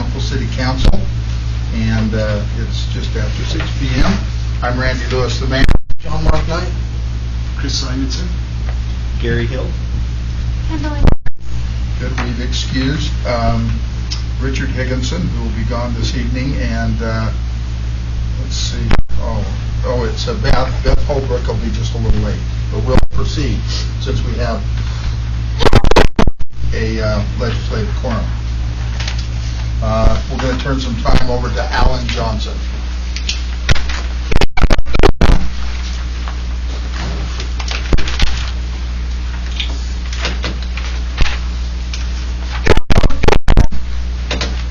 Bountiful City Council, and it's just after 6 p.m. I'm Randy Lewis, the mayor. John Mark Knight. Chris Simonson. Gary Hill. Good. We've excused Richard Higginson, who will be gone this evening, and let's see. It's Beth Holbrook will be just a little late, but we'll proceed since we have a legislative quorum. We're going to turn some time over to Alan Johnson.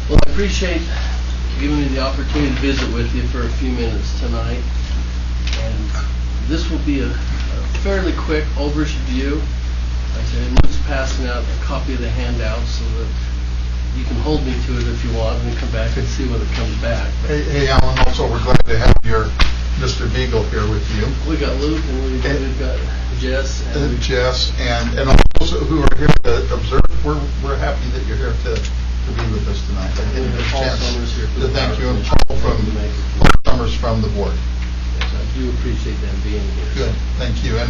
Well, I appreciate giving me the opportunity to visit with you for a few minutes tonight. And this will be a fairly quick overview. Like I said, Luke's passing out a copy of the handout so that you can hold me to it if you want and come back and see when it comes back. Hey, Alan, also we're glad to have your Mr. Beagle here with you. We got Luke and we've got Jess. And Jess and all those who are here to observe. We're happy that you're here to be with us tonight. I didn't get a chance to thank you, and Paul Summers from the board. Yes, I do appreciate them being here. Good, thank you. And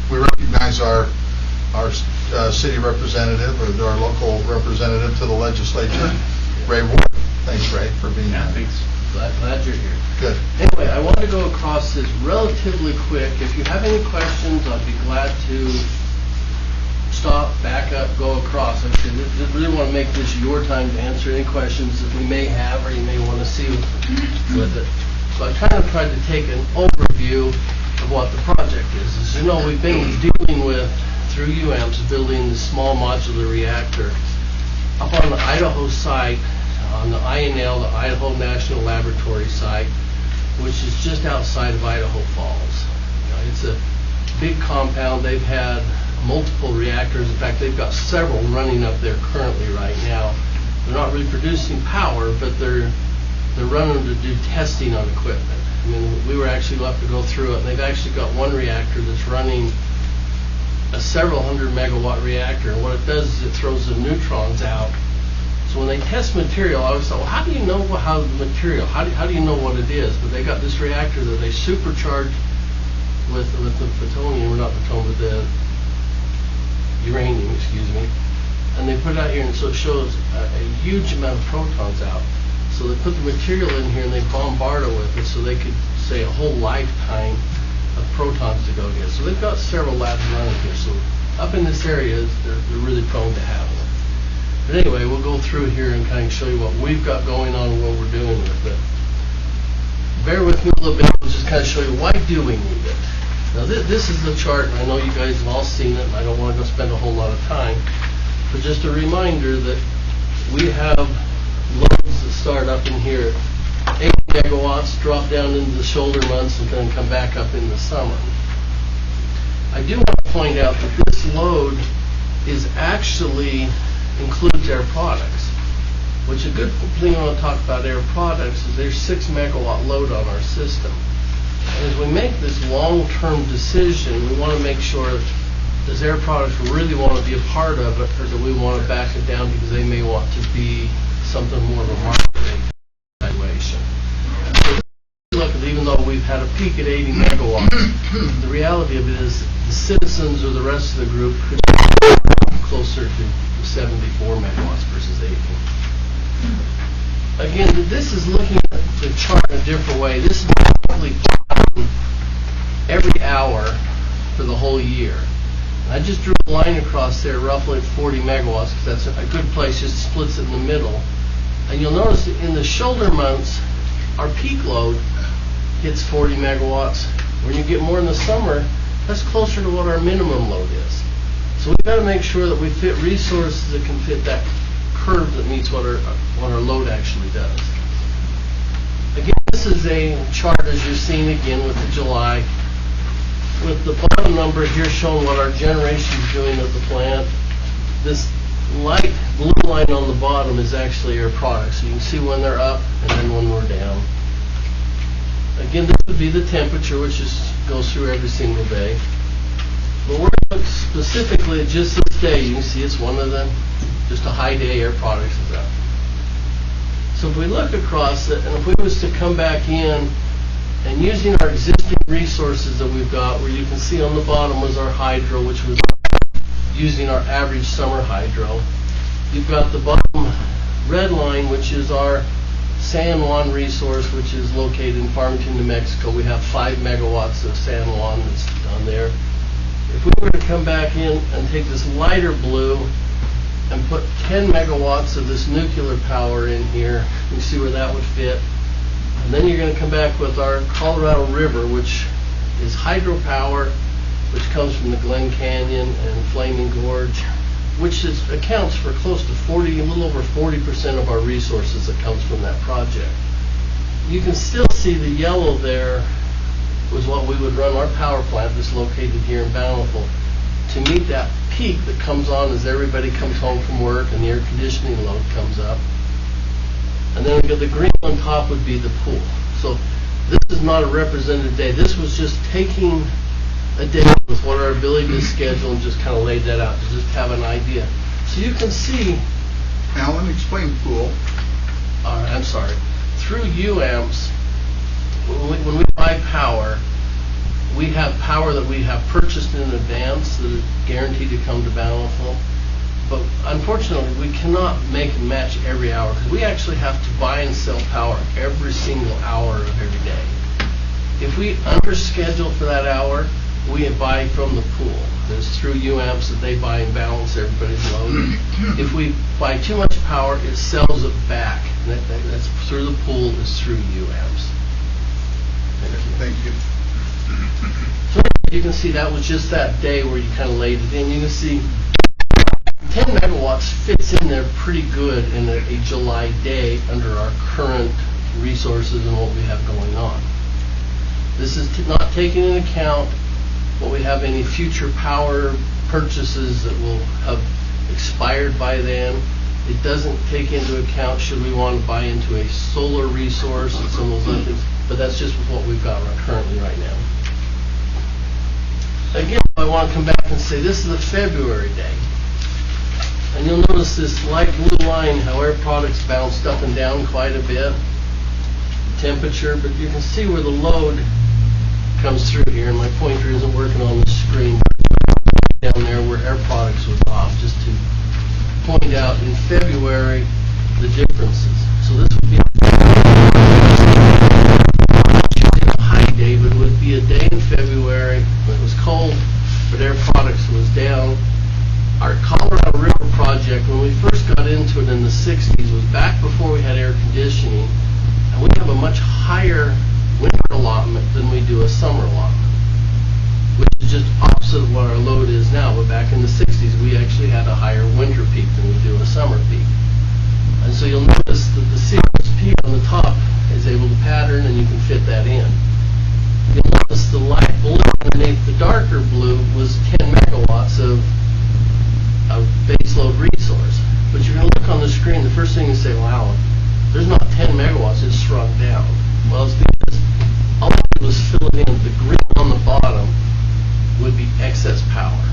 we recognize our city representative, or our local representative to the legislature, Ray Ward. Thanks, Ray, for being here. Thanks. Glad you're here. Good. Anyway, I want to go across this relatively quick. If you have any questions, I'd be glad to stop, back up, go across. I really want to make this your time to answer any questions that we may have or you may want to see with it. So I kind of tried to take an overview of what the project is. As you know, we've been dealing with, through UAMPS, building the small modular reactor up on the Idaho site, on the INL, the Idaho National Laboratory site, which is just outside of Idaho Falls. It's a big compound. They've had multiple reactors. In fact, they've got several running up there currently right now. They're not really producing power, but they're running to do testing on equipment. I mean, we were actually left to go through it, and they've actually got one reactor that's running a several hundred megawatt reactor, and what it does is it throws the neutrons out. So when they test material, I always thought, well, how do you know how the material, how do you know what it is? But they got this reactor that they supercharge with the plutonium, or not plutonium, but the uranium, excuse me, and they put it out here, and so it shows a huge amount of protons out. So they put the material in here and they bombard it with it, so they could say a whole lifetime of protons to go get. So they've got several labs running here. So up in this area, they're really prone to having it. But anyway, we'll go through here and kind of show you what we've got going on and what we're doing with it. Bear with me a little bit. I'll just kind of show you why do we need it. Now this is the chart, and I know you guys have all seen it, and I don't want to spend a whole lot of time, but just a reminder that we have loads that start up in here at 8 megawatts, drop down into the shoulder months, and then come back up in the summer. I do want to point out that this load is actually includes Air Products, which a good thing I want to talk about Air Products is there's 6 megawatt load on our system. And as we make this long-term decision, we want to make sure, does Air Products really want to be a part of it, or do we want to back it down because they may want to be something more of a market evaluation? So look, even though we've had a peak at 80 megawatts, the reality of it is the citizens or the rest of the group could be closer to 74 megawatts versus 80. Again, this is looking at the chart in a different way. This is probably every hour for the whole year. And I just drew a line across there roughly at 40 megawatts because that's a good place, just splits it in the middle. And you'll notice that in the shoulder months, our peak load hits 40 megawatts. When you get more in the summer, that's closer to what our minimum load is. So we've got to make sure that we fit resources that can fit that curve that meets what our load actually does. Again, this is a chart as you've seen again with the July, with the bottom number here showing what our generation is doing at the plant. This light blue line on the bottom is actually Air Products. So you can see when they're up and then when we're down. Again, this would be the temperature, which goes through every single day. But we're going to look specifically at just this day. You can see it's one of them. Just a high day, Air Products is up. So if we look across it, and if we was to come back in and using our existing resources that we've got, where you can see on the bottom was our hydro, which was using our average summer hydro. You've got the bottom red line, which is our San Juan resource, which is located in Farmington, New Mexico. We have 5 megawatts of San Juan that's on there. If we were to come back in and take this lighter blue and put 10 megawatts of this nuclear power in here, you see where that would fit. And then you're going to come back with our Colorado River, which is hydropower, which comes from the Glen Canyon and Flaming Gorge, which accounts for close to a little over 40% of our resources that comes from that project. You can still see the yellow there was what we would run our power plant that's located here in Bountiful to meet that peak that comes on as everybody comes home from work and the air conditioning load comes up. And then the green on top would be the pool. So this is not a representative day. This was just taking a day with what our ability to schedule and just kind of laid that out to just have an idea. So you can see, Alan, explain pool. I'm sorry, through UAMPS, when we buy power, we have power that we have purchased in advance that is guaranteed to come to Bountiful. But unfortunately, we cannot make and match every hour because we actually have to buy and sell power every single hour of every day. If we underschedule for that hour, we buy from the pool. It's through UAMPS that they buy and balance everybody's load. If we buy too much power, it sells it back. That's through the pool, it's through UAMPS. Thank you. So you can see that was just that day where you kind of laid it in. You can see 10 megawatts fits in there pretty good in a July day under our current resources and what we have going on. This is not taking into account what we have any future power purchases that will have expired by then. It doesn't take into account should we want to buy into a solar resource and some of those other things, but that's just with what we've got currently right now. Again, I want to come back and say this is a February day. And you'll notice this light blue line, how air products bounced up and down quite a bit, temperature, but you can see where the load comes through here, and my pointer isn't working on the screen down there where air products was off, just to point out in February the differences. So this would be a high day, but it would be a day in February when it was cold, but air products was down. Our Colorado River project, when we first got into it in the 60s, was back before we had air conditioning, and we have a much higher winter allotment than we do a summer allotment, which is just opposite of what our load is now. But back in the 60s, we actually had a higher winter peak than we do a summer peak. And so you'll notice that the Sirius peak on the top is able to pattern, and you can fit that in. You'll notice the light blue underneath the darker blue was 10 megawatts of base load resource. But you're going to look on the screen, the first thing you say, wow, there's not 10 megawatts, it's shrunk down. Well, it's because all I did was fill it in. The green on the bottom would be excess power.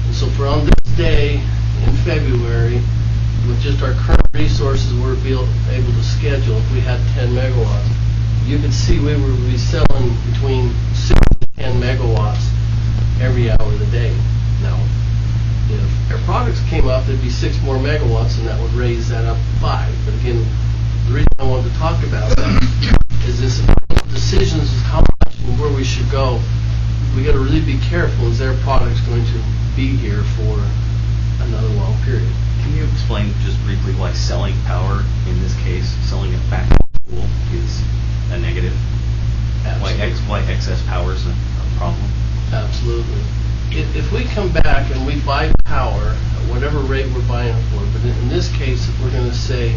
And so for on this day in February, with just our current resources we're able to schedule, if we had 10 megawatts, you could see we would be selling between 6 and 10 megawatts every hour of the day. Now, if air products came up, there'd be 6 more megawatts, and that would raise that up to 5. But again, the reason I wanted to talk about that is this decisions is how much and where we should go. We got to really be careful. Is air products going to be here for another long period? Can you explain just briefly why selling power, in this case, selling it back to the pool, is a negative? Absolutely. Why excess power is a problem? Absolutely. If we come back and we buy power at whatever rate we're buying it for, but in this case, if we're going to say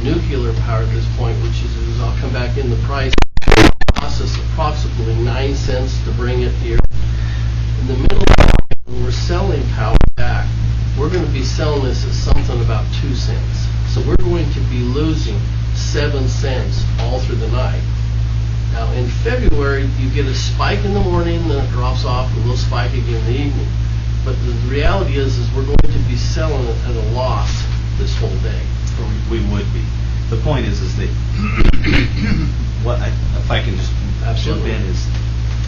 nuclear power at this point, which is I'll come back in the price, it costs us approximately 9 cents to bring it here. In the middle of the night, when we're selling power back, we're going to be selling this at something about 2 cents. So we're going to be losing 7 cents all through the night. Now, in February, you get a spike in the morning, then it drops off, and we'll spike again in the evening. But the reality is we're going to be selling it at a loss this whole day. we would be. The point is that if I can just jump in, is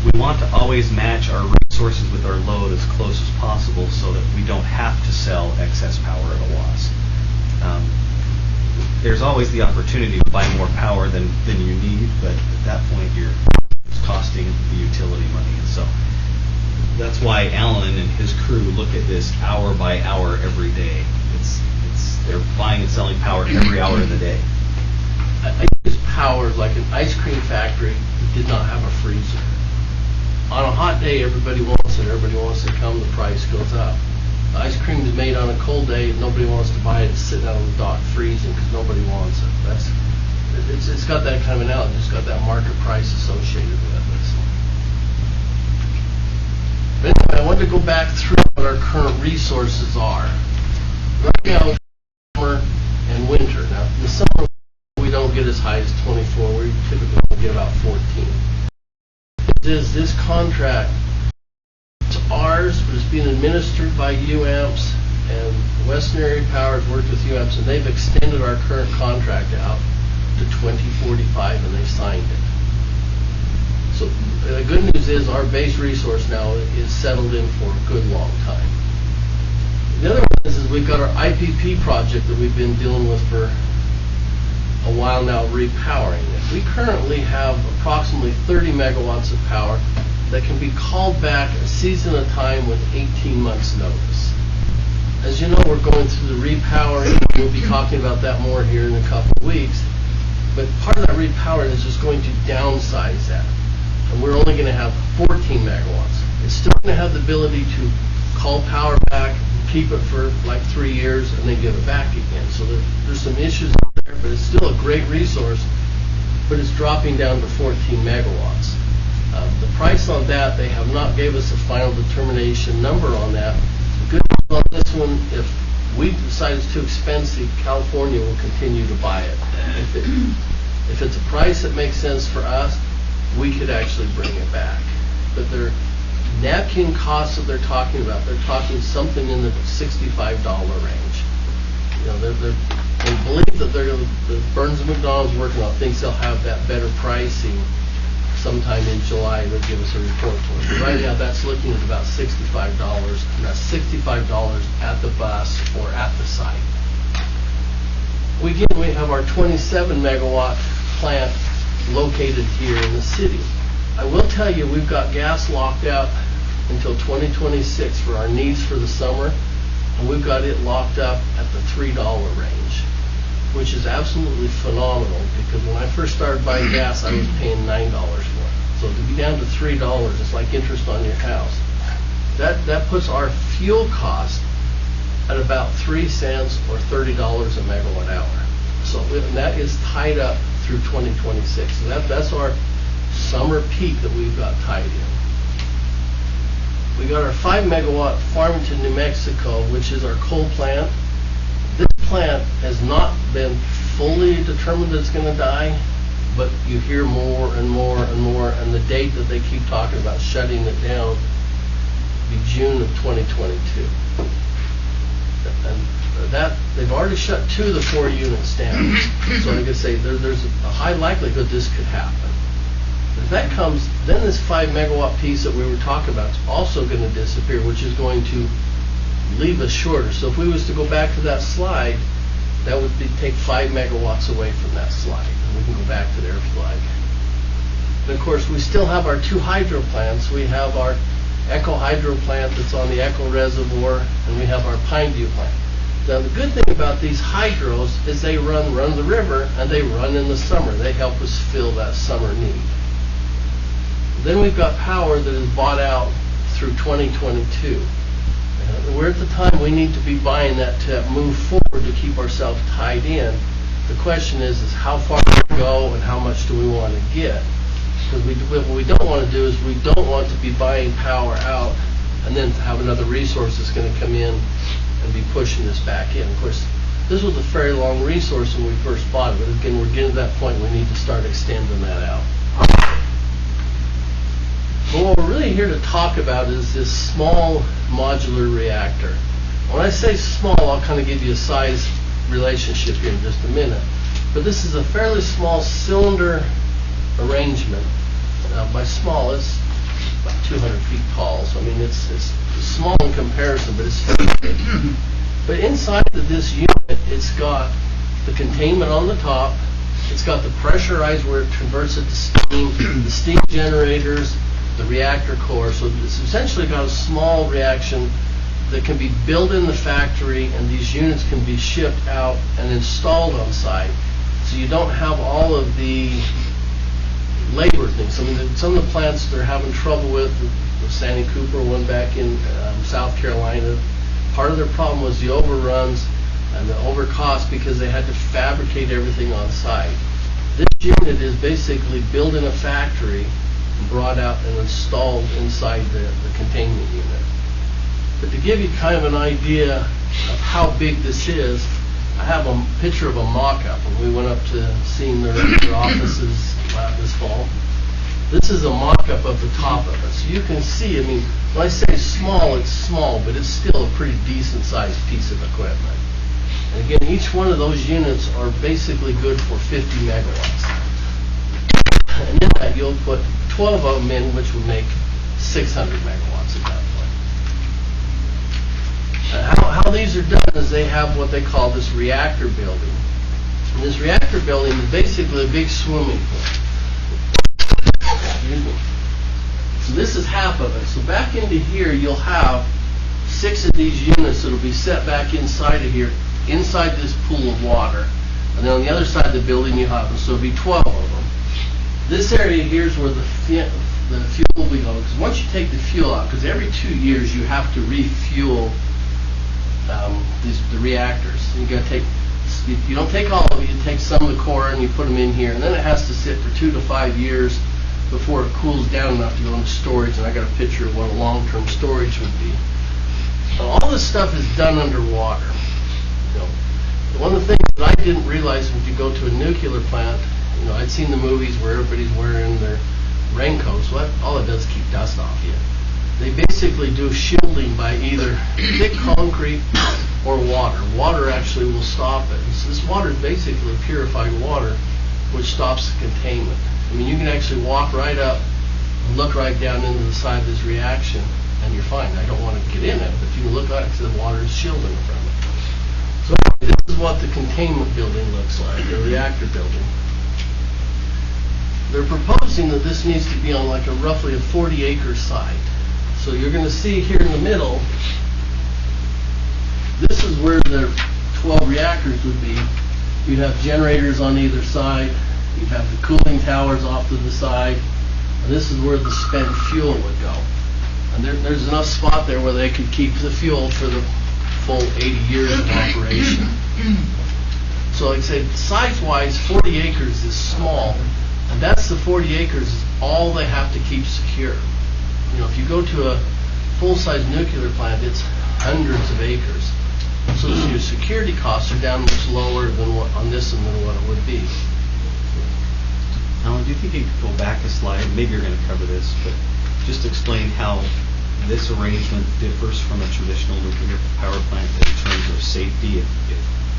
we want to always match our resources with our load as close as possible so that we don't have to sell excess power at a loss. There's always the opportunity to buy more power than you need, but at that point it's costing the utility money. And so that's why Alan and his crew look at this hour by hour every day. They're buying and selling power every hour of the day. I use power like an ice cream factory that did not have a freezer. On a hot day, everybody wants it. Everybody wants to come. The price goes up. The ice cream is made on a cold day. Nobody wants to buy it. It's sitting out on the dock freezing because nobody wants it. It's got that kind of analogy. It's got that market price associated with it. But anyway, I wanted to go back through what our current resources are. Right now, summer and winter. Now, in the summer, we don't get as high as 24. We typically get about 14. This contract, it's ours, but it's being administered by UAMPS, and Western Area Power has worked with UAMPS, and they've extended our current contract out to 2045, and they signed it. So the good news is our base resource now is settled in for a good long time. The other one is we've got our IPP project that we've been dealing with for a while now, repowering it. We currently have approximately 30 megawatts of power that can be called back a season at a time with 18 months notice. As you know, we're going through the repowering. We'll be talking about that more here in a couple of weeks. But part of that repowering is just going to downsize that. And we're only going to have 14 megawatts. It's still going to have the ability to call power back, keep it for like 3 years, and then give it back again. So there's some issues there, but it's still a great resource, but it's dropping down to 14 megawatts. The price on that, they have not gave us a final determination number on that. The good news on this one, if we decide it's too expensive, California will continue to buy it. If it's a price that makes sense for us, we could actually bring it back. But their napkin costs that they're talking about, they're talking something in the $65 range. You know, they believe that the Burns and McDonald's working on thinks they'll have that better pricing sometime in July. They'll give us a report for it. But right now, that's looking at about $65, and that's $65 at the bus or at the site. We have our 27 megawatt plant located here in the city. I will tell you, we've got gas locked out until 2026 for our needs for the summer, and we've got it locked up at the $3 range, which is absolutely phenomenal, because when I first started buying gas, I was paying $9 for it. So to be down to $3, it's like interest on your house. That puts our fuel cost at about 3 cents or $30 a megawatt hour. So that is tied up through 2026. So that's our summer peak that we've got tied in. We got our 5 megawatt Farmington, New Mexico, which is our coal plant. This plant has not been fully determined that it's going to die, but you hear more and more and more, and the date that they keep talking about shutting it down will be June of 2022. And that they've already shut 2 of the 4 units down. So like I say, there's a high likelihood this could happen. If that comes, then this 5 megawatt piece that we were talking about is also going to disappear, which is going to leave us shorter. So if we was to go back to that slide, that would take 5 megawatts away from that slide. And we can go back to there if you like. And of course, we still have our 2 hydro plants. We have our Echo Hydro plant that's on the Echo Reservoir, and we have our Pineview plant. Now, the good thing about these hydros is they run the river, and they run in the summer. They help us fill that summer need. Then we've got power that is bought out through 2022. We're at the time we need to be buying that to move forward to keep ourselves tied in. The question is how far do we go and how much do we want to get? Because what we don't want to do is we don't want to be buying power out and then have another resource that's going to come in and be pushing us back in. Of course, this was a very long resource when we first bought it, but again, we're getting to that point we need to start extending that out. But what we're really here to talk about is this small modular reactor. When I say small, I'll kind of give you a size relationship here in just a minute. But this is a fairly small cylinder arrangement. By small, it's about 200 feet tall, so I mean it's small in comparison, but it's huge. But inside of this unit, it's got the containment on the top, it's got the pressurized where it converts it to steam, the steam generators, the reactor core, so it's essentially got a small reaction that can be built in the factory, and these units can be shipped out and installed on site. So you don't have all of the labor things. I mean, some of the plants they're having trouble with, the Sandy Cooper one back in South Carolina, part of their problem was the overruns and the overcost because they had to fabricate everything on site. This unit is basically built in a factory, brought out and installed inside the containment unit. But to give you kind of an idea of how big this is, I have a picture of a mock-up when we went up to seeing their offices this fall. This is a mock-up of the top of it. So you can see, I mean, when I say small, it's small, but it's still a pretty decent-sized piece of equipment. And again, each one of those units are basically good for 50 megawatts. And in that, you'll put 12 of them in, which would make 600 megawatts at that point. How these are done is they have what they call this reactor building. And this reactor building is basically a big swimming pool. Excuse me. So this is half of it. So back into here, you'll have 6 of these units that will be set back inside of here, inside this pool of water. And then on the other side of the building, you have them. So it'll be 12 of them. This area here is where the fuel will be going. Because once you take the fuel out, because every 2 years you have to refuel the reactors. You got to take. You don't take all of it. You take some of the core and you put them in here, and then it has to sit for 2 to 5 years before it cools down enough to go into storage. And I got a picture of what a long-term storage would be. So all this stuff is done underwater. You know, one of the things that I didn't realize when you go to a nuclear plant, you know, I'd seen the movies where everybody's wearing their raincoats. Well, all it does is keep dust off you. They basically do shielding by either thick concrete or water. Water actually will stop it. So this water is basically purified water, which stops the containment. I mean, you can actually walk right up and look right down into the side of this reaction, and you're fine. I don't want to get in it, but you can look like the water is shielding from it. So this is what the containment building looks like, the reactor building. They're proposing that this needs to be on like a roughly a 40-acre site. So you're going to see here in the middle, this is where the 12 reactors would be. You'd have generators on either side. You'd have the cooling towers off to the side. And this is where the spent fuel would go. And there's enough spot there where they could keep the fuel for the full 80 years of operation. So like I said, size-wise, 40 acres is small. And that's the 40 acres is all they have to keep secure. You know, if you go to a full-size nuclear plant, it's hundreds of acres. So your security costs are down much lower than what on this one than what it would be. Alan, do you think you could go back a slide? Maybe you're going to cover this, but just explain how this arrangement differs from a traditional nuclear power plant in terms of safety if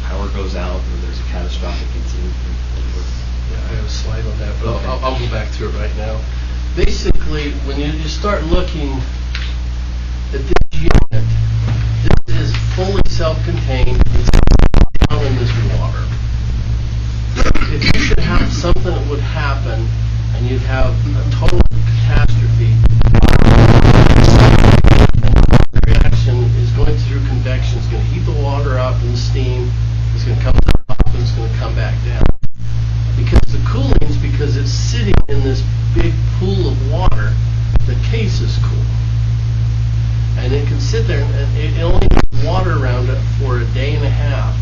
power goes out or there's a catastrophic incident. Yeah, I have a slide on that, but Okay. I'll go back to it right now. Basically, when you start looking at this unit, this is fully self-contained. It's down in this water. If you should have something that would happen, and you'd have a total catastrophe, the reaction is going through convection. It's going to heat the water up and the steam. It's going to come up and it's going to come back down. Because the cooling is because it's sitting in this big pool of water, the case is cool. And it can sit there, and it only has water around it for a day and a half,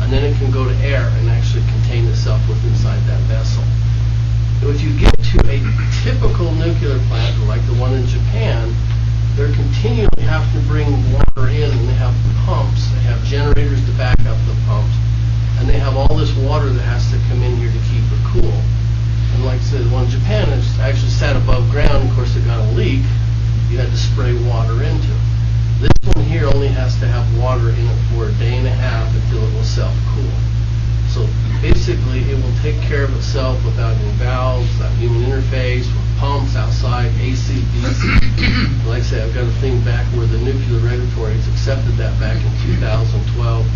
and then it can go to air and actually contain itself inside that vessel. So if you get to a typical nuclear plant, like the one in Japan, they're continually having to bring water in, and they have pumps, they have generators to back up the pumps, and they have all this water that has to come in here to keep it cool. And like I said, the one in Japan is actually sat above ground. Of course, it got a leak. You had to spray water into it. This one here only has has to have water in it for a day and a half until it will self-cool. So basically, it will take care of itself without any valves, without human interface, with pumps outside, AC, DC. Like I say, I've got a thing back where the nuclear regulatory has accepted that back in 2012,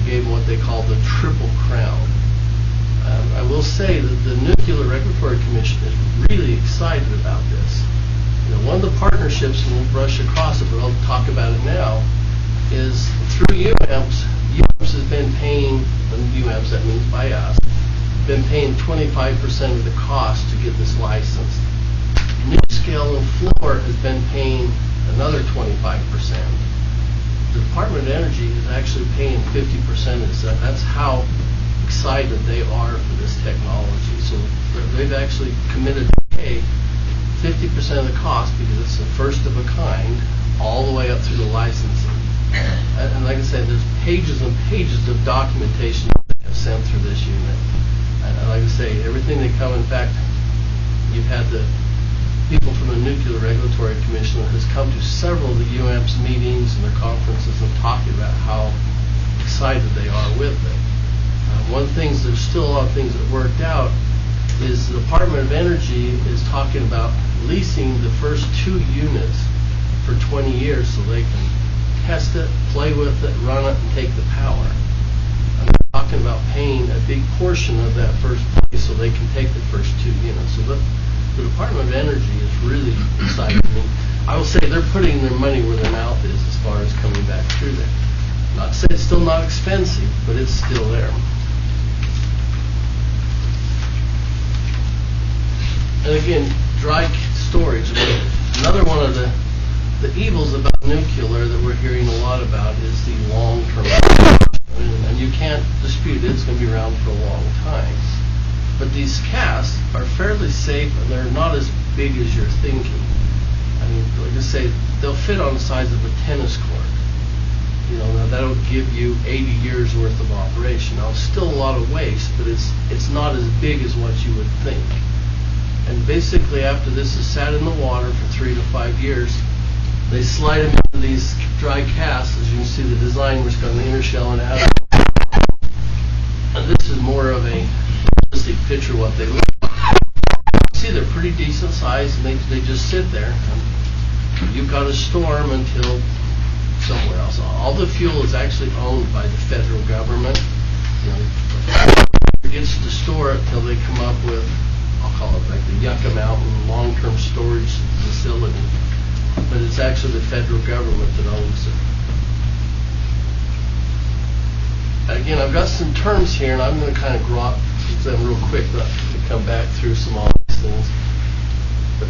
gave them what they call the Triple Crown. I will say that the Nuclear Regulatory Commission is really excited about this. You know, one of the partnerships, and we'll brush across it, but I'll talk about it now, is through UAMPS. UAMPS has been paying, UAMPS, that means by us, been paying 25% of the cost to get this licensed. NuScale and Fluor has been paying another 25%. The Department of Energy is actually paying 50% of this. That's how excited they are for this technology. So they've actually committed to pay 50% of the cost because it's the first of a kind, all the way up through the licensing. And like I said, there's pages and pages of documentation that have sent through this unit. And like I say, everything they come, in fact, you've had the people from the Nuclear Regulatory Commission has come to several of the UAMPS meetings and their conferences and talking about how excited they are with it. One of the things, there's still a lot of things that worked out, is the Department of Energy is talking about leasing the first 2 units for 20 years so they can test it, play with it, run it, and take the power. And they're talking about paying a big portion of that first place so they can take the first 2 units. So the Department of Energy is really excited. I mean, I will say they're putting their money where their mouth is as far as coming back through there. Not to say it's still not expensive, but it's still there. And again, dry storage. Another one of the evils about nuclear that we're hearing a lot about is the long-term. And you can't dispute it. It's going to be around for a long time. But these casks are fairly safe, and they're not as big as you're thinking. I mean, like I say, they'll fit on the size of a tennis court. You know, now that'll give you 80 years worth of operation. Now, it's still a lot of waste, but it's not as big as what you would think. And basically, after this is sat in the water for 3 to 5 years, they slide them into these dry casks. As you can see, the design was got an inner shell and outer. And this is more of a realistic picture of what they look like. You see, they're pretty decent size, and they just sit there. And you've got to store them until somewhere else. All the fuel is actually owned by the federal government. You know, it gets to store it till they come up with, I'll call it like the Yucca Mountain long-term storage facility. But it's actually the federal government that owns it. Again, I've got some terms here, and I'm going to kind of grok them real quick to come back through some of these things. But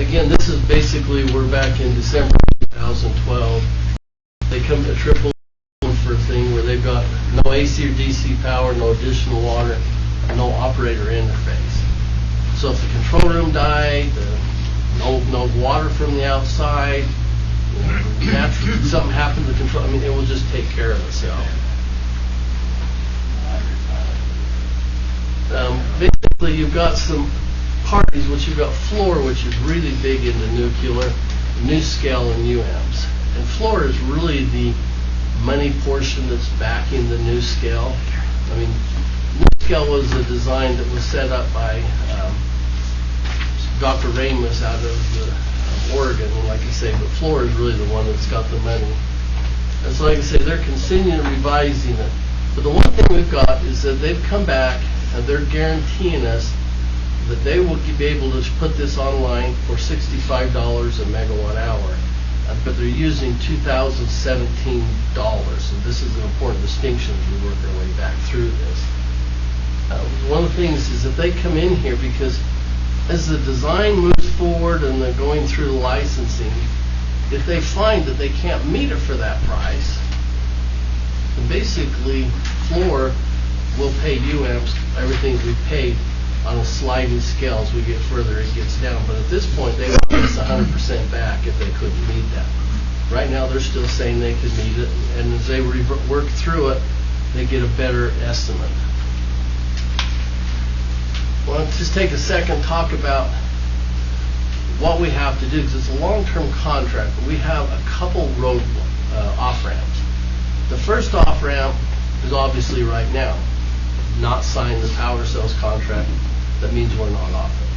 again, this is basically, we're back in December 2012. They come to triple for a thing where they've got no AC or DC power, no additional water, no operator interface. So if the control room died, no water from the outside, naturally something happened to the control, I mean, it will just take care of itself. Basically, you've got some parties, which you've got Fluor, which is really big into nuclear, NuScale, and UAMPS. And Fluor is really the money portion that's backing the NuScale. I mean, NuScale was a design that was set up by Dr. Ramus out of Oregon, and like I say, but Fluor is really the one that's got the money. And so like I say, they're continuing revising it. But the one thing we've got is that they've come back and they're guaranteeing us that they will be able to put this online for $65 a megawatt hour. But they're using 2017 dollars, and this is an important distinction as we work our way back through this. One of the things is that they come in here because as the design moves forward and they're going through the licensing, if they find that they can't meet it for that price, then basically Fluor will pay UAMPS everything we paid on a sliding scale. As we get further, it gets down. But at this point, they would give us 100% back if they couldn't meet that. Right now, they're still saying they could meet it, and as they work through it, they get a better estimate. Well, let's just take a second and talk about what we have to do, because it's a long-term contract, but we have a couple roadblocks. off-ramps. The first off-ramp is obviously right now. Not sign the power sales contract, that means we're not off it.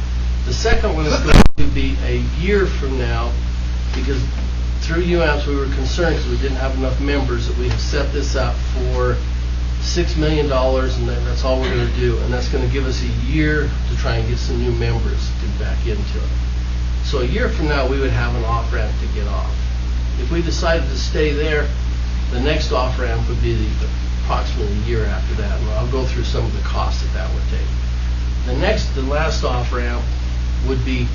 The second one is going to be a year from now, because through UAMPS we were concerned because we didn't have enough members, that we have set this up for $6 million, and that's all we're going to do, and that's going to give us a year to try and get some new members to get back into it. So a year from now we would have an off-ramp to get off. If we decided to stay there, the next off-ramp would be approximately a year after that, and I'll go through some of the costs that would take. The last off-ramp would be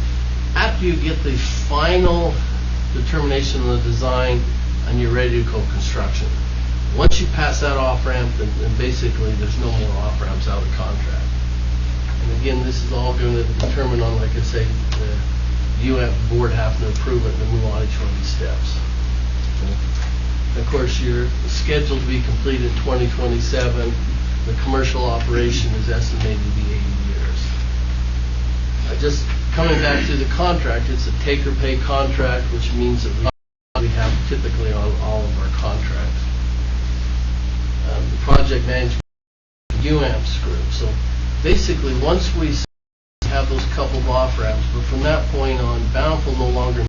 after you get the final determination on the design and you're ready to go construction. Once you pass that off-ramp, then basically there's no more off-ramps out of contract. And again, this is all going to determine on, like I say, the UAMP board having to approve it and move on each one of these steps. Of course, you're scheduled to be completed in 2027. The commercial operation is estimated to be 80 years. Just coming back to the contract, it's a take-or-pay contract, which means that we have typically on all of our contracts. The project management UAMPS group. So basically, once we have those couple of off-ramps, but from that point on, Bountiful no longer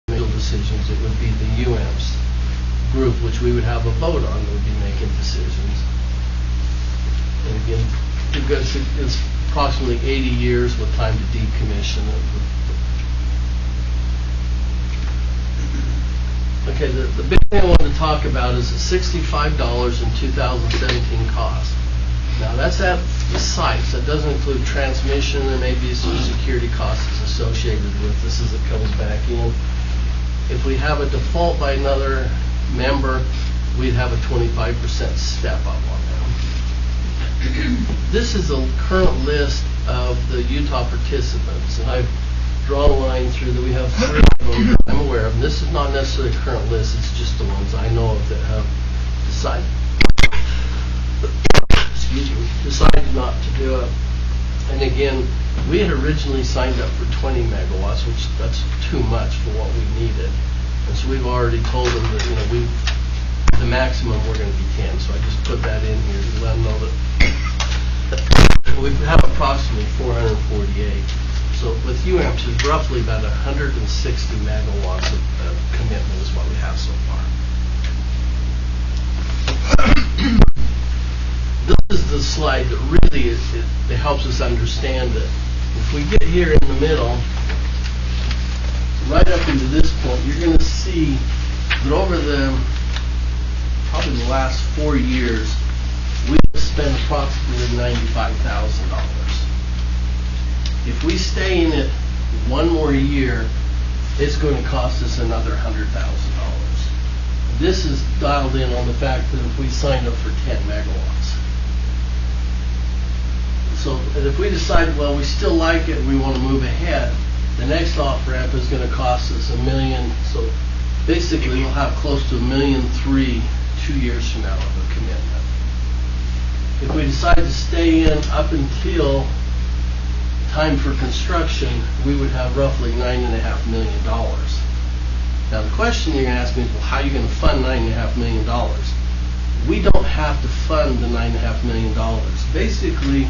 makes decisions. It would be the UAMPS group, which we would have a vote on, that would be making decisions. And again, it's approximately 80 years with time to decommission it. Okay, the big thing I wanted to talk about is the $65 in 2017 cost. Now that's at the sites. That doesn't include transmission. There may be some security costs associated with this as it comes back in. If we have a default by another member, we'd have a 25% step up on that. This is a current list of the Utah participants, and I've drawn a line through that we have 3 of them that I'm aware of. And this is not necessarily a current list, it's just the ones I know of that have decided decided not to do it. And again, we had originally signed up for 20 megawatts, which that's too much for what we needed. And so we've already told them that, the maximum we're going to be 10. So I just put that in here to let them know that we have approximately 448. So with UAMPS, it's roughly about 160 megawatts of commitment is what we have so far. This is the slide that really it helps us understand that if we get here in the middle, right up into this point, you're going to see that over probably the last 4 years, we've spent approximately $95,000. If we stay in it one more year, it's going to cost us another $100,000. This is dialed in on the fact that if we signed up for 10 megawatts. So if we decide, well, we still like it, we want to move ahead, the next off-ramp is going to cost us $1 million. So basically, we'll have close to $1.3 million 2 years from now of a commitment. If we decide to stay in up until time for construction, we would have roughly $9.5 million. Now the question you're going to ask me is, well, how are you going to fund $9.5 million? We don't have to fund the $9.5 million. Basically,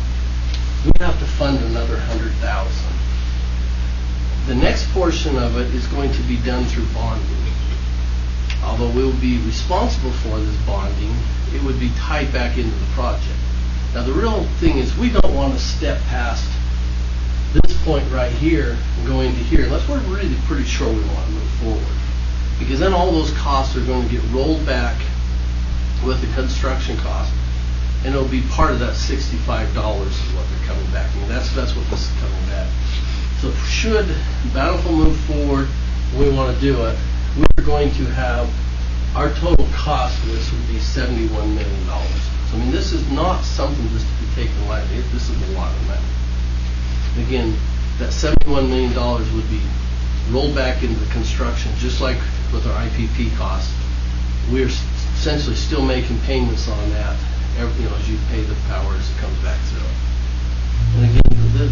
we have to fund another $100,000. The next portion of it is going to be done through bonding. Although we'll be responsible for this bonding, it would be tied back into the project. Now the real thing is, we don't want to step past this point right here and go into here unless we're really pretty sure we want to move forward. Because then all those costs are going to get rolled back with the construction cost, and it'll be part of that $65 is what they're coming back. I mean, that's what this is coming back. So should Bountiful move forward, we want to do it, we're going to have, our total cost for this would be $71 million. So I mean, this is not something just to be taken lightly. This is a lot of money. And again, that $71 million would be rolled back into the construction, just like with our IPP costs. We're essentially still making payments on that, as you pay the power as it comes back through. And again,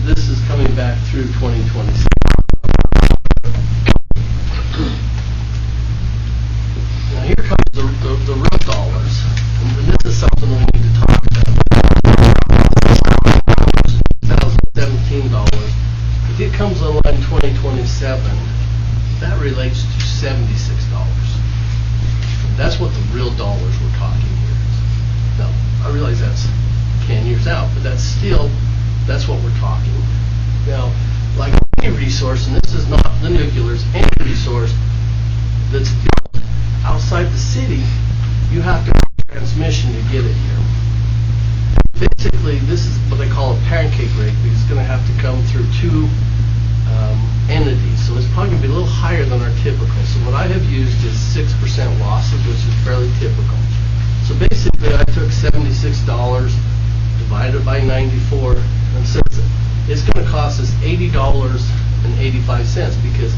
this is coming back through 2026. Now here comes the outside the city, you have to have transmission to get it here. Basically, this is what they call a pancake rate, because it's going to have to come through two entities. So it's probably going to be a little higher than our typical. So what I have used is 6% losses, which is fairly typical. So basically, I took $76, divided by 94, and said it's going to cost us $80.85, because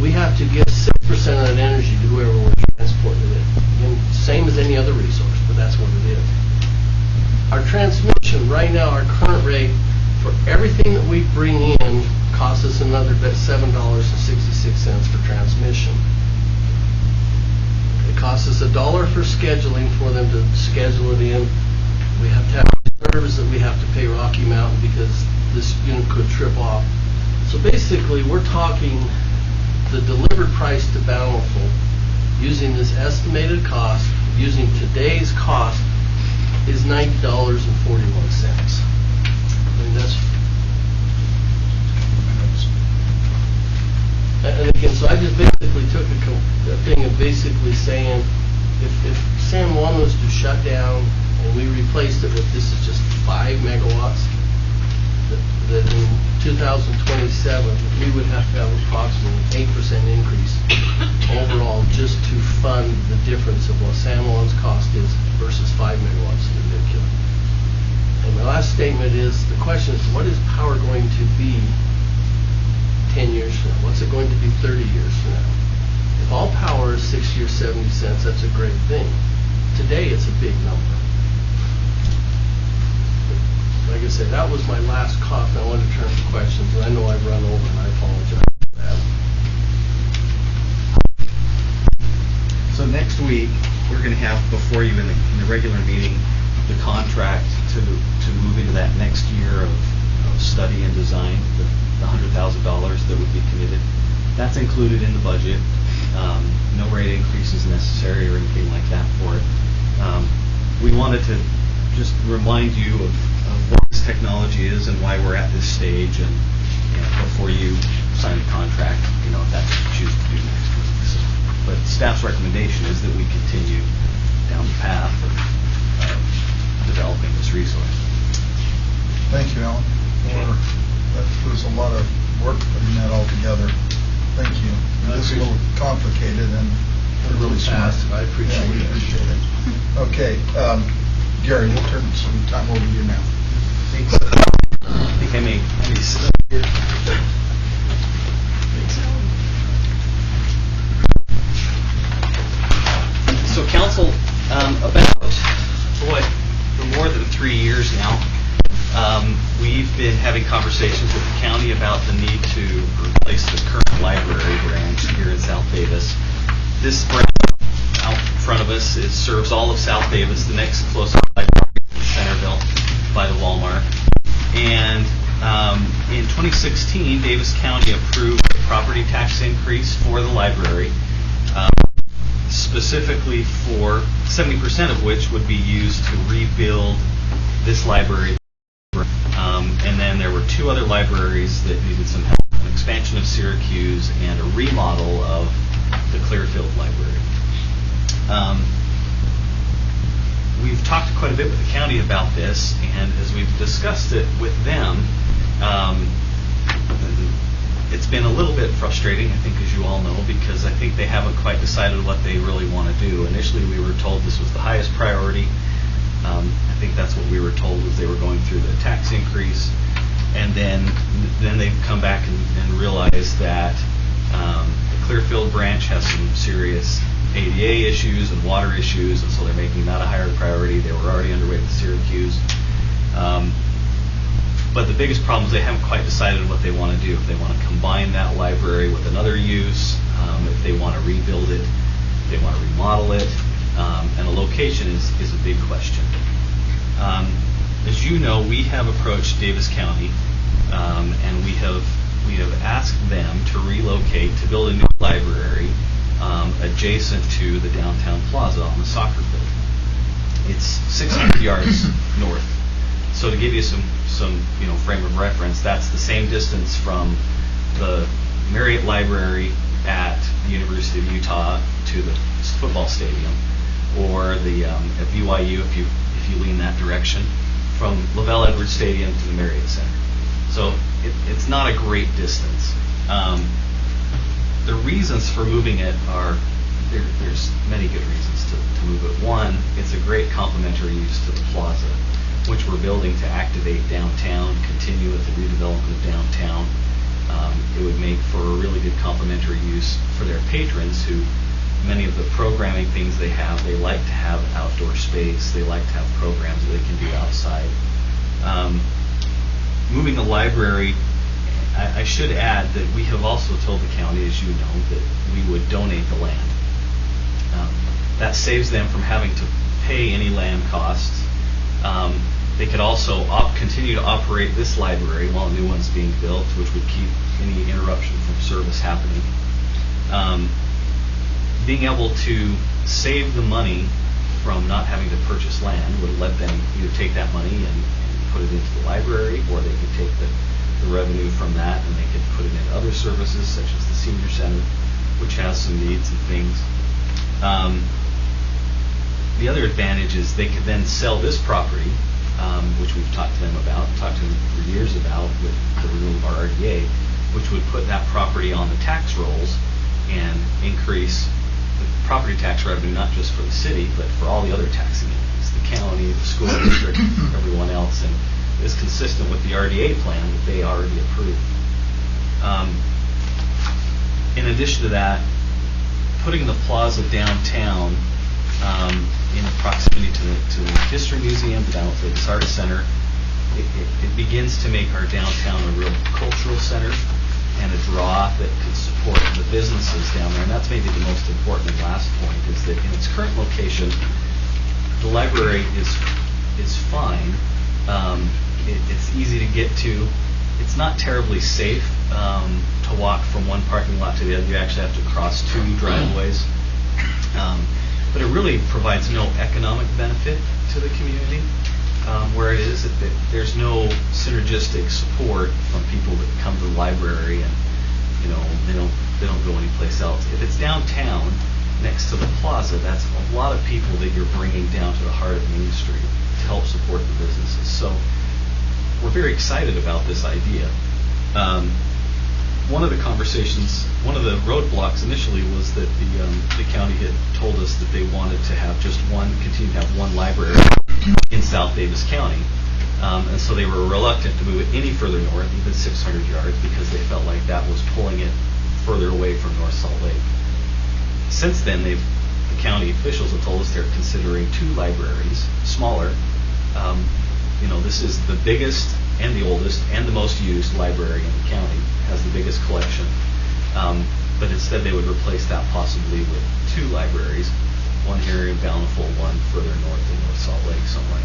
we have to give 6% of that energy to whoever we're transporting it in. Again, same as any other resource, but that's what it is. Our transmission, right now, our current rate for everything that we bring in costs us another $7.66 for transmission. It costs us $1 for scheduling for them to schedule it in. We have to have servers that we have to pay Rocky Mountain because this unit could trip off. So basically, we're talking the delivered price to Bountiful using this estimated cost, using today's cost, is $90.41. I mean, that's. And again, so I just basically took a thing of basically saying, if San Juan was to shut down and we replaced it with, this is just 5 megawatts, that in 2027 we would have to have approximately 8% increase overall just to fund the difference of what San Juan's cost is versus 5 megawatts in the nuclear. And my last statement is, the question is, what is power going to be 10 years from now? What's it going to be 30 years from now? If all power is 6 years, 70 cents, that's a great thing. Today, it's a big number. Like I said, that was my last cough. I want to turn to questions, and I know I've run over, and I apologize for that. So next week, we're going to have before you in the regular meeting the contract to move into that next year of study and design, the $100,000 that would be committed. That's included in the budget. No rate increases necessary or anything like that for it. We wanted to just remind you of what this technology is and why we're at this stage, and before you sign the contract, if that's what you choose to do next week. So, but staff's recommendation is that we continue down the path of developing this resource. Thank you, Alan. There's a lot of work putting that all together. Thank you. It's a little complicated, and we're really smart. I appreciate it. We appreciate it. Okay, Gary, we'll turn some time over to you now. I think I may sit up here. So council, for more than 3 years now, we've been having conversations with the county about the need to replace the current library branch here in South Davis. This branch out in front of us serves all of South Davis. The next closest library is Centerville by the Walmart. And in 2016, Davis County approved a property tax increase for the library, specifically for 70% of which would be used to rebuild this library. And then there were 2 other libraries that needed some help, an expansion of Syracuse and a remodel of the Clearfield Library. We've talked quite a bit with the county about this, and as we've discussed it with them, it's been a little bit frustrating, I think, as you all know, because I think they haven't quite decided what they really want to do. Initially, we were told this was the highest priority. I think that's what we were told as they were going through the tax increase, and then they've come back and realized that the Clearfield branch has some serious ADA issues and water issues, and so they're making that a higher priority. They were already underway with Syracuse. But the biggest problem is they haven't quite decided what they want to do. If they want to combine that library with another use, if they want to rebuild it, if they want to remodel it, and the location is a big question. As you know, we have approached Davis County, and we have asked them to relocate to build a new library adjacent to the downtown plaza on the soccer field. It's 600 yards north. So to give you some frame of reference, that's the same distance from the Marriott Library at the University of Utah to the football stadium, or the at BYU if you lean that direction, from Lavelle Edwards Stadium to the Marriott Center. So it's not a great distance. The reasons for moving it are there's many good reasons to move it. One, it's a great complementary use to the plaza, which we're building to activate downtown, continue with the redevelopment of downtown. It would make for a really good complementary use for their patrons who, many of the programming things they have, they like to have outdoor space, they like to have programs that they can do outside. Moving the library, I should add that we have also told the county, as you know, that we would donate the land. That saves them from having to pay any land costs. They could also continue to operate this library while a new one's being built, which would keep any interruption from service happening. Being able to save the money from not having to purchase land would let them either take that money and put it into the library, or they could take the revenue from that and they could put it into other services such as the senior center, which has some needs and things. The other advantage is they could then sell this property, which we've talked to them for years about with the renewal of our RDA, which would put that property on the tax rolls and increase the property tax revenue not just for the city, but for all the other taxing entities, the county, the school district, everyone else, and is consistent with the RDA plan that they already approved. In addition to that, putting the plaza downtown in proximity to the History Museum, the Bountiful City Center, it begins to make our downtown a real cultural center and a draw that could support the businesses down there. And that's maybe the most important and last point, is that in its current location, the library is fine. It's easy to get to. It's not terribly safe to walk from one parking lot to the other. You actually have to cross two driveways. But it really provides no economic benefit to the community where it is. There's no synergistic support from people that come to the library, and they don't go anyplace else. If it's downtown next to the plaza, that's a lot of people that you're bringing down to the heart of Main Street to help support the businesses. So we're very excited about this idea. One of the roadblocks initially was that the county had told us that they wanted to have continue to have one library in South Davis County. And so they were reluctant to move it any further north, even 600 yards, because they felt like that was pulling it further away from North Salt Lake. Since then, the county officials have told us they're considering two libraries, smaller. This is the biggest and the oldest and the most used library in the county, has the biggest collection. But instead they would replace that possibly with two libraries, one here in Bountiful, one further north in North Salt Lake somewhere.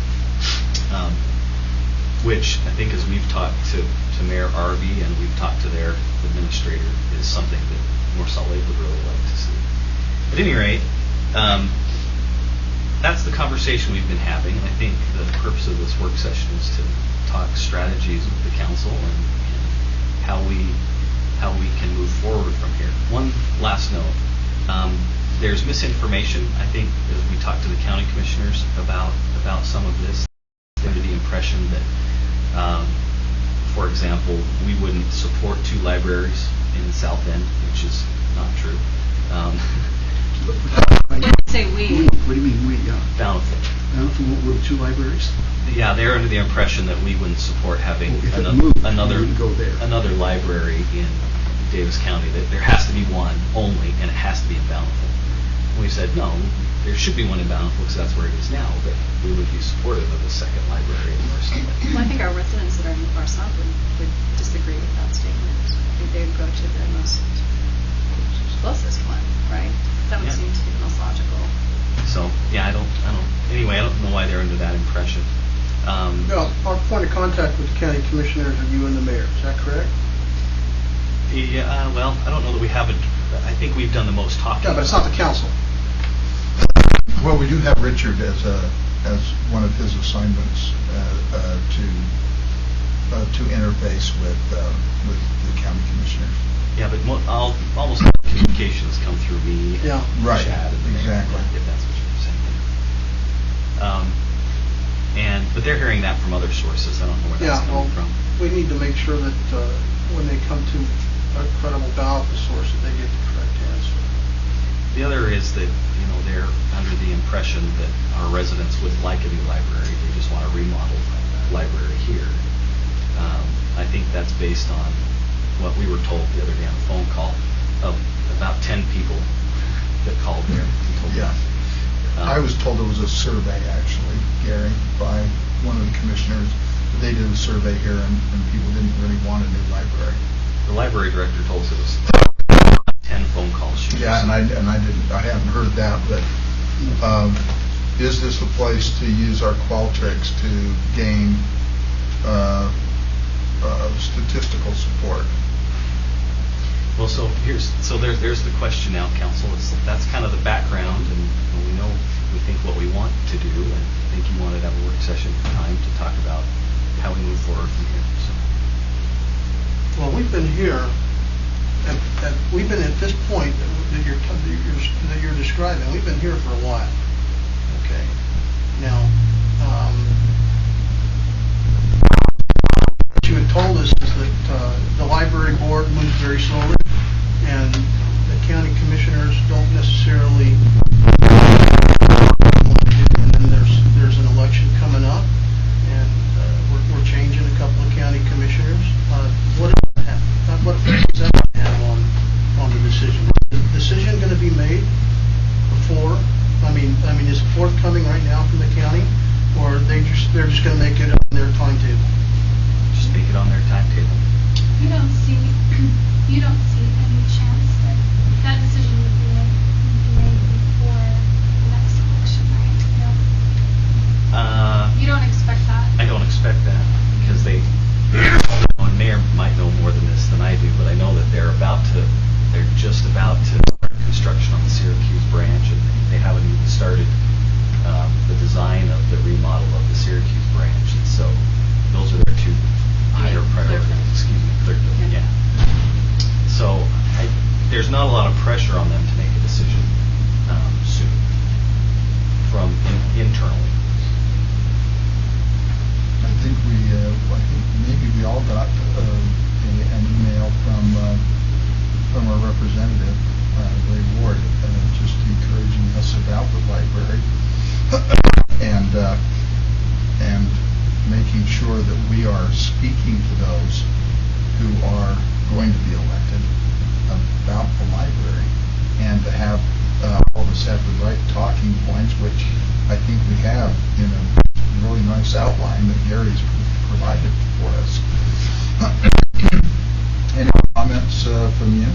Which I think, as we've talked to Mayor Arvey and we've talked to their administrator, is something that North Salt Lake would really like to see. At any rate, that's the conversation we've been having. I think the purpose of this work session is to talk strategies with the council and how we can move forward from here. One last note. There's misinformation, I think, as we talk to the county commissioners about some of this. Under the impression that, for example, we wouldn't support two libraries in the South End, which is not true. Say we. What do you mean we? Yeah. Bountiful. Bountiful were two libraries? Yeah, they're under the impression that we wouldn't support having If it moved, another we wouldn't go there. library in Davis County. That there has to be one only, and it has to be in Bountiful. And we said no, there should be one in Bountiful because that's where it is now, but we would be supportive of a second library in North Salt Lake. Well, I think our residents that are in the far south would disagree with that statement. I think they would go to the most closest one, right? That would seem to be the most logical. So yeah, I don't know why they're under that impression. Well, our point of contact with the county commissioners are you and the mayor, is that correct? Yeah, well, I don't know that we haven't. I think we've done the most talking. Yeah, but it's not the council. Well, we do have Richard as one of his assignments to interface with the county commissioners. Yeah, but almost all communications come through me. Yeah. and Right, Chad. exactly. If that's what you're saying. But they're hearing that from other sources. I don't know where Yeah, that's well, coming from. we need to make sure that when they come to a credible Bountiful source, that they get the correct answer. The other is that, they're under the impression that our residents would like a new library. They just want a remodeled library here. I think that's based on what we were told the other day on a phone call of about 10 people that called there. and told Yeah. us. I was told there was a survey, actually, Gary, by one of the commissioners. They did a survey here, and people didn't really want a new library. The library director told us it was 10 phone calls. she Yeah, and received. I haven't heard that, but is this a place to use our Qualtrics to gain statistical support? Well, there's the question now, council. That's kind of the background, and we think what we want to do, and I think you wanted to have a work session time to talk about how we move forward from here. Well, we've been here, we've been at this point that you're describing, we've been here for a while. Okay. Now, what you had told us is that the library board moves very slowly, and the county commissioners don't necessarily. And then there's an election coming up, and we're changing a couple of county commissioners. What effect does that have on the decision? Is the decision going to be made before? I mean, is it forthcoming right now from the county, or they're just going to make it on their timetable? Just make it on their timetable. You don't see any chance that decision would be made before the next election, right? No. You don't expect that? I don't expect that because and Mayor might know more than this than I do, but I know that they're just about to start construction on the Syracuse branch, and they haven't even started the design of the remodel of the Syracuse branch, and so those are their two higher priorities. Excuse me, Clearfield, yeah. So there's not a lot of pressure on them to make a decision soon from internally. I think maybe we all got an email from our representative, Ray Ward, just encouraging us about the library and making sure that we are speaking to those who are going to be elected about the library, and to have all of us have the right talking points, which I think we have in a really nice outline that Gary's provided for us. Any comments from you?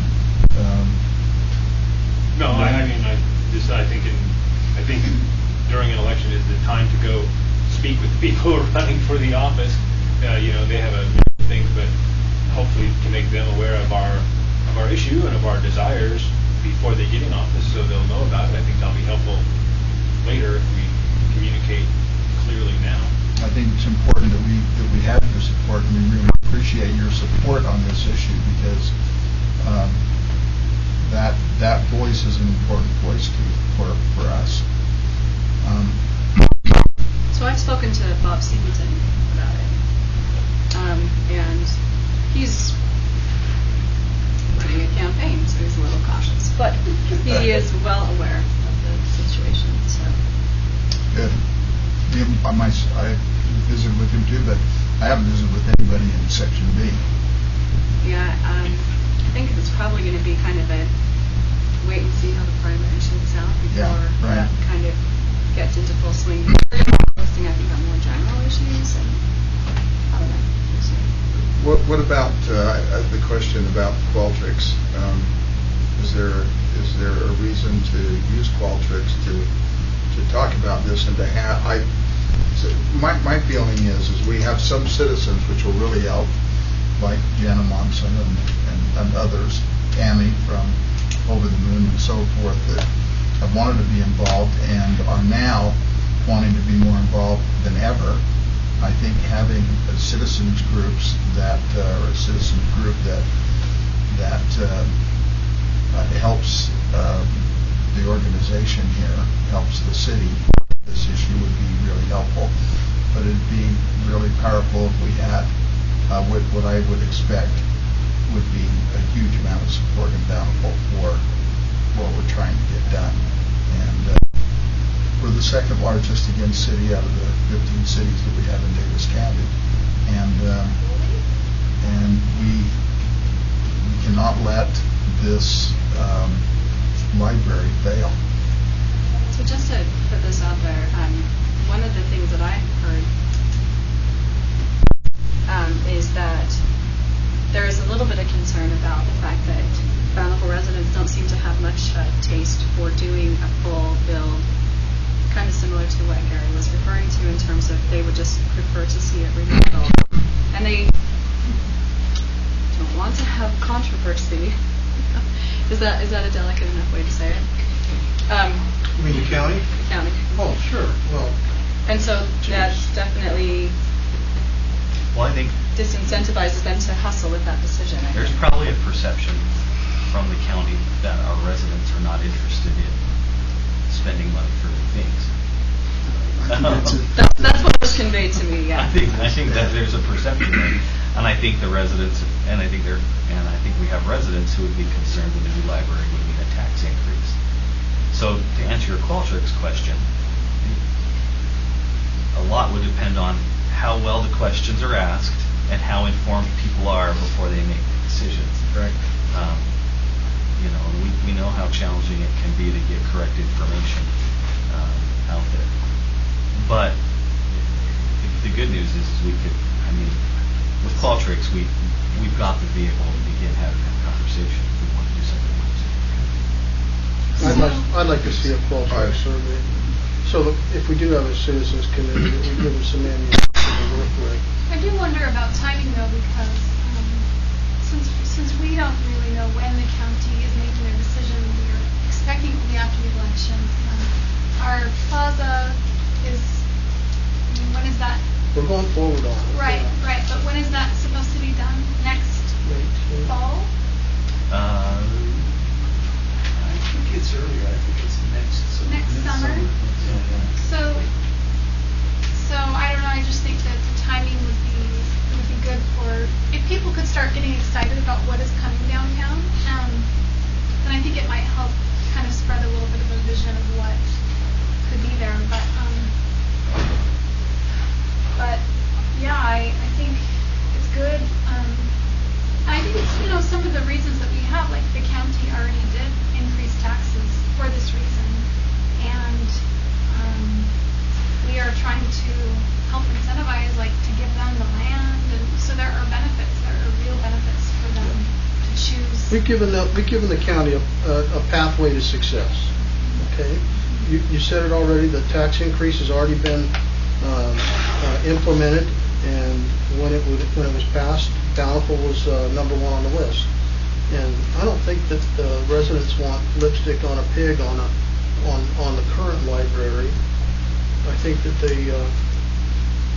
No, I think during an election is the time to go speak with the people who are running for the office. They have a thing, but hopefully to make them aware of our issue and of our desires before they get in office, so they'll know about it. I think that'll be helpful later if we communicate clearly now. I think it's important that we have your support, and we really appreciate your support on this issue, because that voice is an important voice for us. So I've spoken to Bob Singleton about it, and he's running a campaign, so he's a little cautious, but he is well aware of the situation. So Good. I visited with him too, but I haven't visited with anybody in Section B. yeah, I think it's probably going to be kind of a wait and see how the primary shakes out before right. that kind of gets into full swing. Posting, I think, on more general issues, and I don't know. We'll see. What about the question about Qualtrics? Is there a reason to use Qualtrics to talk about this and to have? My feeling is we have some citizens which will really help, like Jana Monson and others, Tammy from Over the Moon and so forth, that have wanted to be involved and are now wanting to be more involved than ever. I think having citizens groups or a citizen group that that helps the organization here, helps the city. This issue would be really helpful, but it'd be really powerful if we had what I would expect would be a huge amount of support in Bountiful for what we're trying to get done. And we're the second largest, again, city out of the 15 cities that we have in Davis County, and we cannot let this library fail. So just to put this out there, one of the things that I heard is that there is a little bit of concern about the fact that Bountiful residents don't seem to have much taste for doing a full build, kind of similar to what Gary was referring to in terms of they would just prefer to see it remodeled. And they don't want to have controversy. Is that a delicate enough way to say it? You mean the county? The county. Oh, sure, well. And so that's definitely Well, I think disincentivizes them to hustle with that decision. I there's think. probably a perception from the county that our residents are not interested in spending money for things. That's what was conveyed to me. Yeah. I think that there's a perception there, and I think the residents, and I think we have residents who would be concerned that a new library would mean a tax increase. So to answer your Qualtrics question, a lot would depend on how well the questions are asked and how informed people are before they make decisions. Right. We know how challenging it can be to get correct information out there. But the good news is we could, with Qualtrics, we've got the vehicle to begin having that conversation if we want to do something else. I'd like to see a Qualtrics survey, so that if we do have a citizens committee, that we give them some ammunition to work with. I do wonder about timing though, because since we don't really know when the county is making their decision, we're expecting it to be after the election. Our plaza is, when is that? We're going forward on it. Right, but when is that supposed to be done? Next fall? I think it's earlier. I think it's Next summer? So I don't know, I just think that the timing would be good for, if people could start getting excited about what is coming downtown, then I think it might help kind of spread a little bit of a vision of what could be there. But yeah, I think it's good. And I think it's, some of the reasons that we have, like the county already did increase taxes for this reason. And we are trying to help incentivize, to give them the land, and so there are real benefits for them to choose. We've given the county a pathway to success. Okay, you said it already. The tax increase has already been implemented, and when it was passed, Bountiful was number one on the list. And I don't think that the residents want lipstick on a pig on the current library. I think that they,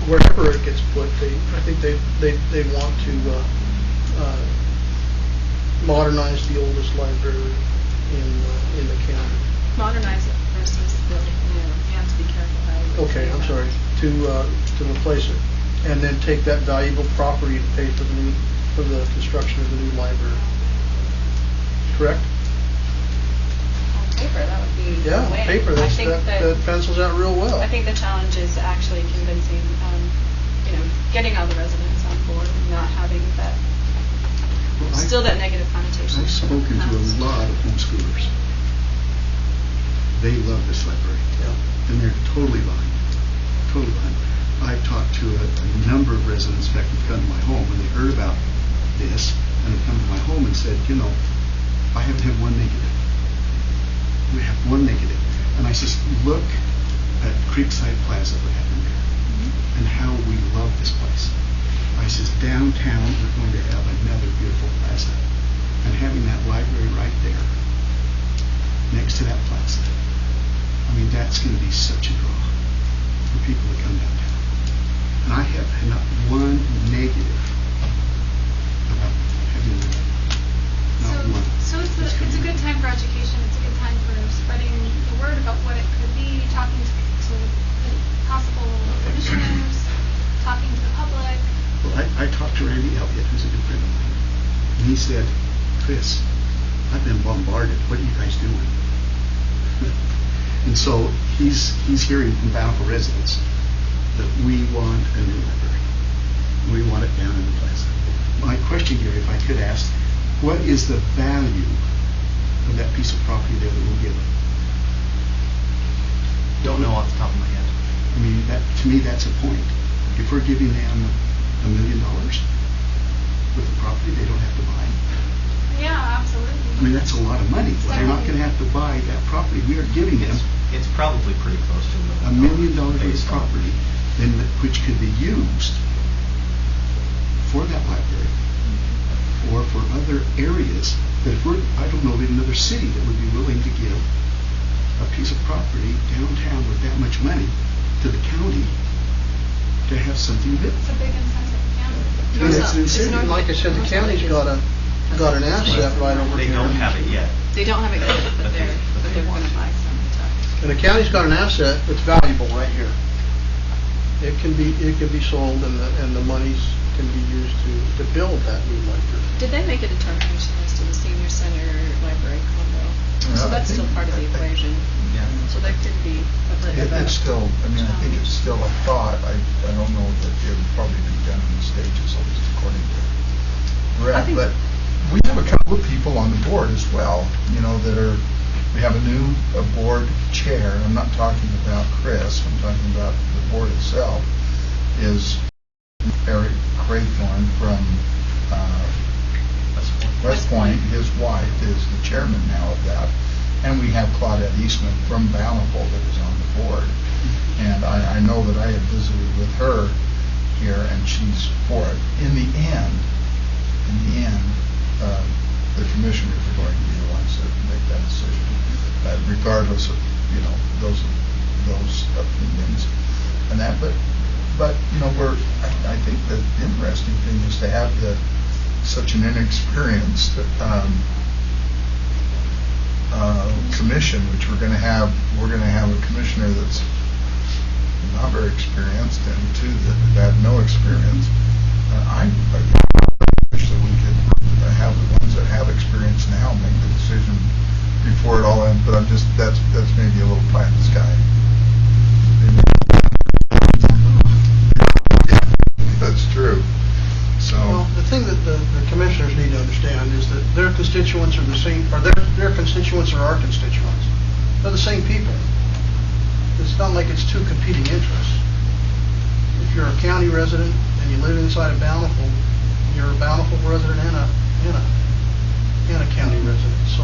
wherever it gets put, I think they want to modernize the oldest library in the county. Modernize it versus build new. You have to be careful how you. Okay, I'm sorry. To replace it, and then take that valuable property to pay for the construction of the new library. Correct? On paper, that would be Yeah, the way. paper. I think That pencils out real well. I think the challenge is actually convincing, getting all the residents on board and not having that, still that negative connotation. I've spoken to a lot of homeschoolers. They love this library. Yeah. And they're totally behind it. Totally behind it. I've talked to a number of residents, in fact, who've come to my home when they heard about this, and have come to my home and said, I haven't had one negative. We have one negative. And I says, look at Creekside Plaza, what happened there, and how we love this place. I says, downtown, we're going to have another beautiful plaza. And having that library right there, next to that plaza, that's going to be such a draw for people to come downtown. And I have not one negative about having the not one. So it's a good time for education. It's a good time for spreading the word about what it could be, talking to the possible commissioners, talking to the public. Well, I talked to Randy Elliott, who's a good friend of mine, and he said, Chris, I've been bombarded. What are you guys doing? And so he's hearing from Bountiful residents that we want a new library. We want it down in the plaza. My question, Gary, if I could ask, what is the value of that piece of property there that we'll give them? Don't know off the top of my head. I mean, to me, that's a point. If we're giving them $1 million with the property they don't have to buy, Yeah, absolutely. I mean, that's a lot of money. They're not going to have to buy that property. We are giving them It's probably pretty close to $1 million worth of based on- property, then which could be used for that library or for other areas. That if I don't know of another city that would be willing to give a piece of property downtown with that much money to the county to have something built. It's a big incentive, yeah. And it's an incentive. And like I said, the county's got an asset right over They here. don't have it yet. They don't have it yet, but they're going to buy some. And the county's got an asset that's valuable right here. It can be sold, and the monies can be used to build that new library. Did they make a determination as to the senior center library combo? So I that's think- still part of the I think- equation. Yeah. So there could be a bit of a It's still, I mean, I think it's challenge. still a thought. I don't know that it would probably be done in stages, at least according to I Brett. think- But we have a couple of people on the board as well, we have a new board chair. I'm not talking about Chris, I'm talking about the board itself, is Eric Craythorne from West Point. His wife is the chairman now of that. And we have Claudette Eastman from Bountiful that is on the board. And I know that I have visited with her here, and she's for it. In the end, the commissioners are going to be the ones that make that decision, regardless of, those opinions and that. But I think the interesting thing is to have such an inexperienced commission, which we're going to have a commissioner that's not very experienced and two that have no experience. I wish that we could have the ones that have experience now make the decision before it all ends. But that's maybe a little pie in the sky. That's true. So. Well, the thing that the commissioners need to understand is that their constituents are the same, or their constituents are our constituents. They're the same people. It's not like it's two competing interests. If you're a county resident and you live inside of Bountiful, you're a Bountiful resident and a county resident. So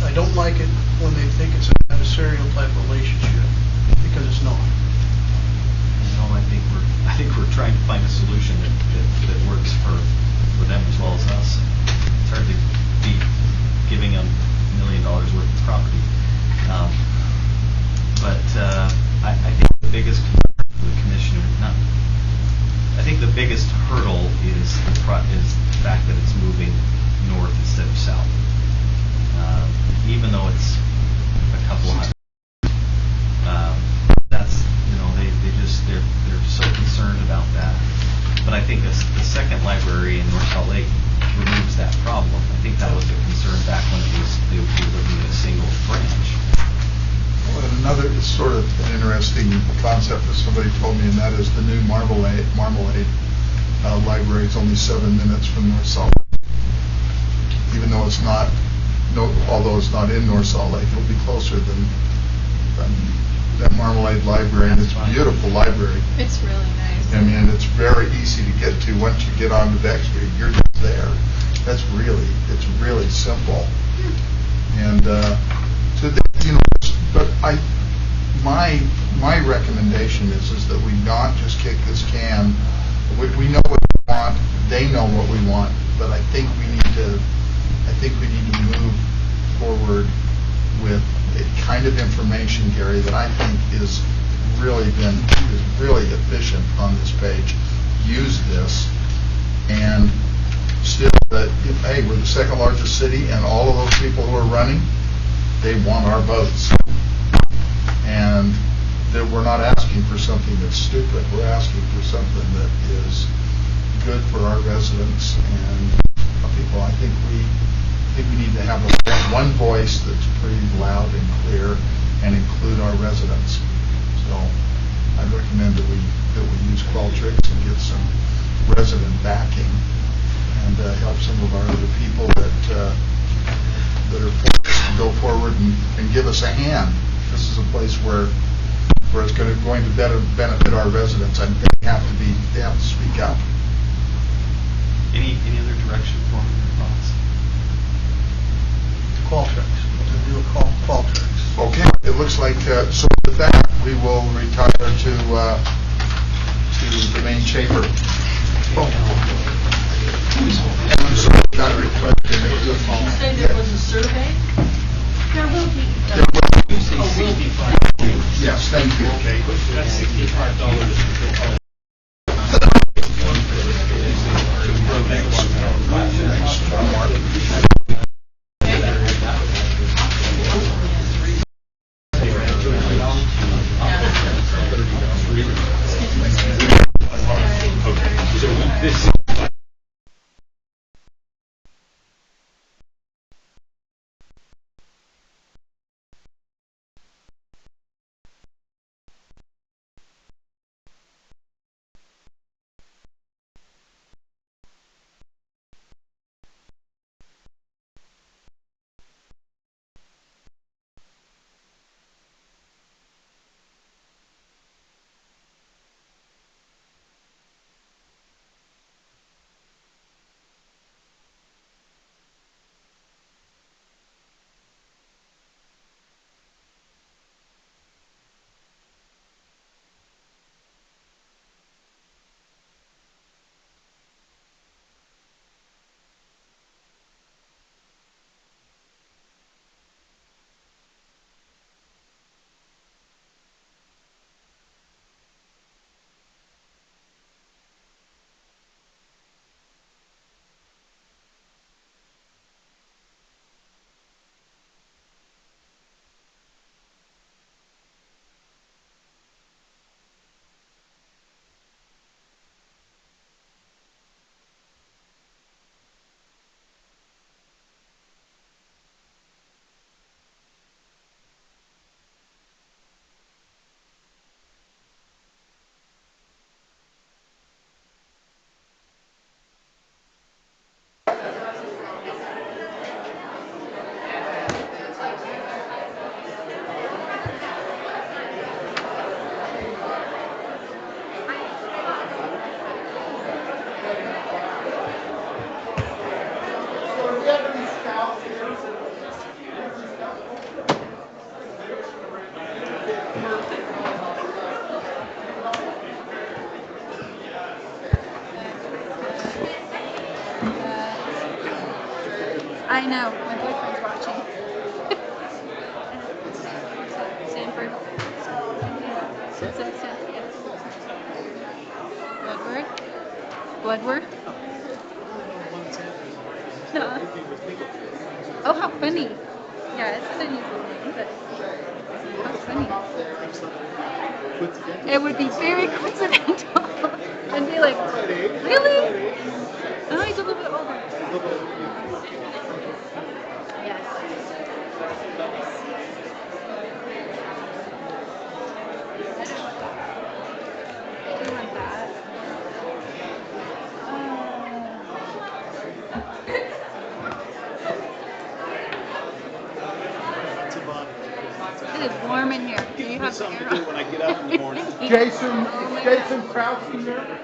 I don't like it when they think it's an adversarial type relationship, because it's not. I think we're trying to find a solution that works for them as well as us. It's hard to be giving them $1 million worth of property. But I think the biggest concern for the commissioner, I think the biggest hurdle is the fact that it's moving north instead of south. Even though it's a couple hundred. They're so concerned about that. But I think the second library in North Salt Lake removes that problem. I think that was a concern back when they would be looking at a single branch. Well, and another is sort of an interesting concept that somebody told me, and that is the new Marmalade library is only 7 minutes from North Salt Lake. Even though although it's not in North Salt Lake, it'll be closer than that Marmalade library, and it's a beautiful library. It's really nice. I mean, it's very easy to get to. Once you get onto Beck Street, you're just there. It's really simple. And but my recommendation is that we not just kick this can. We know what we want. They know what we want. But I think we need to move forward with a kind of information, Gary, that I think is really efficient on this page. Use this And still, hey, we're the second largest city, and all of those people who are running, they want our votes. And that we're not asking for something that's stupid. We're asking for something that is good for our residents and our people. I think we need to have one voice that's pretty loud and clear and include our residents. So I'd recommend that we use Qualtrics and get some resident backing and help some of our other people that are forced to go forward and give us a hand. This is a place where it's going to better benefit our residents. I think they have to speak up. Any other direction for me or thoughts? Qualtrics, we'll do a Qualtrics. Okay, it looks like, so with that, we will retire to the main chamber. I'm sorry, got a request. Did you say there was a survey? There will be. Yes, thank you. Okay, that's $65. I know, my boyfriend's watching. Sanford. Bloodworth? No. Oh, how funny. Yeah, it's an unusual name, but how funny. It would be very coincidental. And be like, really? Oh, he's a little bit older. Yes. I want that. It is warm in here. Do you have something air to on? do when I get up in the morning. Jason, Oh my Jason God. Krause here?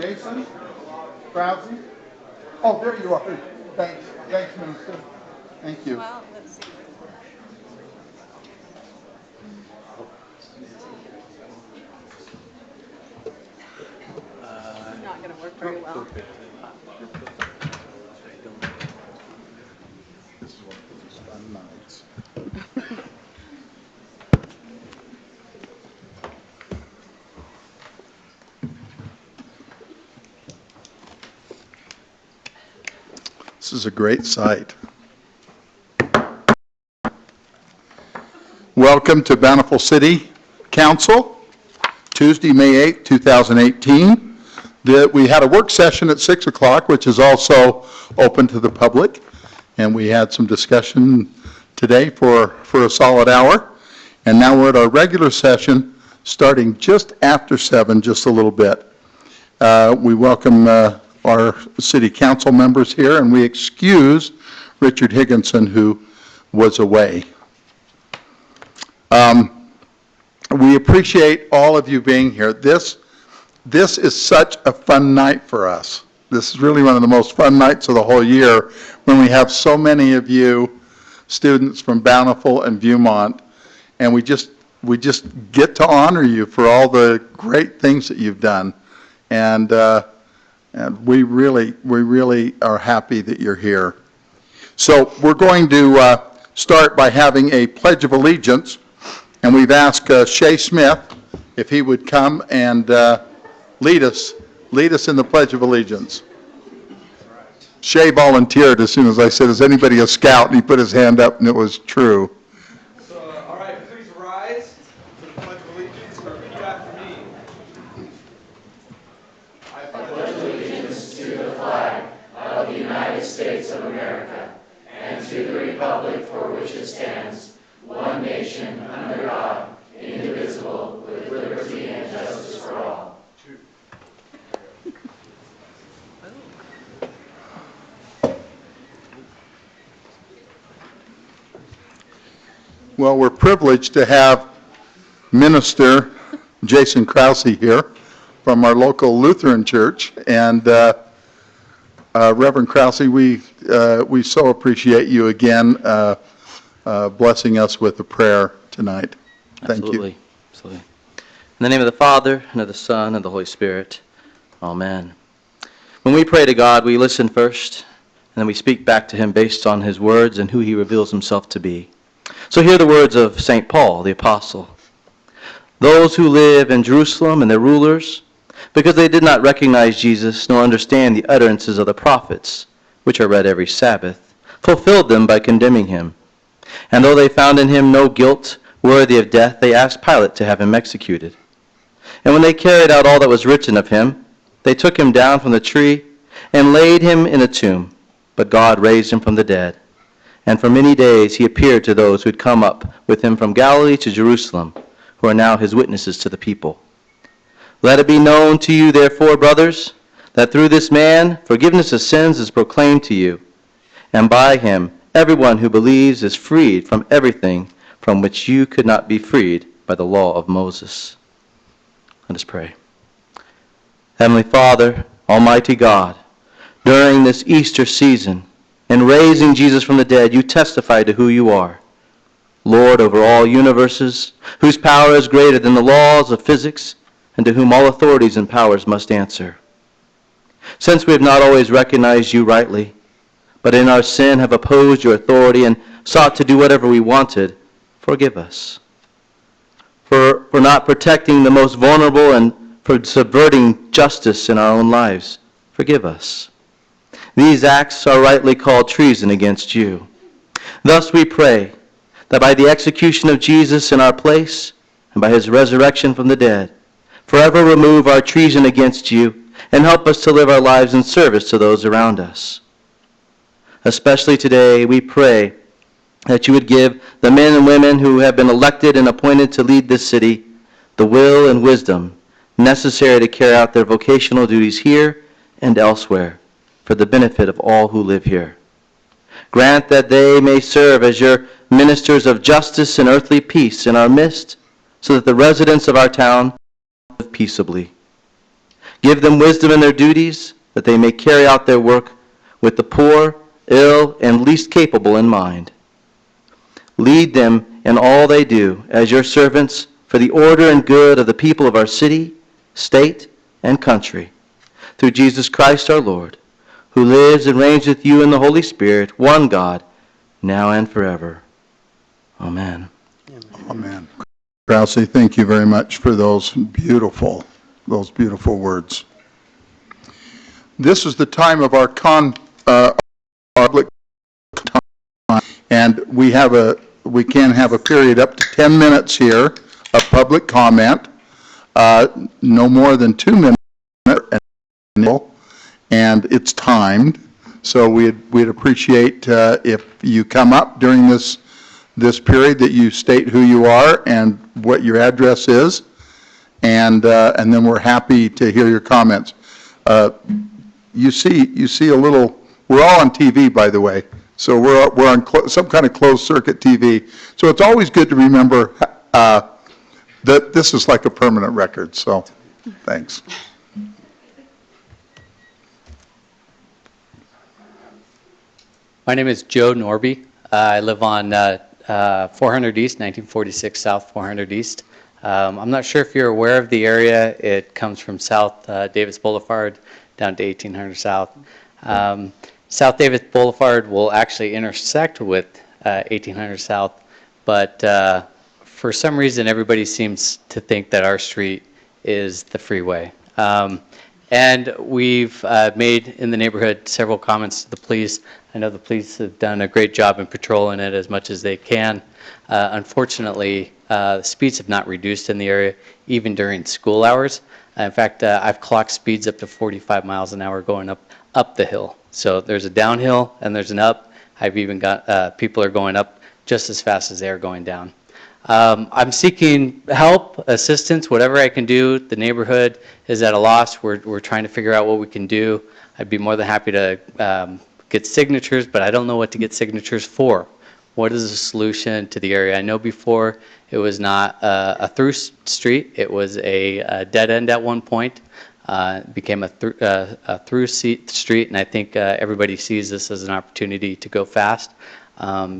Jason Krause? Oh, there you are. Thanks, Minister. Thank you. Well, let's see. Not going to work very well. This is what this is fun nights. This is a great sight. Welcome to Bountiful City Council, Tuesday, May 8, 2018. We had a work session at 6 o'clock, which is also open to the public, and we had some discussion today for a solid hour. And now we're at our regular session, starting just after 7, just a little bit. We welcome our city council members here, and we excuse Richard Higginson, who was away. We appreciate all of you being here. This is such a fun night for us. This is really one of the most fun nights of the whole year when we have so many of you students from Bountiful and Viewmont, and we just get to honor you for all the great things that you've done. And we really are happy that you're here. So we're going to start by having a Pledge of Allegiance, and we've asked Shay Smith if he would come and lead us in the Pledge of Allegiance. Shay volunteered as soon as I said, is anybody a scout? And he put his hand up, and it was true. So, all right, please rise for the Pledge of Allegiance and repeat after me. I pledge allegiance to the flag of the United States of America and to the republic for which it stands, one nation, under God, indivisible, with liberty and justice for all. Well, we're privileged to have Minister Jason Krause here from our local Lutheran church. And Reverend Krause, we so appreciate you again blessing us with a prayer tonight. Thank you. Absolutely. In the name of the Father, and of the Son, and of the Holy Spirit. Amen. When we pray to God, we listen first, and then we speak back to him based on his words and who he reveals himself to be. So hear the words of St. Paul, the apostle. Those who live in Jerusalem and their rulers, because they did not recognize Jesus nor understand the utterances of the prophets, which are read every Sabbath, fulfilled them by condemning him. And though they found in him no guilt worthy of death, they asked Pilate to have him executed. And when they carried out all that was written of him, they took him down from the tree and laid him in a tomb. But God raised him from the dead. And for many days he appeared to those who had come up with him from Galilee to Jerusalem, who are now his witnesses to the people. Let it be known to you, therefore, brothers, that through this man forgiveness of sins is proclaimed to you, and by him everyone who believes is freed from everything from which you could not be freed by the law of Moses. Let us pray. Heavenly Father, Almighty God, during this Easter season, in raising Jesus from the dead, you testify to who you are, Lord over all universes, whose power is greater than the laws of physics, and to whom all authorities and powers must answer. Since we have not always recognized you rightly, but in our sin have opposed your authority and sought to do whatever we wanted, forgive us. For not protecting the most vulnerable and for subverting justice in our own lives, forgive us. These acts are rightly called treason against you. Thus we pray that by the execution of Jesus in our place and by his resurrection from the dead, forever remove our treason against you and help us to live our lives in service to those around us. Especially today, we pray that you would give the men and women who have been elected and appointed to lead this city the will and wisdom necessary to carry out their vocational duties here and elsewhere, for the benefit of all who live here. Grant that they may serve as your ministers of justice and earthly peace in our midst, so that the residents of our town live peaceably. Give them wisdom in their duties, that they may carry out their work with the poor, ill, and least capable in mind. Lead them in all they do as your servants for the order and good of the people of our city, state, and country. Through Jesus Christ our Lord, who lives and reigns with you in the Holy Spirit, one God, now and forever. Amen. Amen. Krause, thank you very much for those beautiful words. This is the time of our public time, and we can have a period up to 10 minutes here of public comment, no more than 2 minutes, and it's timed. So we'd appreciate if you come up during this period, that you state who you are and what your address is, and then we're happy to hear your comments. You see a little. We're all on TV, by the way, so we're on some kind of closed circuit TV. So it's always good to remember that this is like a permanent record. So, thanks. My name is Joe Norby. I live on 400 East, 1946 South 400 East. I'm not sure if you're aware of the area. It comes from South Davis Boulevard down to 1800 South. South Davis Boulevard will actually intersect with 1800 South, but for some reason everybody seems to think that our street is the freeway. And we've made in the neighborhood several comments to the police. I know the police have done a great job in patrolling it as much as they can. Unfortunately, speeds have not reduced in the area, even during school hours. In fact, I've clocked speeds up to 45 miles an hour going up the hill. So there's a downhill and there's an up. I've even got people are going up just as fast as they're going down. I'm seeking help, assistance, whatever I can do. The neighborhood is at a loss. We're trying to figure out what we can do. I'd be more than happy to get signatures, but I don't know what to get signatures for. What is the solution to the area? I know before it was not a through street. It was a dead end at one point. It became a through street, and I think everybody sees this as an opportunity to go fast.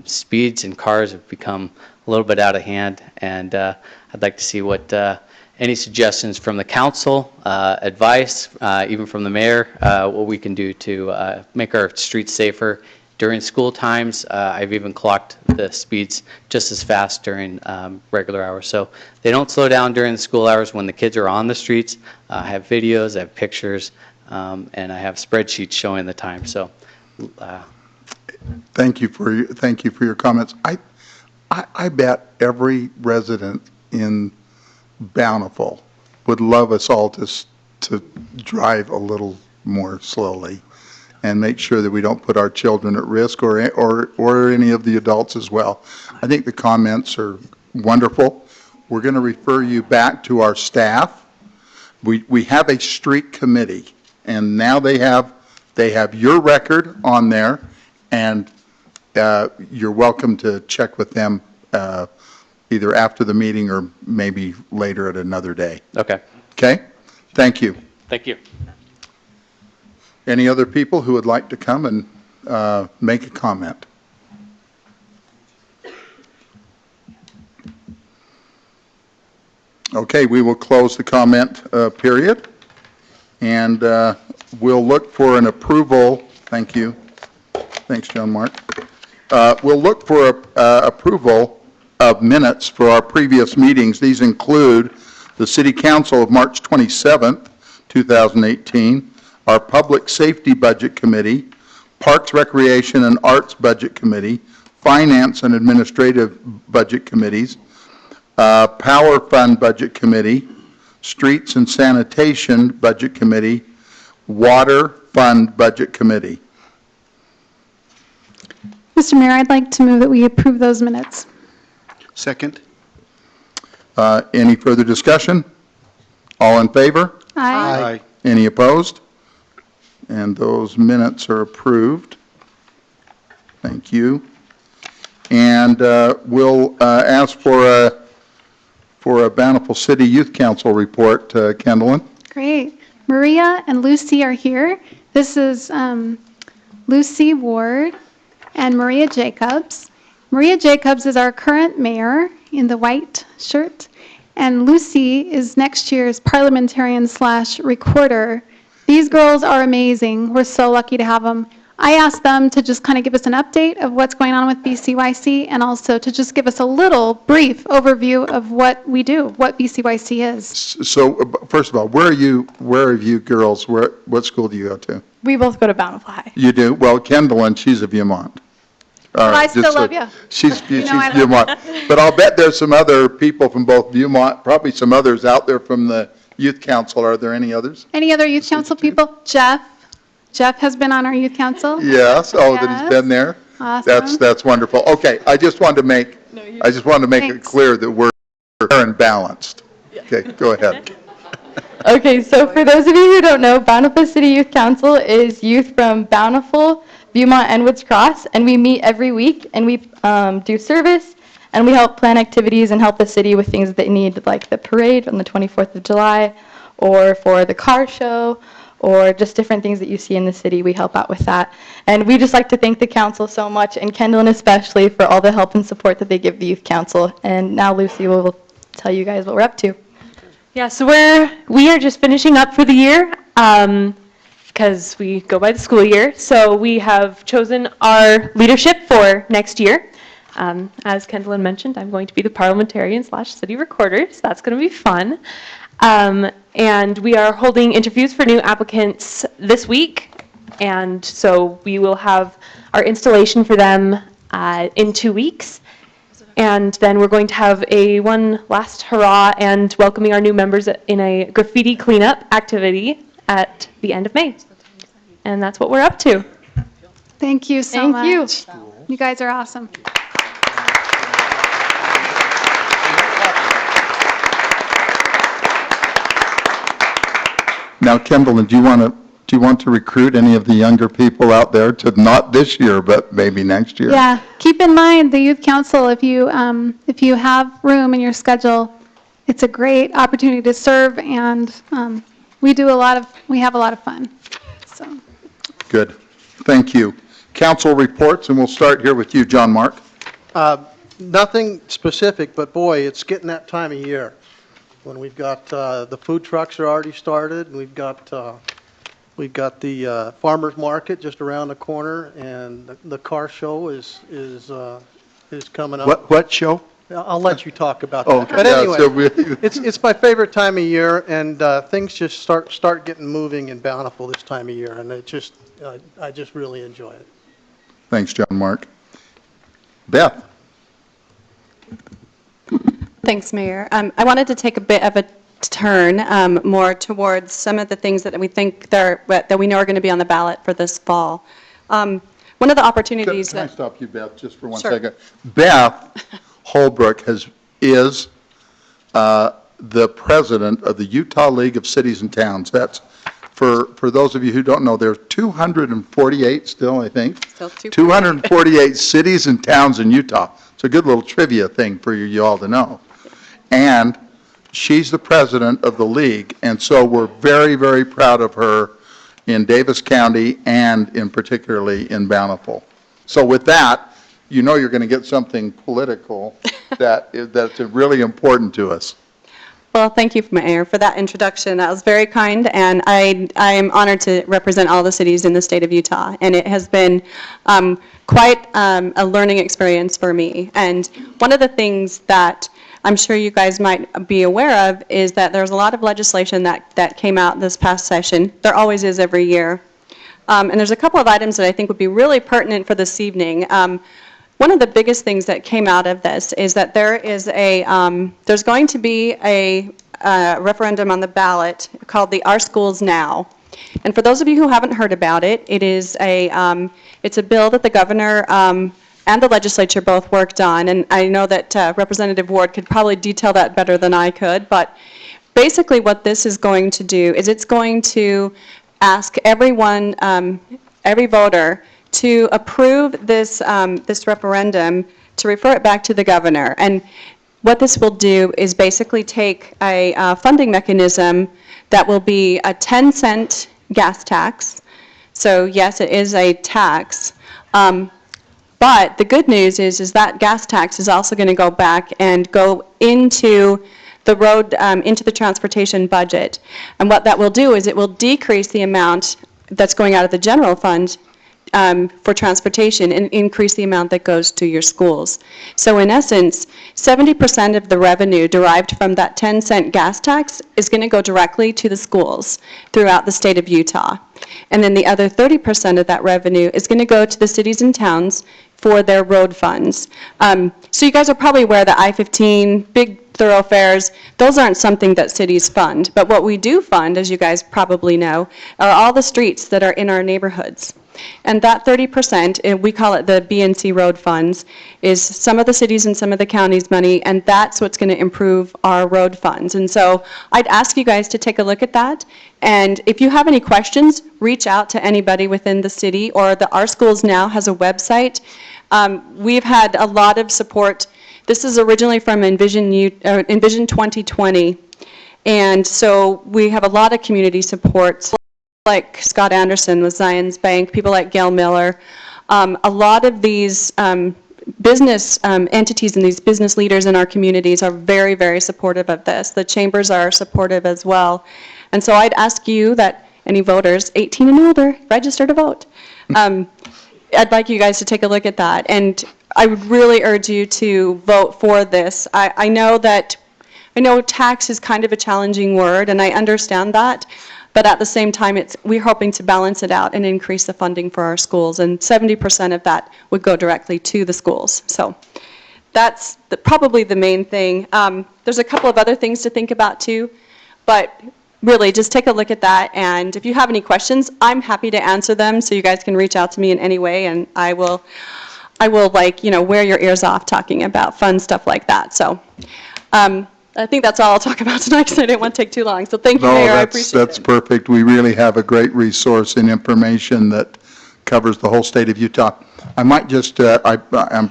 Speeds and cars have become a little bit out of hand, and I'd like to see what any suggestions from the council, advice, even from the mayor, what we can do to make our streets safer during school times. I've even clocked the speeds just as fast during regular hours. So they don't slow down during the school hours when the kids are on the streets. I have videos, I have pictures, and I have spreadsheets showing the time. So. Thank you for your comments. I bet every resident in Bountiful would love us all to drive a little more slowly and make sure that we don't put our children at risk or any of the adults as well. I think the comments are wonderful. We're going to refer you back to our staff. We have a street committee, and now they have your record on there, and you're welcome to check with them either after the meeting or maybe later at another day. Okay. Okay? Thank you. Thank you. Any other people who would like to come and make a comment? Okay, we will close the comment period, and we'll look for an approval. Thank you. Thanks, John Mark. We'll look for approval of minutes for our previous meetings. These include the City Council of March 27th, 2018, our Public Safety Budget Committee, Parks, Recreation, and Arts Budget Committee, Finance and Administrative Budget Committees, Power Fund Budget Committee, Streets and Sanitation Budget Committee, Water Fund Budget Committee. Mr. Mayor, I'd like to move that we approve those minutes. Second? Any further discussion? All in favor? Aye. Any opposed? And those minutes are approved. Thank you. And we'll ask for a Bountiful City Youth Council report, Kendallin. Great. Maria and Lucy are here. This is Lucy Ward and Maria Jacobs. Maria Jacobs is our current mayor in the white shirt, and Lucy is next year's parliamentarian / recorder. These girls are amazing. We're so lucky to have them. I asked them to just kind of give us an update of what's going on with BCYC and also to just give us a little brief overview of what we do, what BCYC is. So, first of all, where are you girls, what school do you go to? We both go to Bountiful High. You do? Well, Kendall, and she's of Viewmont. All But I still love you. She's You know I love Viewmont. But I'll bet there's some other people from both Viewmont, probably some others out there from the youth council. Are there any others? Any other youth council people? Jeff has been on our youth council. Yes, that he's Yes. been there. Awesome. That's wonderful. Okay, I just wanted to make it Thanks. clear that we're fair and balanced. Okay, go ahead. Okay, so for those of you who don't know, Bountiful City Youth Council is youth from Bountiful, Viewmont, and Woods Cross, and we meet every week, and we do service, and we help plan activities and help the city with things that they need, like the parade on the 24th of July, or for the car show, or just different things that you see in the city. We help out with that. And we just like to thank the council so much, and Kendall especially, for all the help and support that they give the youth council. And now Lucy will tell you guys what we're up to. Yeah, so we are just finishing up for the year because we go by the school year. So we have chosen our leadership for next year. As Kendall mentioned, I'm going to be the parliamentarian/city recorder, so that's going to be fun. And we are holding interviews for new applicants this week. And so we will have our installation for them in 2 weeks. And then we're going to have one last hurrah and welcoming our new members in a graffiti cleanup activity at the end of May. And that's what we're up to. Thank you so much. You guys are awesome. Now, Kendall, do you want to recruit any of the younger people out there to, not this year, but maybe next year? Yeah, keep in mind the youth council, if you have room in your schedule, it's a great opportunity to serve, and we have a lot of fun. So. Good. Thank you. Council reports, and we'll start here with you, John Mark. Nothing specific, but boy, it's getting that time of year when we've got the food trucks are already started, and we've got the farmers market just around the corner, and the car show is coming up. What show? I'll let you talk about that. Oh, okay. But Yeah, anyway, so it's my favorite time of year, and things just start getting moving in Bountiful this time of year, and I just really enjoy it. Thanks, John Mark. Beth. Thanks, Mayor. I wanted to take a bit of a turn more towards some of the things that we think that we know are going to be on the ballot for this fall. One of the opportunities Can I stop you, Beth, just for one Sure. second? Beth Holbrook is the president of the Utah League of Cities and Towns. That's, for those of you who don't know, there are 248 still, I think. Still 248 cities and towns in Utah. It's a good little trivia thing for you all to know. And she's the president of the league, and so we're very, very proud of her in Davis County and particularly in Bountiful. So with that, you know you're going to get something political that's really important to us. Well, thank you, Mayor, for that introduction. That was very kind, and I am honored to represent all the cities in the state of Utah. And it has been quite a learning experience for me. And one of the things that I'm sure you guys might be aware of is that there's a lot of legislation that came out this past session. There always is every year. And there's a couple of items that I think would be really pertinent for this evening. One of the biggest things that came out of this is that there's going to be a referendum on the ballot called the Our Schools Now. And for those of you who haven't heard about it, it's a bill that the governor and the legislature both worked on. And I know that Representative Ward could probably detail that better than I could. But basically what this is going to do is it's going to ask everyone, every voter, to approve this referendum, to refer it back to the governor. And what this will do is basically take a funding mechanism that will be a 10-cent gas tax. So yes, it is a tax. But the good news is that gas tax is also going to go back and go into the road, into the transportation budget. And what that will do is it will decrease the amount that's going out of the general fund for transportation and increase the amount that goes to your schools. So in essence, 70% of the revenue derived from that 10-cent gas tax is going to go directly to the schools throughout the state of Utah. And then the other 30% of that revenue is going to go to the cities and towns for their road funds. So you guys are probably aware that I-15, big thoroughfares, those aren't something that cities fund. But what we do fund, as you guys probably know, are all the streets that are in our neighborhoods. And that 30%, we call it the B&C road funds, is some of the cities and some of the counties' money, and that's what's going to improve our road funds. And so I'd ask you guys to take a look at that. And if you have any questions, reach out to anybody within the city, or Our Schools Now has a website. We've had a lot of support. This is originally from Envision 2020. And so we have a lot of community support, like Scott Anderson with Zions Bank, people like Gail Miller. A lot of these business entities and these business leaders in our communities are very, very supportive of this. The chambers are supportive as well. And so I'd ask you that any voters, 18 and older, register to vote. I'd like you guys to take a look at that. And I would really urge you to vote for this. I know tax is kind of a challenging word, and I understand that. But at the same time, we're hoping to balance it out and increase the funding for our schools, and 70% of that would go directly to the schools. So that's probably the main thing. There's a couple of other things to think about too, but really just take a look at that, and if you have any questions, I'm happy to answer them, so you guys can reach out to me in any way, and I will wear your ears off talking about fun stuff like that. So I think that's all I'll talk about tonight because I didn't want to take too long. So thank you, Mayor. I appreciate it. That's perfect. We really have a great resource and information that covers the whole state of Utah. I might just, I'm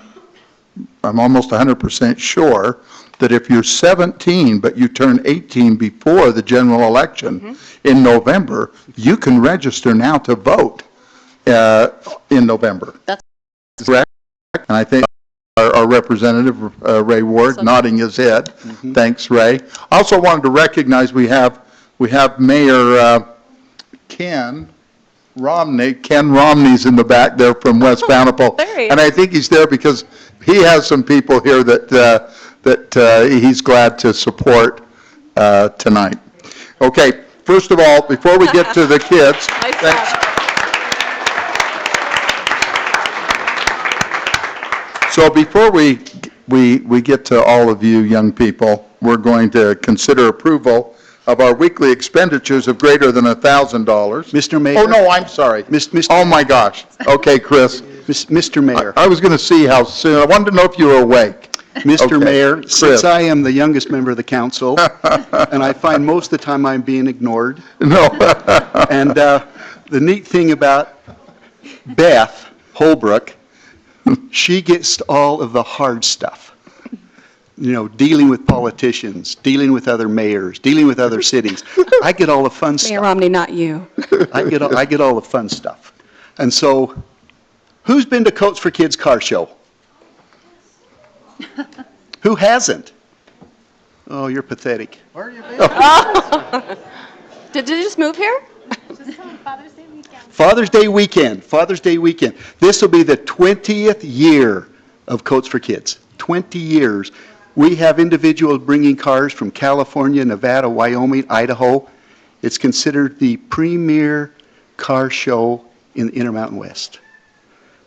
almost 100% sure that if you're 17 but you turn 18 before the general election in November, you can register now to vote in November. That's correct. And I think our representative, Ray Ward, nodding his head. Thanks, Ray. I also wanted to recognize we have Mayor Ken Romney. Ken Romney's in the back there from West Bountiful. And I think he's there because he has some people here that he's glad to support tonight. Okay, first of all, before we get to the kids, thanks. So before we get to all of you young people, we're going to consider approval of our weekly expenditures of greater than $1,000. Mr. Mayor. Oh, no, I'm sorry. Oh, my gosh. Okay, Chris. Mr. Mayor. I was going to see how soon. I wanted to know if you were awake. Mr. Okay. Mayor, Chris. since I am the youngest member of the council, and I find most of the time I'm being ignored. No. And the neat thing about Beth Holbrook, she gets all of the hard stuff. You know, dealing with politicians, dealing with other mayors, dealing with other cities. I get all the fun stuff. Mayor Romney, not you. I get all the fun stuff. And so, who's been to Coats for Kids car show? Who hasn't? Oh, you're pathetic. Where are you based? Did you just move here? Father's Day weekend. Father's Day weekend. This will be the 20th year of Coats for Kids. 20 years. We have individuals bringing cars from California, Nevada, Wyoming, Idaho. It's considered the premier car show in the Intermountain West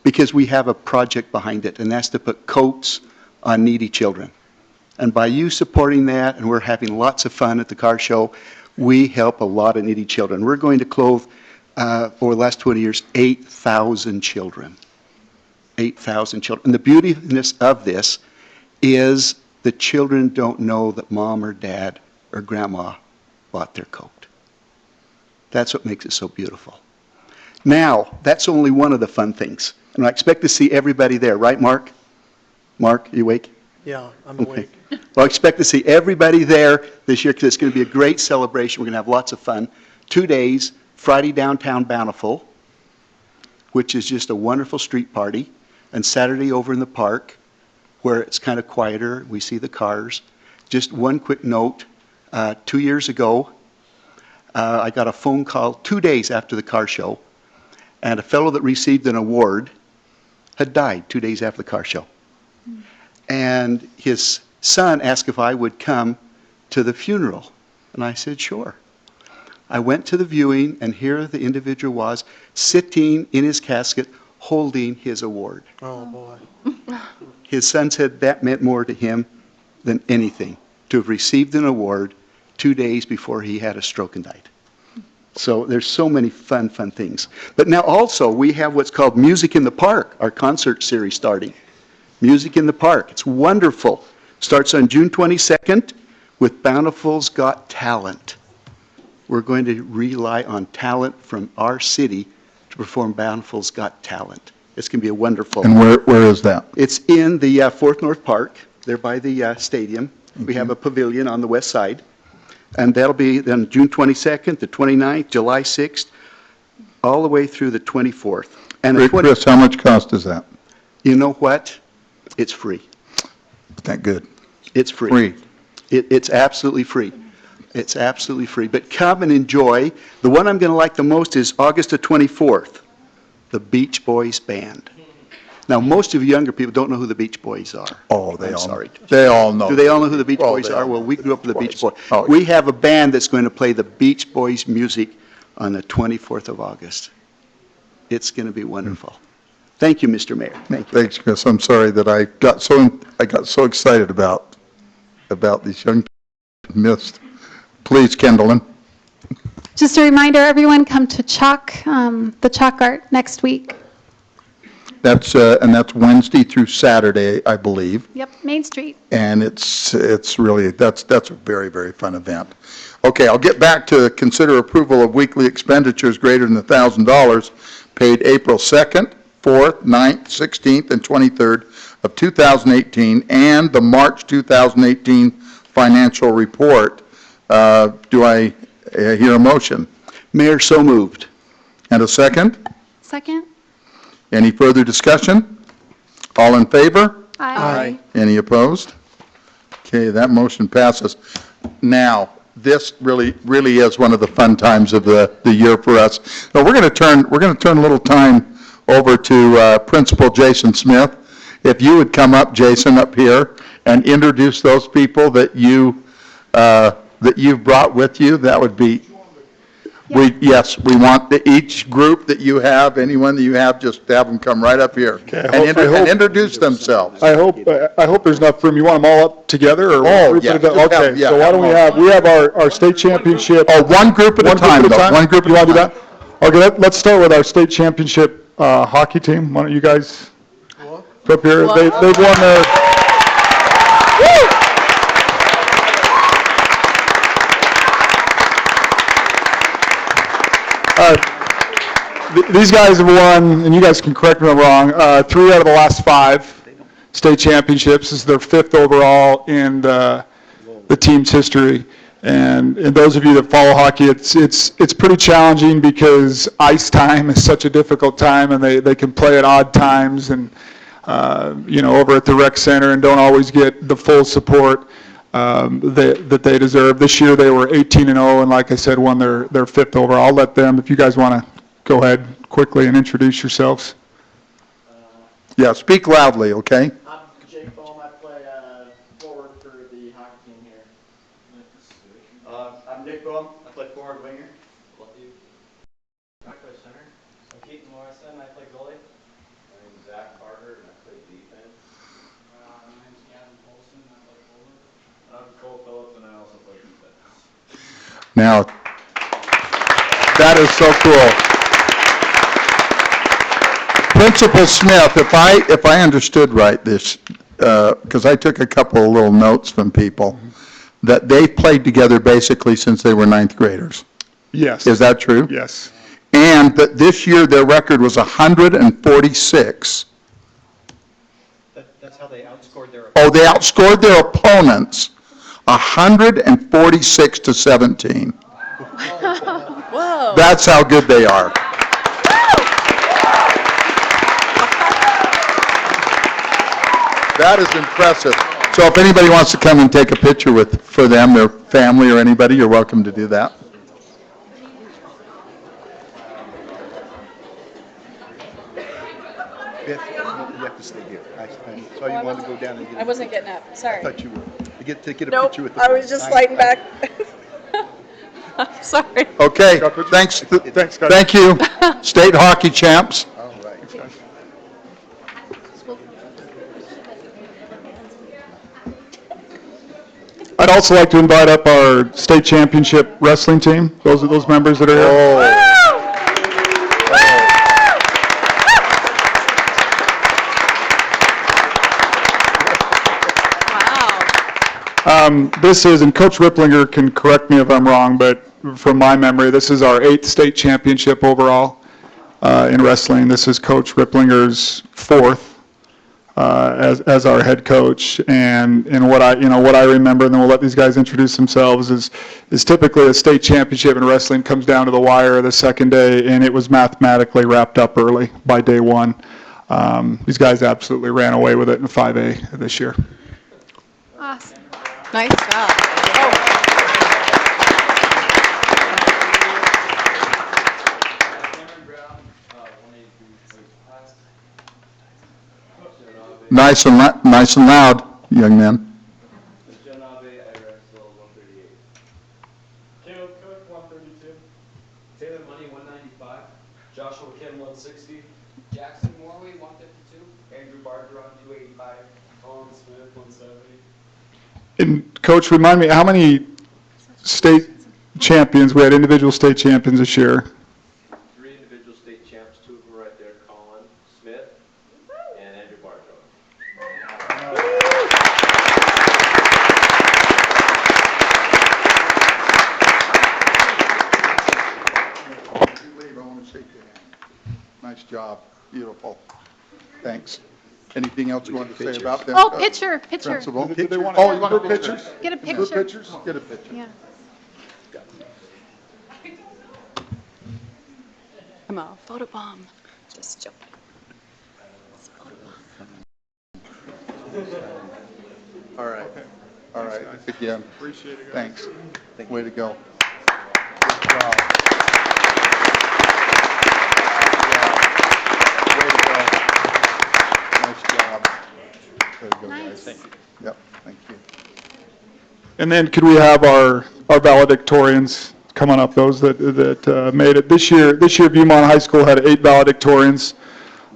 because we have a project behind it, and that's to put coats on needy children. And by you supporting that, and we're having lots of fun at the car show, we help a lot of needy children. We're going to clothe, over the last 20 years, 8,000 children. 8,000 children. And the beauty of this is the children don't know that mom or dad or grandma bought their coat. That's what makes it so beautiful. Now, that's only one of the fun things. And I expect to see everybody there, right, Mark? Mark, you awake? Yeah, I'm awake. Well, I expect to see everybody there this year because it's going to be a great celebration. We're going to have lots of fun. 2 days, Friday downtown Bountiful, which is just a wonderful street party, and Saturday over in the park where it's kind of quieter. We see the cars. Just one quick note. 2 years ago, I got a phone call 2 days after the car show, and a fellow that received an award had died 2 days after the car show. And his son asked if I would come to the funeral. And I said, sure. I went to the viewing, and here the individual was sitting in his casket holding his award. Oh, boy. His son said that meant more to him than anything, to have received an award 2 days before he had a stroke and died. So there's so many fun things. But now also we have what's called Music in the Park, our concert series starting. Music in the Park. It's wonderful. Starts on June 22nd with Bountiful's Got Talent. We're going to rely on talent from our city to perform Bountiful's Got Talent. It's going to be a wonderful. And where is that? It's in the 4th North Park, there by the stadium. We have a pavilion on the west side. And that'll be then June 22nd, the 29th, July 6th, all the way through the 24th. And the Chris, how much cost is that? You know what? It's free. That good. It's free. Free. It's absolutely free. It's absolutely free. But come and enjoy. The one I'm going to like the most is August the 24th, the Beach Boys Band. Now, most of you younger people don't know who the Beach Boys are. Oh, I'm sorry. They all know. Do they all know who the Beach Oh, Boys they are? all Well, know we grew up with the Beach Boys. Oh, We have a band that's going to play the Beach Boys music on the 24th of August. It's going to be wonderful. Thank you, Mr. Mayor. Thank you. Thanks, Chris. I'm sorry that I got so excited about these young missed. Please, Kendallin. Just a reminder, everyone come to the chalk art next week. That's Wednesday through Saturday, I believe. Yep, Main Street. And it's really, that's a very, very fun event. Okay, I'll get back to consider approval of weekly expenditures greater than $1,000 paid April 2nd, 4th, 9th, 16th, and 23rd of 2018, and the March 2018 financial report. Do I hear a motion? Mayor, so moved. And a second? Second? Any further discussion? All in favor? Aye. Any opposed? Okay, that motion passes. Now, this really is one of the fun times of the year for us. So we're going to turn a little time over to Principal Jason Smith. If you would come up, Jason, up here and introduce those people that you've brought with you, that would be. Yes, we want each group that you have, anyone that you have, just have them come right up here and introduce themselves. I hope there's enough room. You want them all up together, or Oh, group yeah, at a time? just have- Okay, yeah, so why don't we have our state championship. Oh, one group at a time, though. One group You want to do at a that? Okay, let's start with our state championship hockey team. Why don't you guys come up here? They've won their. These guys have won, and you guys can correct me if I'm wrong, 3 out of the last 5 state championships. This is their 5th overall in the team's history. And those of you that follow hockey, it's pretty challenging because ice time is such a difficult time, and they can play at odd times and over at the rec center, and don't always get the full support that they deserve. This year they were 18-0, and like I said, won their 5th overall. I'll let them, if you guys want to go ahead quickly and introduce yourselves. Yeah, speak loudly, okay? I'm Jake Bohm. I play forward for the hockey team here. I'm Nick Bohm. I play forward winger. I play center. I'm Keaton Morrison. I play goalie. My name's Zach Carter, and I play defense. My name's Gavin Polson. I play forward. I'm Cole Phillips, and I also play defense. Now, that is so cool. Principal Smith, if I understood right this, because I took a couple of little notes from people, that they've played together basically since they were 9th graders. Yes. Is that true? Yes. And that this year their record was 146. That's how they outscored their. Oh, they outscored their opponents 146 to 17. Whoa. That's how good they are. That is impressive. So if anybody wants to come and take a picture for them, their family, or anybody, you're welcome to do that. saw you wanted to go down and get a I wasn't getting up, sorry. I thought you were. To get a Nope, picture with the... I was just laying back. I'm sorry. Okay, thanks, Thanks, guys. thank you. State hockey champs. All right. I'd also like to invite up our state championship wrestling team, those members that are here. This is, and Coach Ripplinger can correct me if I'm wrong, but from my memory, this is our 8th state championship overall in wrestling. This is Coach Ripplinger's 4th as our head coach. And what I remember, and then we'll let these guys introduce themselves, is typically a state championship in wrestling comes down to the wire the second day, and it was mathematically wrapped up early by day one. These guys absolutely ran away with it in 5A this year. Awesome. Nice job. Nice and loud, young man. Caleb Cook, 132. Taylor Money, 195. Joshua Kim, 160. Jackson Morley, 152. Andrew Bargeron, 285. Colin Smith, 170. And Coach, remind me, how many state champions, we had individual state champions this year? 3 individual state champs, 2 of them right there, Colin Smith and Andrew Bargeron. I want to shake your hand. Nice job. Beautiful. Thanks. Anything else you want to say about them? Oh, picture. Principal? Do they want Oh, you want pictures? Get a Group picture. pictures? Get a picture. Yeah. Come on, photobomb. Just joking. All right. All right. Again. Appreciate it, guys. Thanks. Way to go. Good job. Way to go. Nice job. Very good, guys. Thank you. Yep, thank you. And then could we have our valedictorians coming up, those that made it? This year, Beaumont High School had 8 valedictorians.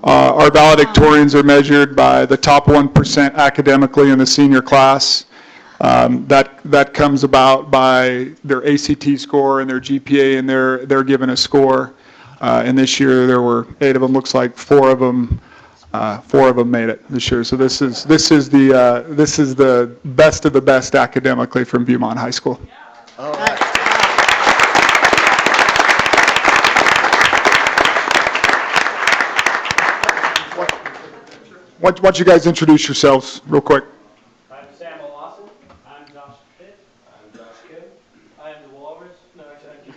Our valedictorians are measured by the top 1% academically in the senior class. That comes about by their ACT score and their GPA, and they're given a score. And this year there were 8 of them. Looks like 4 of them made it this year. So this is the best of the best academically from Beaumont High School. All right. Why don't you guys introduce yourselves real quick? I'm Samuel Lawson. I'm Josh Pitt. I'm Josh Kim. I am the Walrus. No, actually,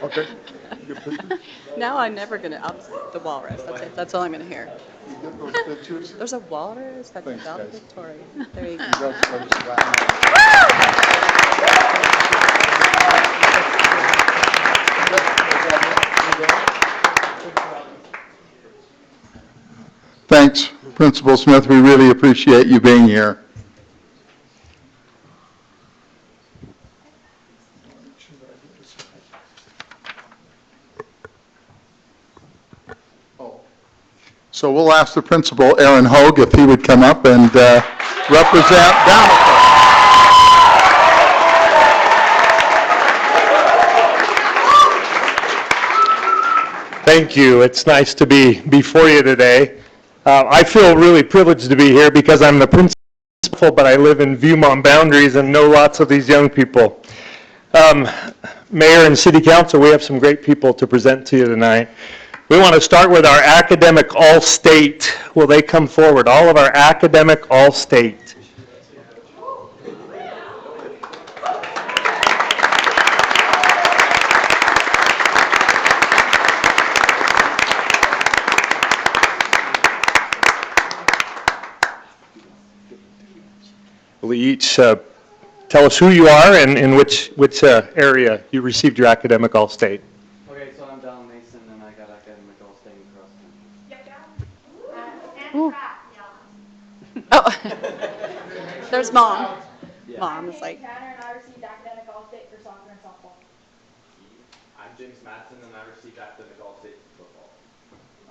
Okay. Now I'm never gonna, the walrus, that's it, that's all I'm gonna hear. You get those pictures? There's a walrus, that's Thanks, guys. valedictorian. There you go. Congratulations. Wow. Thanks, Principal Smith. We really appreciate you being here. So we'll ask the principal, Aaron Hogue, if he would come up and represent Bountiful. Thank you. It's nice to be before you today. I feel really privileged to be here because I'm the principal, but I live in Viewmont boundaries and know lots of these young people. Mayor and City Council, we have some great people to present to you tonight. We want to start with our academic all-state. Will they come forward? All of our academic all-state. We each tell us who you are and in which area you received your academic All-State. Okay, so I'm Don Mason, and I got academic All-State in cross country. And track, Oh, there's Mom. Mom is like, Tanner, and I received academic All-State for soccer and softball. I'm James Matson, and I received academic All-State for football.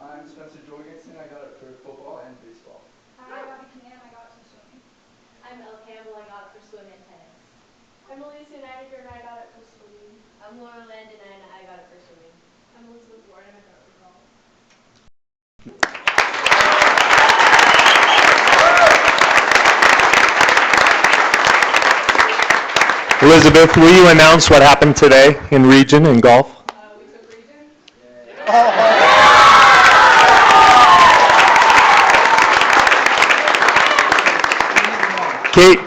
I'm Spencer Jorgensen. I got it for football and baseball. Hi, I'm Abby Canaan. I got it for swimming. I'm Elle Campbell. I got it for swimming and tennis. I'm Alicia Nidiger, and I got it for swimming. I'm Laura Landon, and I got it for swimming. I'm Elizabeth Ward, and I got it for golf. Elizabeth, will you announce what happened today in region in golf? We took region.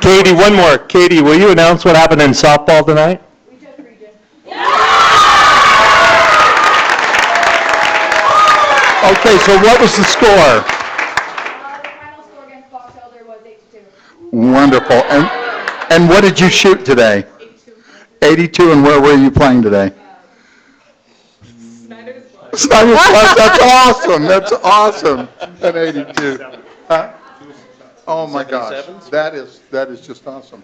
Katie, one more. Katie, will you announce what happened in softball tonight? We took region. Okay, so what was the score? The final score against Fox Elder was 8-2. Wonderful. And what did you shoot today? 82, and where were you playing today? Snyder's Bluff. Snyder's Bluff, that's awesome, that's awesome, at 82. Huh? Oh my gosh, that is just awesome.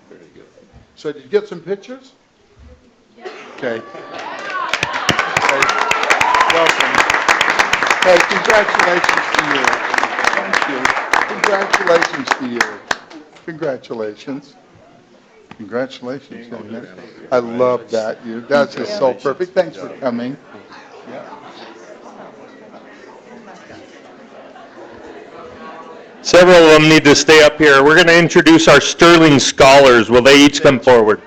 So did you get some pictures? Okay. Welcome. Hey, congratulations to you. Thank you. Congratulations to you. Congratulations. Congratulations on that. I love that. That's just so perfect. Thanks for coming. Several of them need to stay up here. We're going to introduce our Sterling Scholars. Will they each come forward?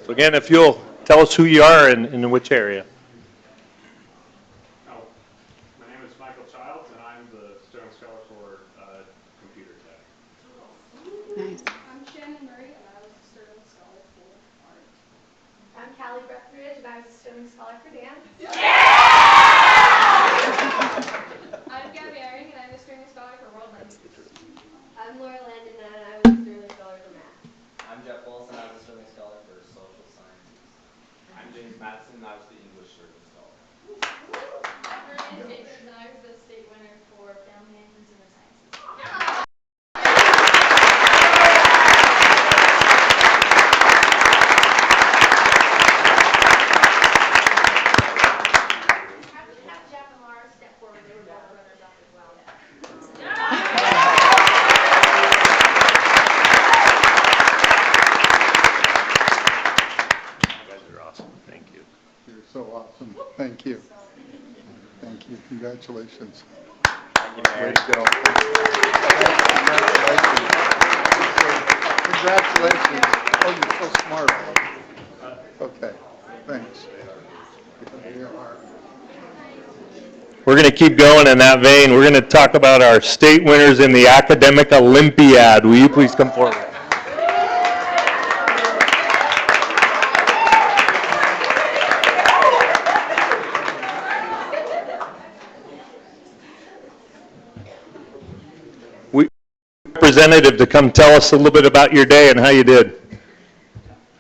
So again, if you'll tell us who you are and in which area. My name is Michael Childs, and I'm the Sterling Scholar for Computer Tech. Nice. I'm Shannon Murray, and I was a Sterling Scholar for art. I'm Callie Breckenridge, and I was a Sterling Scholar for dance. I'm Gabby Eyring, and I'm a Sterling Scholar for world languages. I'm Laura Landon, and I was a Sterling Scholar for math. I'm Jeff Wilson, I was a Sterling Scholar for social sciences. I'm James Matson, and I was the English Sterling Scholar. I'm Maria Jacobs, and I was the state winner for family and consumer sciences. Have Jeff and Laura step forward. They were both runners-up as well. You guys are awesome. Thank you. You're so awesome. Thank you. Thank you. Congratulations. Way to go. Congratulations. Oh, you're so smart. Okay. Thanks. We're going to keep going in that vein. We're going to talk about our state winners in the Academic Olympiad. Will you please come forward? Representative to come tell us a little bit about your day and how you did.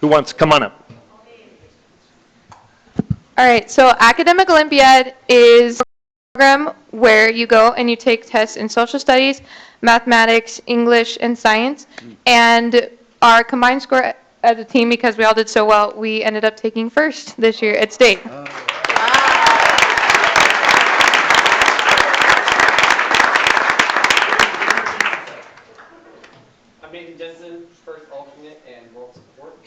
Who wants to come on up? All right, so Academic Olympiad is a program where you go and you take tests in social studies, mathematics, English, and science. And our combined score as a team, because we all did so well, we ended up taking first this year at state. I'm Nathan Jensen, first alternate and world support.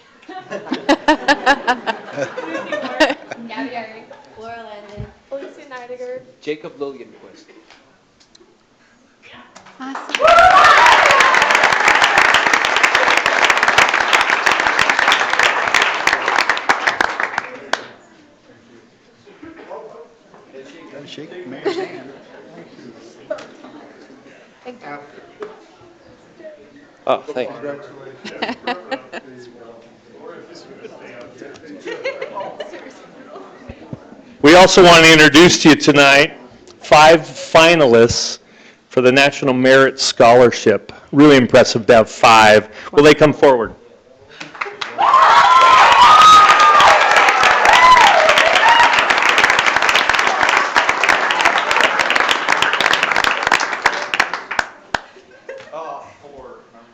Gabby Eyring. Laura Landon. Alicia Nidiger. Jacob Lillianquist. Gotta shake the mayor's hand. Oh, thank you. We also want to introduce to you tonight 5 finalists for the National Merit Scholarship. Really impressive to have 5. Will they come forward? Oh, 4. Never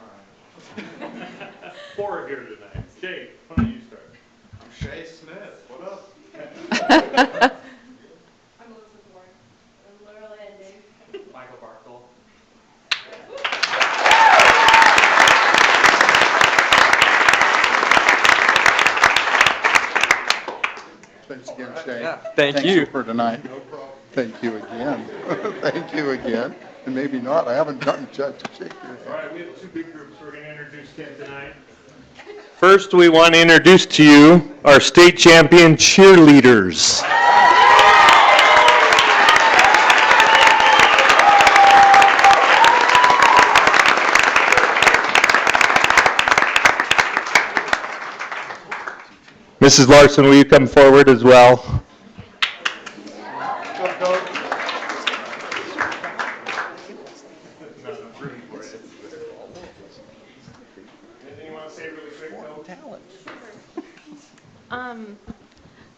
mind. 4 are here tonight. Jay, why don't you start? I'm Shay Smith. What up? I'm Elizabeth Warren. I'm Laura Landing. Michael Barkle. Thanks again, Shay. Yeah, thank Thanks you. for tonight. Thank you again. Thank you again. And maybe not, I haven't gotten Judge to shake your hand. All right, we have 2 big groups we're going to introduce to you tonight. First, we want to introduce to you our state champion cheerleaders. Mrs. Larson, will you come forward as well?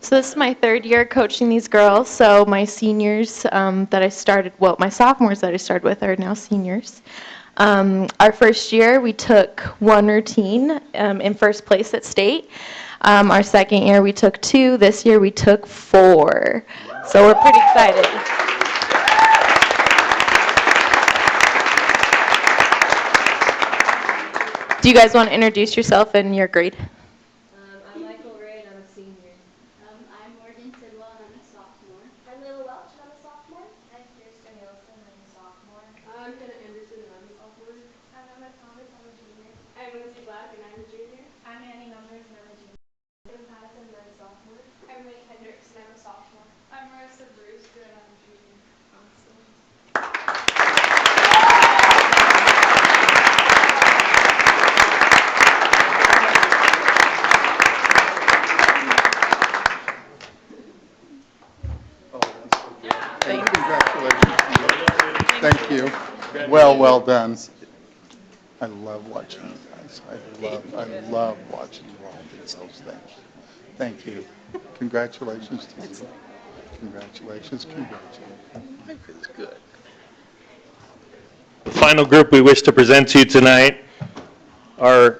So this is my 3rd year coaching these girls. So my seniors that I started, well, my sophomores that I started with are now seniors. Our first year, we took 1 routine in first place at state. Our second year, we took 2. This year, we took 4. So we're pretty excited. Do you guys want to introduce yourself and your grade? I'm Michael Ray and I'm a senior. I'm Morgan Tidwell and I'm a sophomore. I'm Layla Welch and I'm a sophomore. I'm Kirsten Nielsen and I'm a sophomore. I'm Hannah Anderson and I'm a sophomore. I'm Emma Thomas, I'm a junior. I'm Lindsay Black and I'm a junior. I'm Annie Numbers and I'm a junior. I'm Patterson and I'm a sophomore. I'm Ray Hendricks and I'm a sophomore. I'm Marissa Brewster and I'm a junior. Awesome. Congratulations to you. Thank you. Well done. I love watching you guys. I love watching you all do those things. Thank you. Congratulations to you. Congratulations. Life is good. The final group we wish to present to you tonight are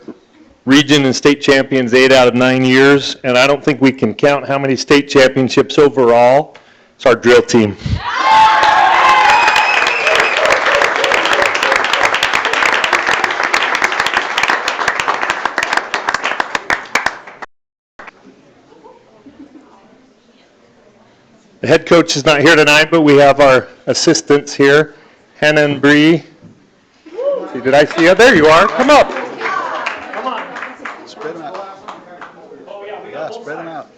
region and state champions 8 out of 9 years, and I don't think we can count how many state championships overall. It's our drill team. The head coach is not here tonight, but we have our assistants here, Hannah and Bree. See, did I see you? There you are. Come up. Come on. Spread them out. Yeah, spread them out.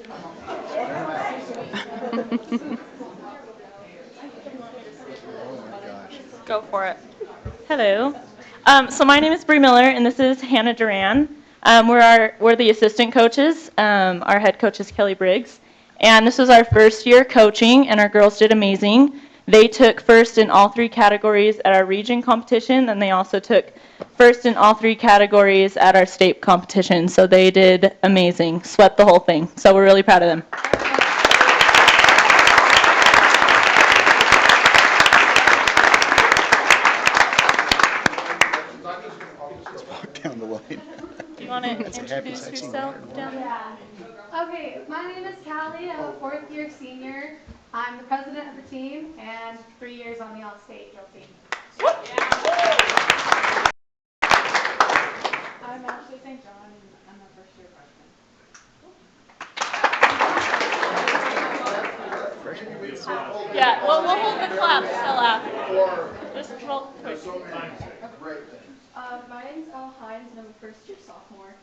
Go for it. Hello. So my name is Bree Miller, and this is Hannah Duran. We're the assistant coaches. Our head coach is Kelly Briggs. And this was our first year coaching, and our girls did amazing. They took first in all 3 categories at our region competition, and they also took first in all 3 categories at our state competition. So they did amazing, swept the whole thing. So we're really proud of them. Down the line. Do you want to introduce yourself down there? Yeah. Okay, my name is Callie. I'm a 4th year senior. I'm the president of the team and 3 years on the all-state drill team. I'm Ashley St. John and I'm a first year freshman. Yeah, well, we'll hold the clap till after. Just roll quick. My name's Elle Hines and I'm a first year sophomore.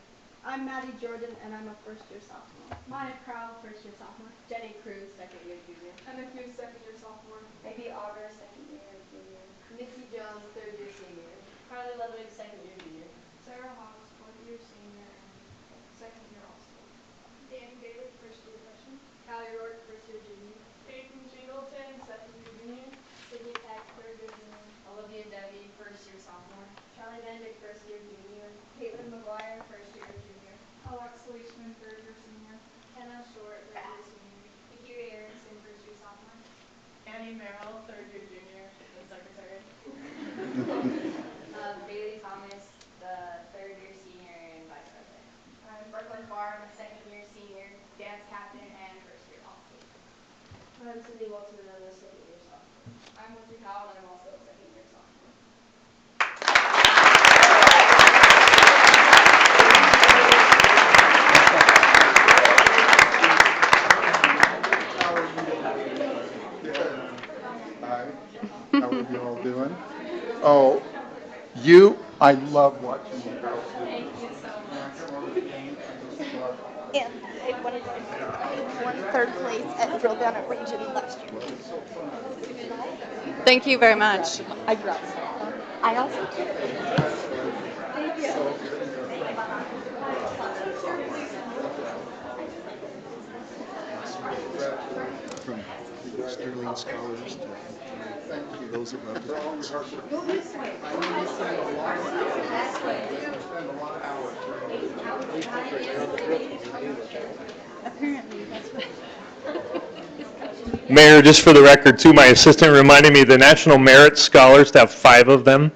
I'm Maddie Jordan and I'm a first year sophomore. Monica Crowell, first year sophomore. Jenny Cruz, second year junior. Anna Cruz, second year sophomore. Maybe Auger, second year junior. Nikki Jones, third year senior. Carly Ludwig, second year junior. Sarah Hawes, fourth-year senior and second-year all-school. Danny Bailey, first-year freshman. Callie Rourke, first-year junior. Peyton Singleton, second-year junior. Sydney Peck, third-year junior. Olivia Debbie, first-year sophomore. Charlie Bendick, first-year junior. Caitlin McGuire, first-year junior. Alex Leishman, third-year senior. Kenna Short, third-year senior. Akiri Aronson, first-year sophomore. Annie Merrill, third-year junior, the secretary. Bailey Thomas, the third-year senior and vice president. I'm Brooklyn Farm, a second-year senior, dance captain, and first-year all-school. I'm Cindy Wilson, and I'm a second-year sophomore. I'm Lindsay Howell, and I'm also a second-year sophomore. Hi. How are you all doing? Oh, I love watching you girls. Thank you so much. And I won third place at drill down at region last year. Thank you very much. I dropped. I also did it. Thank you. From the Sterling Scholars to those that love the arts. Apparently, that's what. Mayor, just for the record, too, my assistant reminded me the National Merit Scholars, to have 5 of them,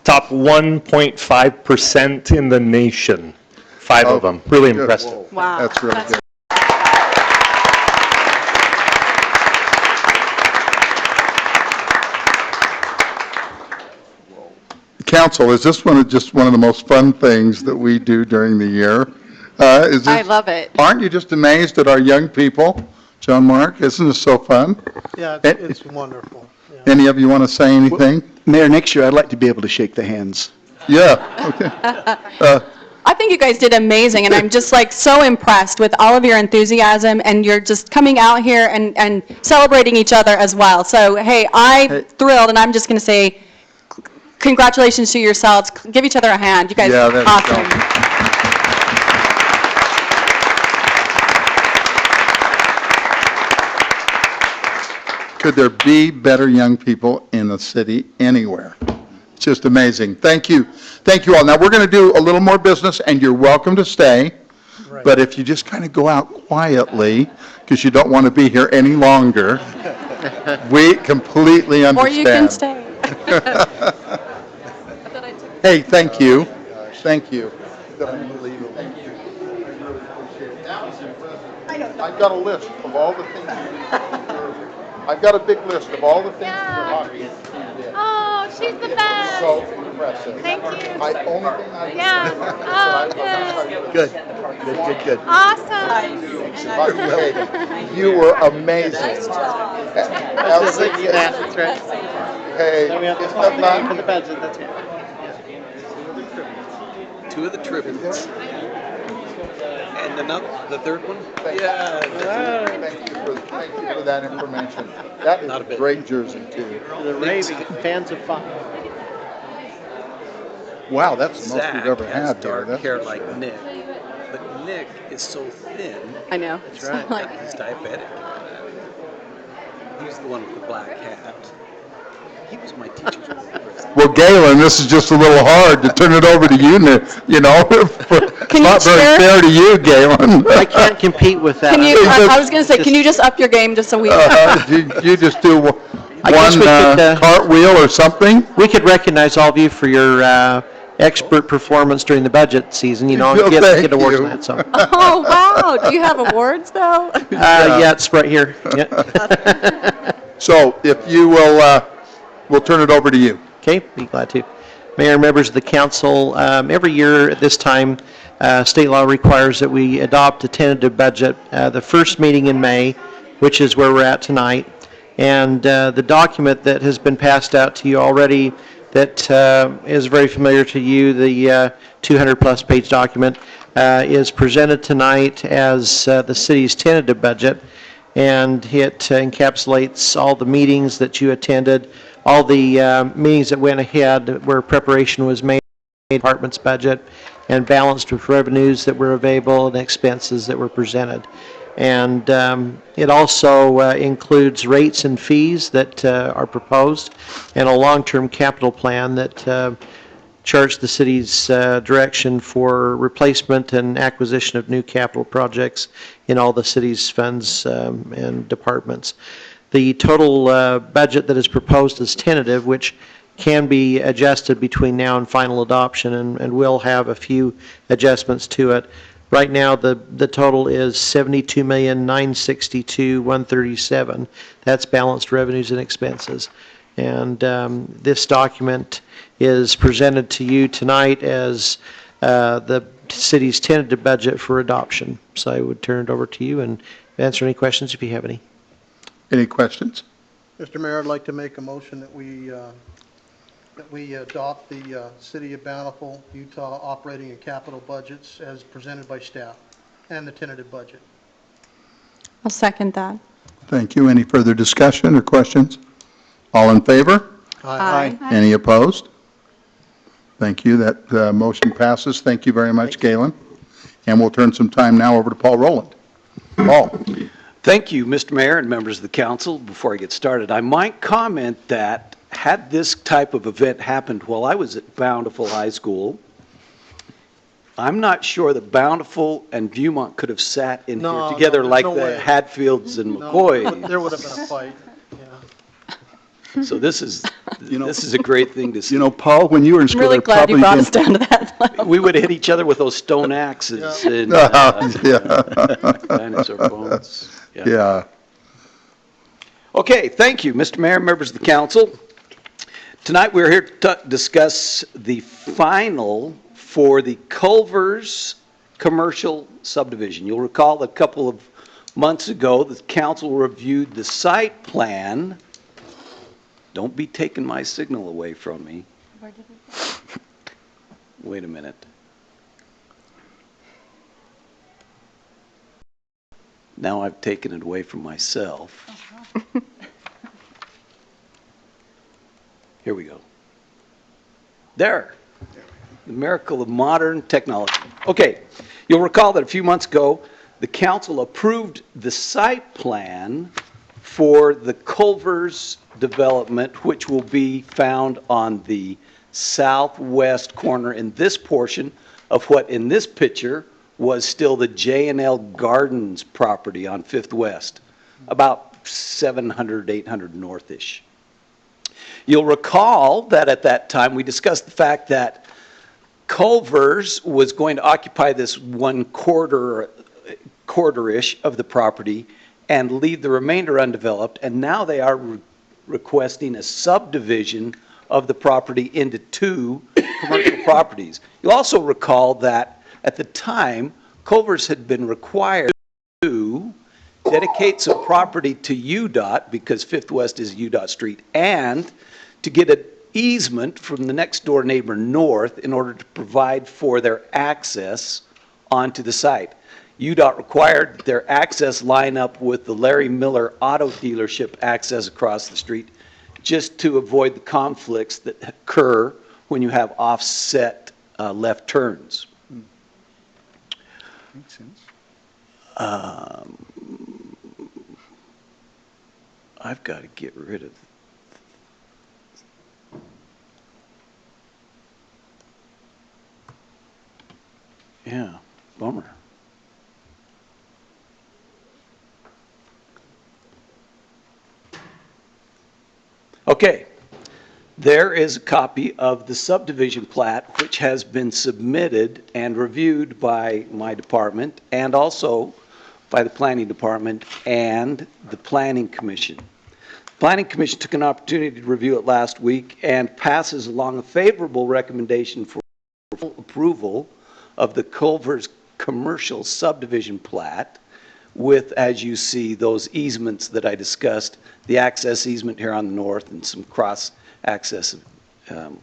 top 1.5% in the nation. 5 of them. Really impressive. Wow. That's really good. Council, is this just one of the most fun things that we do during the year? I love it. Aren't you just amazed at our young people? John Mark, isn't this so fun? Yeah, it's wonderful. Yeah. Any of you want to say anything? Mayor, next year I'd like to be able to shake the hands. Yeah, okay. I think you guys did amazing, and I'm just like so impressed with all of your enthusiasm, and you're just coming out here and celebrating each other as well. So, hey, I'm thrilled, and I'm just going to say congratulations to yourselves. Give each other a hand. You guys are awesome. Could there be better young people in the city anywhere? It's just amazing. Thank you. Thank you all. Now, we're going to do a little more business, and you're welcome to stay. Right. But if you just kind of go out quietly, because you don't want to be here any longer, we completely understand. Or you can stay. Hey, thank you. Thank you. Unbelievable. Thank you. I really appreciate it. That was impressive. I've got a list of all the things. I've got a big list of all the things that you're talking. Oh, she's the best. So impressive. Thank you. Only thing I Yeah. Oh, good. Good. Awesome. By the way, you were amazing. Nice job. That's right. Hey, isn't that fun? the budget, that's it. 2 of the triples. And the third one? Thank you for that information. That is a great jersey, too. The raving fans of fun. Wow, that's the most Zach we've ever has had here. dark That's hair for like sure. Nick, but Nick is so thin. I know. That's right. He's diabetic. He's the one with the black hat. He was my teacher's president. Well, Galen, this is just a little hard to turn it over to you, you know. It's not very fair to you, Galen. I can't compete with that. Can you? I was going to say, can you just up your game just so we? You just do one guess we could, cartwheel or something? We could recognize all of you for your expert performance during the budget season. You know, Well, get thank awards you. on that. So. Oh wow! Do you have awards though? Yeah, it's right here. Yeah. So if you will, we'll turn it over to you. Okay, be glad to. Mayor, members of the council, every year at this time, state law requires that we adopt a tentative budget the first meeting in May, which is where we're at tonight. And the document that has been passed out to you already that is very familiar to you, the 200-plus page document, is presented tonight as the city's tentative budget. And it encapsulates all the meetings that you attended, all the meetings that went ahead where preparation was made department's budget and balanced with revenues that were available and expenses that were presented. And it also includes rates and fees that are proposed and a long-term capital plan that charts the city's direction for replacement and acquisition of new capital projects in all the city's funds and departments. The total budget that is proposed is tentative, which can be adjusted between now and final adoption, and will have a few adjustments to it. Right now, the total is $72,962,137. That's balanced revenues and expenses. And this document is presented to you tonight as the city's tentative budget for adoption. So I would turn it over to you and answer any questions if you have any. Any questions? Mr. Mayor, I'd like to make a motion that we adopt the City of Bountiful, Utah operating and capital budgets as presented by staff and the tentative budget. I'll second that. Thank you. Any further discussion or questions? All in favor? Aye. Any opposed? Thank you. That motion passes. Thank you very much, Galen. And we'll turn some time now over to Paul Rowland. Paul. Thank you, Mr. Mayor and members of the council. Before I get started, I might comment that had this type of event happened while I was at Bountiful High School, I'm not sure that Bountiful and Viewmont could have sat in here together like no the way. Hatfields and No, McCoys. there would have been a fight. So this is a great thing to see. You know, Paul, when you were in school, I'm really glad you brought us down to that level. We would hit each other with those stone axes and dinosaur bones. Yeah. Okay, thank you, Mr. Mayor, members of the council. Tonight we're here to discuss the final for the Culver's commercial subdivision. You'll recall that a couple of months ago, the council reviewed the site plan. Don't be taking my signal away from me. Wait a minute. Now I've taken it away from myself. Here we go. There. The miracle of modern technology. Okay, you'll recall that a few months ago, the council approved the site plan for the Culver's development, which will be found on the southwest corner in this portion of what in this picture was still the J&L Gardens property on 5th West, about 700, 800 northish. You'll recall that at that time we discussed the fact that Culver's was going to occupy this 1/4-ish of the property and leave the remainder undeveloped, and now they are requesting a subdivision of the property into 2 commercial properties. You'll also recall that at the time, Culver's had been required to dedicate some property to UDOT, because 5th West is UDOT Street, and to get an easement from the next door neighbor north in order to provide for their access onto the site. UDOT required their access line up with the Larry Miller Auto Dealership access across the street, just to avoid the conflicts that occur when you have offset left turns. Makes sense. I've got to get rid of. Yeah, bummer. Okay, there is a copy of the subdivision plat which has been submitted and reviewed by my department and also by the planning department and the planning commission. The planning commission took an opportunity to review it last week and passes along a favorable recommendation for full approval of the Culver's commercial subdivision plat with, as you see, those easements that I discussed, the access easement here on the north and some cross-access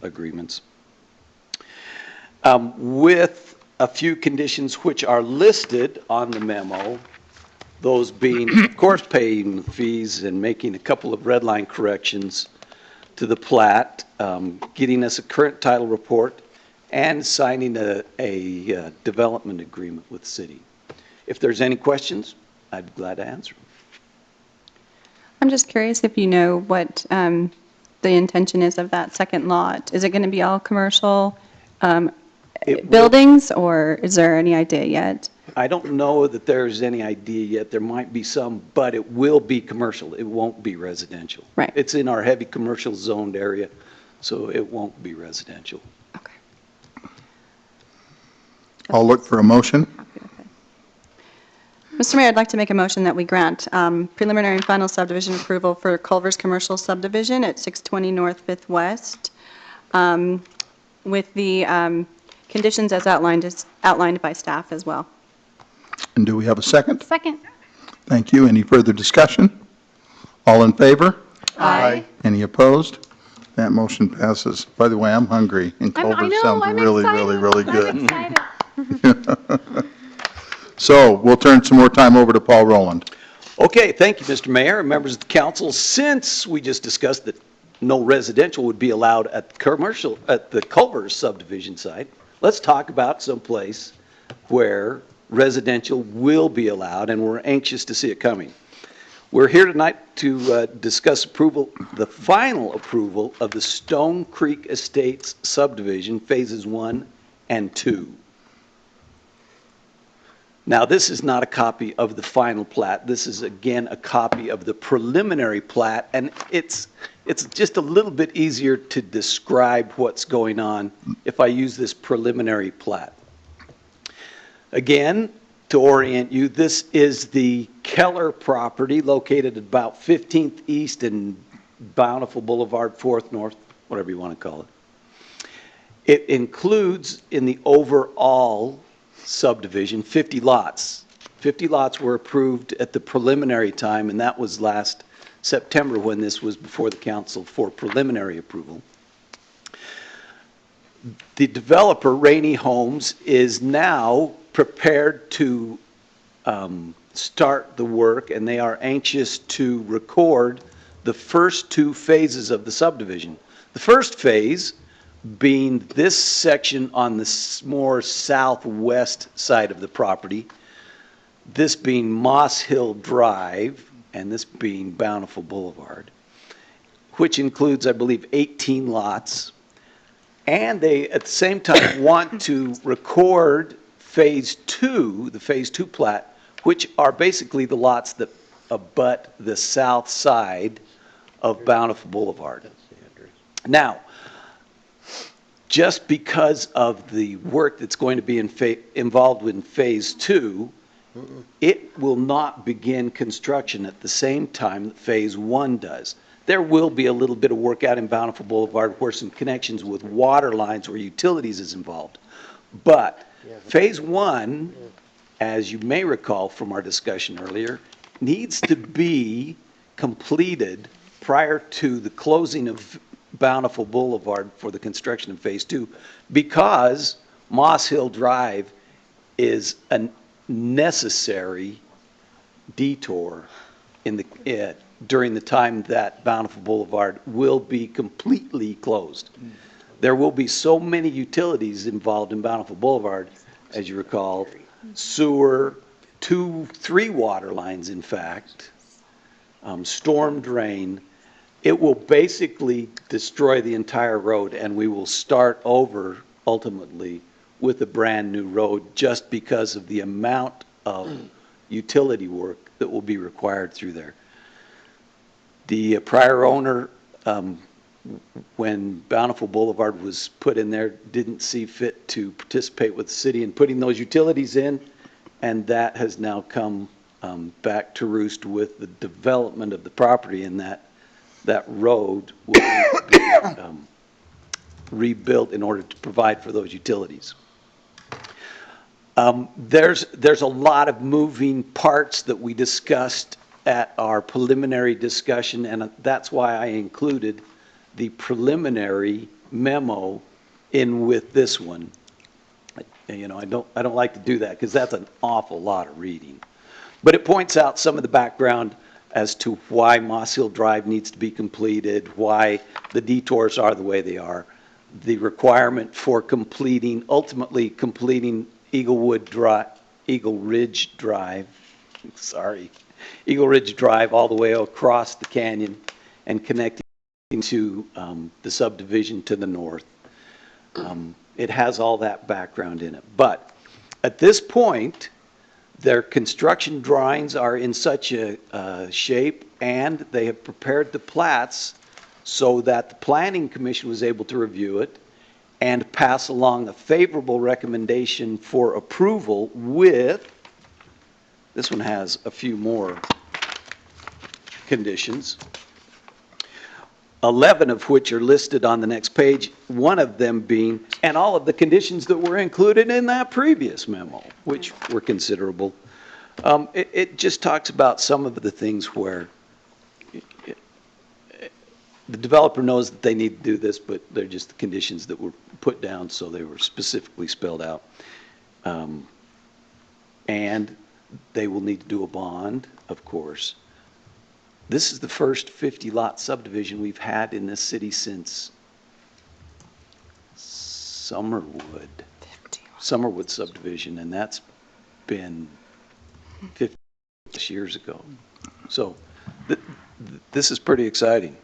agreements. With a few conditions which are listed on the memo, those being, of course, paying the fees and making a couple of red line corrections to the plat, getting us a current title report, and signing a development agreement with the city. If there's any questions, I'd be glad to answer them. I'm just curious if you know what the intention is of that second lot. Is it going to be all commercial buildings, or is there any idea yet? I don't know that there's any idea yet. There might be some, but it will be commercial. It won't be residential. Right. It's in our heavy commercial zoned area, so it won't be residential. I'll look for a motion. Mr. Mayor, I'd like to make a motion that we grant preliminary and final subdivision approval for Culver's Commercial Subdivision at 620 North 5th West, with the conditions as outlined by staff as well. And do we have a second? Second. Thank you. Any further discussion? All in favor? Aye. Any opposed? That motion passes. By the way, I'm hungry, and I Culver know, sounds I'm really, excited. really, really good. I'm excited. So we'll turn some more time over to Paul Rowland. Okay, thank you, Mr. Mayor and members of the council. Since we just discussed that no residential would be allowed at the Culver's subdivision site, let's talk about some place where residential will be allowed, and we're anxious to see it coming. We're here tonight to discuss the final approval of the Stone Creek Estates subdivision, phases 1 and 2. Now, this is not a copy of the final plat. This is, again, a copy of the preliminary plat, and it's just a little bit easier to describe what's going on if I use this preliminary plat. Again, to orient you, this is the Keller property located at about 15th East and Bountiful Boulevard, 4th North, whatever you want to call it. It includes in the overall subdivision 50 lots. 50 lots were approved at the preliminary time, and that was last September when this was before the council for preliminary approval. The developer, Rainey Homes, is now prepared to start the work, and they are anxious to record the first 2 phases of the subdivision. The first phase being this section on the more southwest side of the property, this being Moss Hill Drive, and this being Bountiful Boulevard, which includes, I believe, 18 lots. And they, at the same time, want to record phase 2, the phase 2 plat, which are basically the lots that abut the south side of Bountiful Boulevard. Now, just because of the work that's going to be involved in phase 2, it will not begin construction at the same time that phase 1 does. There will be a little bit of work out in Bountiful Boulevard where some connections with water lines or utilities is involved. But phase 1, as you may recall from our discussion earlier, needs to be completed prior to the closing of Bountiful Boulevard for the construction of phase 2, because Moss Hill Drive is a necessary detour during the time that Bountiful Boulevard will be completely closed. There will be so many utilities involved in Bountiful Boulevard, as you recall, sewer, 3 water lines, in fact, storm drain. It will basically destroy the entire road, and we will start over ultimately with a brand new road just because of the amount of utility work that will be required through there. The prior owner, when Bountiful Boulevard was put in there, didn't see fit to participate with the city in putting those utilities in, and that has now come back to roost with the development of the property, and that road will be rebuilt in order to provide for those utilities. There's a lot of moving parts that we discussed at our preliminary discussion, and that's why I included the preliminary memo in with this one. You know, I don't like to do that because that's an awful lot of reading. But it points out some of the background as to why Moss Hill Drive needs to be completed, why the detours are the way they are. the requirement for ultimately completing Eagle Ridge Drive, Eagle Ridge Drive all the way across the canyon and connecting to the subdivision to the north. It has all that background in it. But at this point, their construction drawings are in such a shape, and they have prepared the plats so that the Planning Commission was able to review it and pass along a favorable recommendation for approval with, this one has a few more conditions, 11 of which are listed on the next page, one of them being, and all of the conditions that were included in that previous memo, which were considerable. It just talks about some of the things where the developer knows that they need to do this, but they're just the conditions that were put down, so they were specifically spelled out. And they will need to do a bond, of course. This is the first 50-lot subdivision we've had in this city since Summerwood subdivision, and that's been 50 years ago. So this is pretty exciting.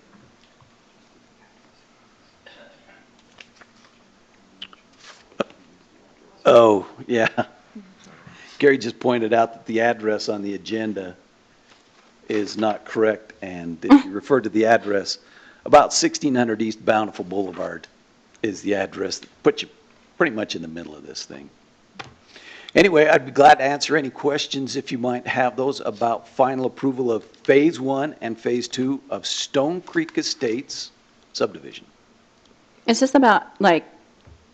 Oh, yeah. Gary just pointed out that the address on the agenda is not correct, and if you refer to the address, about 1600 East Bountiful Boulevard is the address that puts you pretty much in the middle of this thing. Anyway, I'd be glad to answer any questions if you might have those about final approval of Phase 1 and Phase 2 of Stone Creek Estates subdivision. Is this about like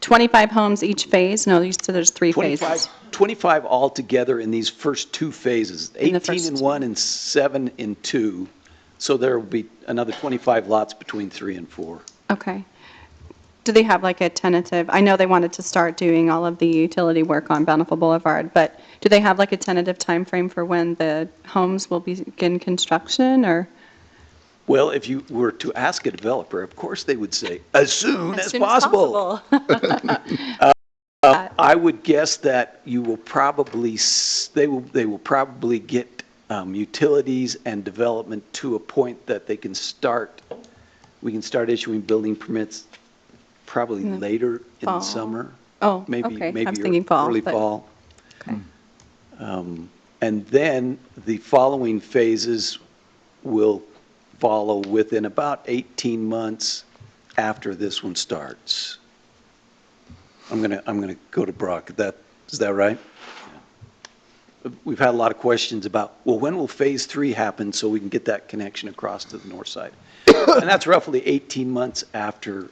25 homes each phase? No, you said there's 3 phases. 25 altogether in these first 2 phases, 18 in 1 and 7 in 2. So there will be another 25 lots between 3 and 4. Okay. Do they have like a tentative, I know they wanted to start doing all of the utility work on Bountiful Boulevard, but do they have like a tentative time frame for when the homes will begin construction, or? Well, if you were to ask a developer, of course they would say, as soon as possible. I would guess that you will probably, they will probably get utilities and development to a point that they can start, we can start issuing building permits probably later in the summer. Oh, maybe, okay. Maybe I'm thinking fall. early fall. Okay. And then the following phases will follow within about 18 months after this one starts. I'm gonna go to Brock. Is that right? Yeah. We've had a lot of questions about, well, when will Phase 3 happen so we can get that connection across to the north side? And that's roughly 18 months after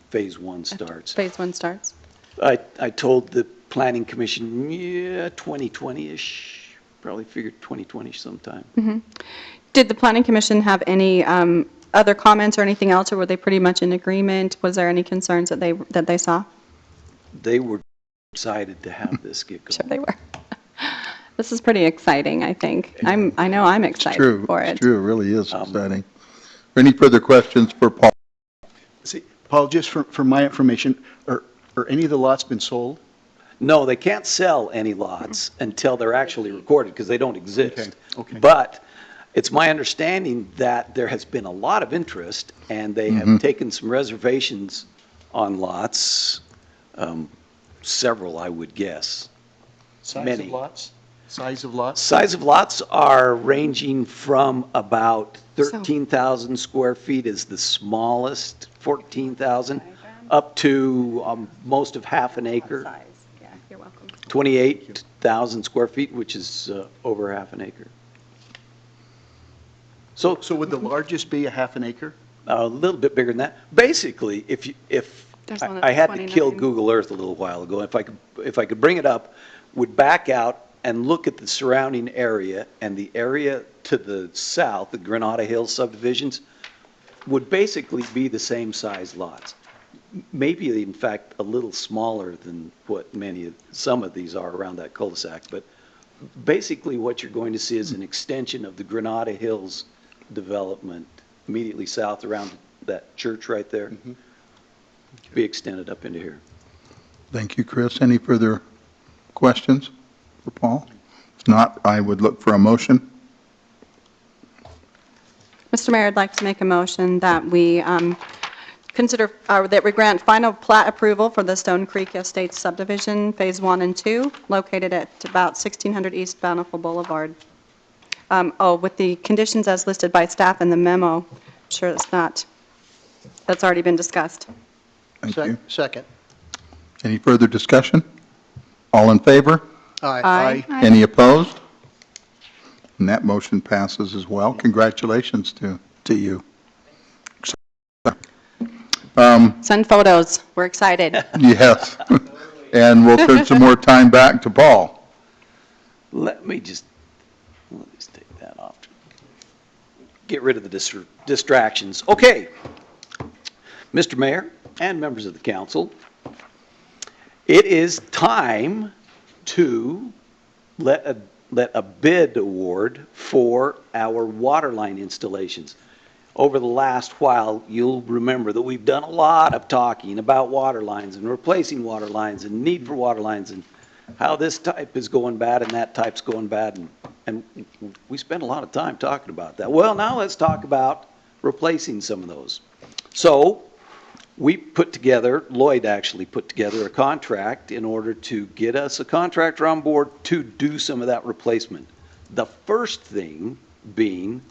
Phase 1 starts. Phase 1 starts? I told the Planning Commission, yeah, 2020-ish, probably figured 2020 sometime. Mm-hmm. Did the Planning Commission have any other comments or anything else, or were they pretty much in agreement? Was there any concerns that they saw? They were excited to have this get going. Sure they were. This is pretty exciting, I think. I know I'm excited for it. It's true, it really is exciting. Any further questions for Paul? See, Paul, just for my information, are any of the lots been sold? No, they can't sell any lots until they're actually recorded because they don't exist. Okay. But it's my understanding that there has been a lot of interest, and they have taken some reservations on lots, several, I would guess. Size of lots? Size of lots? Size of lots are ranging from about 13,000 square feet is the smallest, 14,000, up to most of half an acre. Size. Yeah, you're welcome. 28,000 square feet, which is over half an acre. So would the largest be a half an acre? A little bit bigger than that. Basically, I had to kill Google Earth a little while ago. If I could bring it up, would back out and look at the surrounding area, and the area to the south, the Granada Hills subdivisions, would basically be the same size lots. Maybe, in fact, a little smaller than what some of these are around that cul-de-sac. But basically, what you're going to see is an extension of the Granada Hills development immediately south around that church right there. be extended up into here. Thank you, Chris. Any further questions for Paul? If not, I would look for a motion. Mr. Mayor, I'd like to make a motion that we consider, that we grant final plat approval for the Stone Creek Estates subdivision, Phase 1 and 2, located at about 1600 East Bountiful Boulevard. With the conditions as listed by staff in the memo. I'm sure that's already been discussed. Thank you. Second. Any further discussion? All in favor? Aye. Any opposed? And that motion passes as well. Congratulations to you. Send photos. We're excited. Yes. And we'll turn some more time back to Paul. Let me just take that off. Get rid of the distractions. Okay. Mr. Mayor and members of the council, it is time to let a bid award for our water line installations. Over the last while, you'll remember that we've done a lot of talking about water lines and replacing water lines and need for water lines and how this type is going bad and that type's going bad. And we spent a lot of time talking about that. Well, now let's talk about replacing some of those. So we put together, Lloyd actually put together a contract in order to get us a contractor on board to do some of that replacement. The first thing being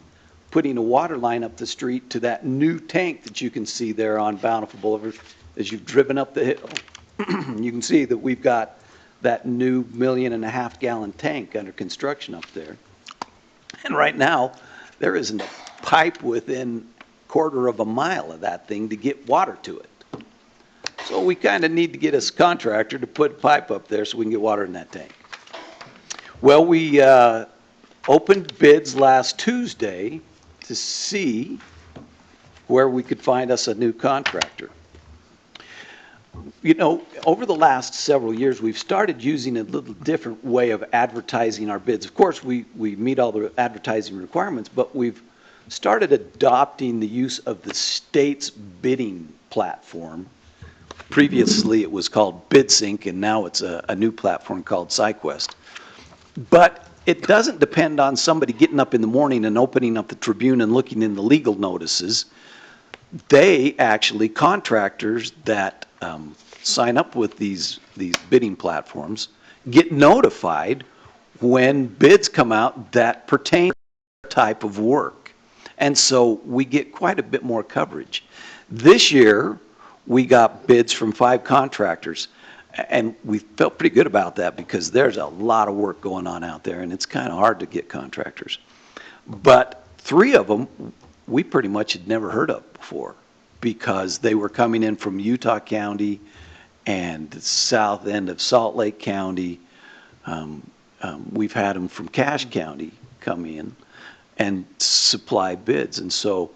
putting a water line up the street to that new tank that you can see there on Bountiful Boulevard. As you've driven up the hill, you can see that we've got that new 1.5 million gallon tank under construction up there. And right now, there isn't a pipe within quarter of a mile of that thing to get water to it. So we kind of need to get us a contractor to put a pipe up there so we can get water in that tank. Well, we opened bids last Tuesday to see where we could find us a new contractor. You know, over the last several years, we've started using a little different way of advertising our bids. Of course, we meet all the advertising requirements, but we've started adopting the use of the state's bidding platform. Previously, it was called BidSync, and now it's a new platform called SciQuest. But it doesn't depend on somebody getting up in the morning and opening up the Tribune and looking in the legal notices. They actually, contractors that sign up with these bidding platforms, get notified when bids come out that pertain to their type of work. And so we get quite a bit more coverage. This year, we got bids from 5 contractors. And we felt pretty good about that because there's a lot of work going on out there, and it's kind of hard to get contractors. But 3 of them we pretty much had never heard of before because they were coming in from Utah County and the south end of Salt Lake County. We've had them from Cache County come in and supply bids. And so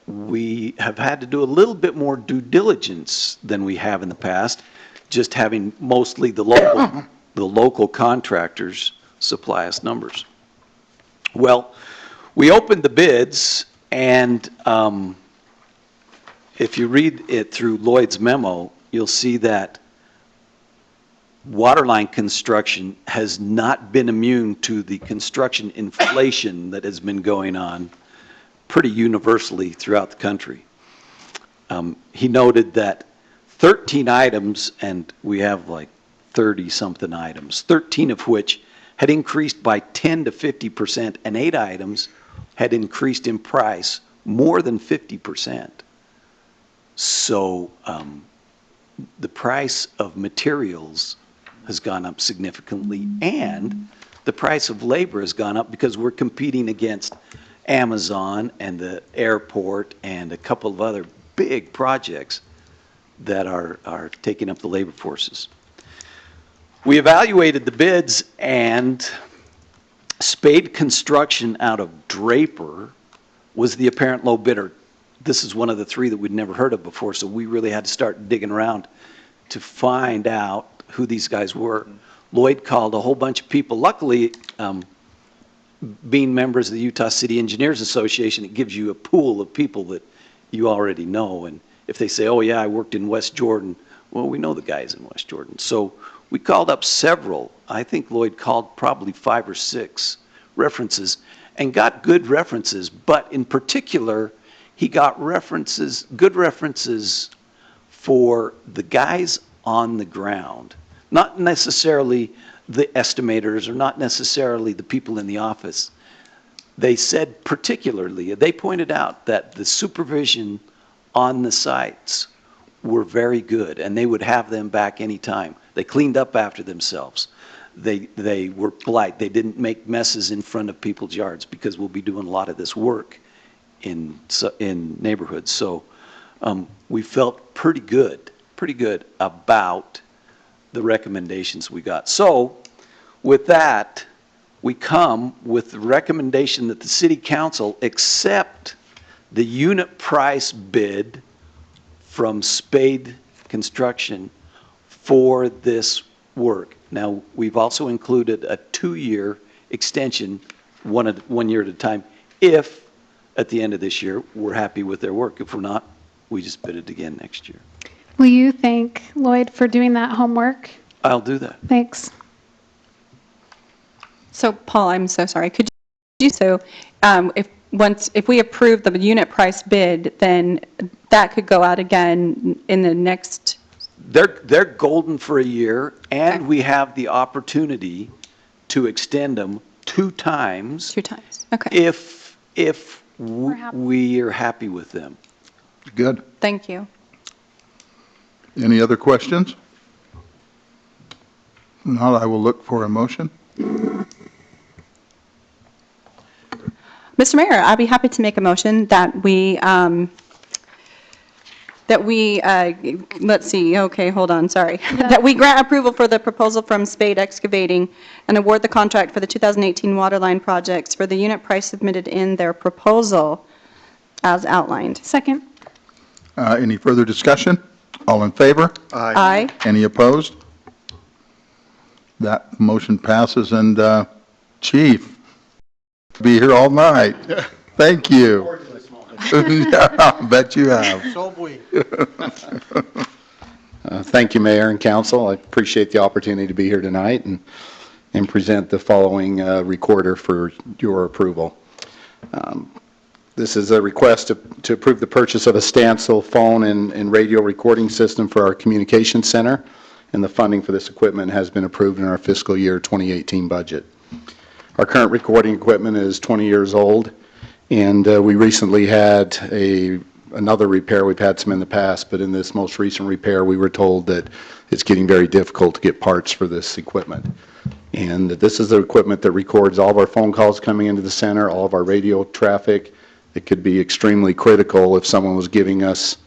we have had to do a little bit more due diligence than we have in the past, just having mostly the local contractors supply us numbers. Well, we opened the bids, and if you read it through Lloyd's memo, you'll see that waterline construction has not been immune to the construction inflation that has been going on pretty universally throughout the country. He noted that 13 items, and we have like 30-something items, 13 of which had increased by 10 to 50%, and 8 items had increased in price more than 50%. So the price of materials has gone up significantly, and the price of labor has gone up because we're competing against Amazon and the airport and a couple of other big projects that are taking up the labor forces. We evaluated the bids, and Spade Construction out of Draper was the apparent low bidder. This is one of the 3 that we'd never heard of before, so we really had to start digging around to find out who these guys were. Lloyd called a whole bunch of people. Luckily, being members of the Utah City Engineers Association, it gives you a pool of people that you already know, and if they say, oh yeah, I worked in West Jordan, well, we know the guys in West Jordan. So we called up several, I think Lloyd called probably 5 or 6 references and got good references, but in particular, he got references, good references for the guys on the ground, not necessarily the estimators or not necessarily the people in the office. They said particularly, they pointed out that the supervision on the sites were very good, and they would have them back anytime. They cleaned up after themselves. They were polite. They didn't make messes in front of people's yards, because we'll be doing a lot of this work in neighborhoods. So we felt pretty good about the recommendations we got. So with that, we come with the recommendation that the City Council accept the unit price bid from Spade Construction for this work. Now, we've also included a 2-year extension, 1 year at a time, if at the end of this year we're happy with their work. If we're not, we just bid it again next year. Will you thank Lloyd for doing that homework? I'll do that. Thanks. So, Paul, I'm so sorry. Could you, if we approve the unit price bid, then that could go out again in the next... They're golden for a year, and we have the opportunity to extend them 2 times. 2 times, okay. If we are happy with them. Good. Thank you. Any other questions? Not, I will look for a motion. Mr. Mayor, I'd be happy to make a motion that we, let's see, okay, hold on, sorry. That we grant approval for the proposal from Spade Excavating and award the contract for the 2018 waterline projects for the unit price submitted in their proposal as outlined. Second. Any further discussion? All in favor? Aye. Any opposed? That motion passes, and Chief, be here all night. Thank you. Yeah, I bet you have. So have we. Thank you, Mayor and Council. I appreciate the opportunity to be here tonight and present the following recorder for your approval. This is a request to approve the purchase of a Stancil phone and radio recording system for our communication center, and the funding for this equipment has been approved in our fiscal year 2018 budget. Our current recording equipment is 20 years old, and we recently had another repair. We've had some in the past, but in this most recent repair, we were told that it's getting very difficult to get parts for this equipment. And this is the equipment that records all of our phone calls coming into the center, all of our radio traffic. It could be extremely critical if someone was giving us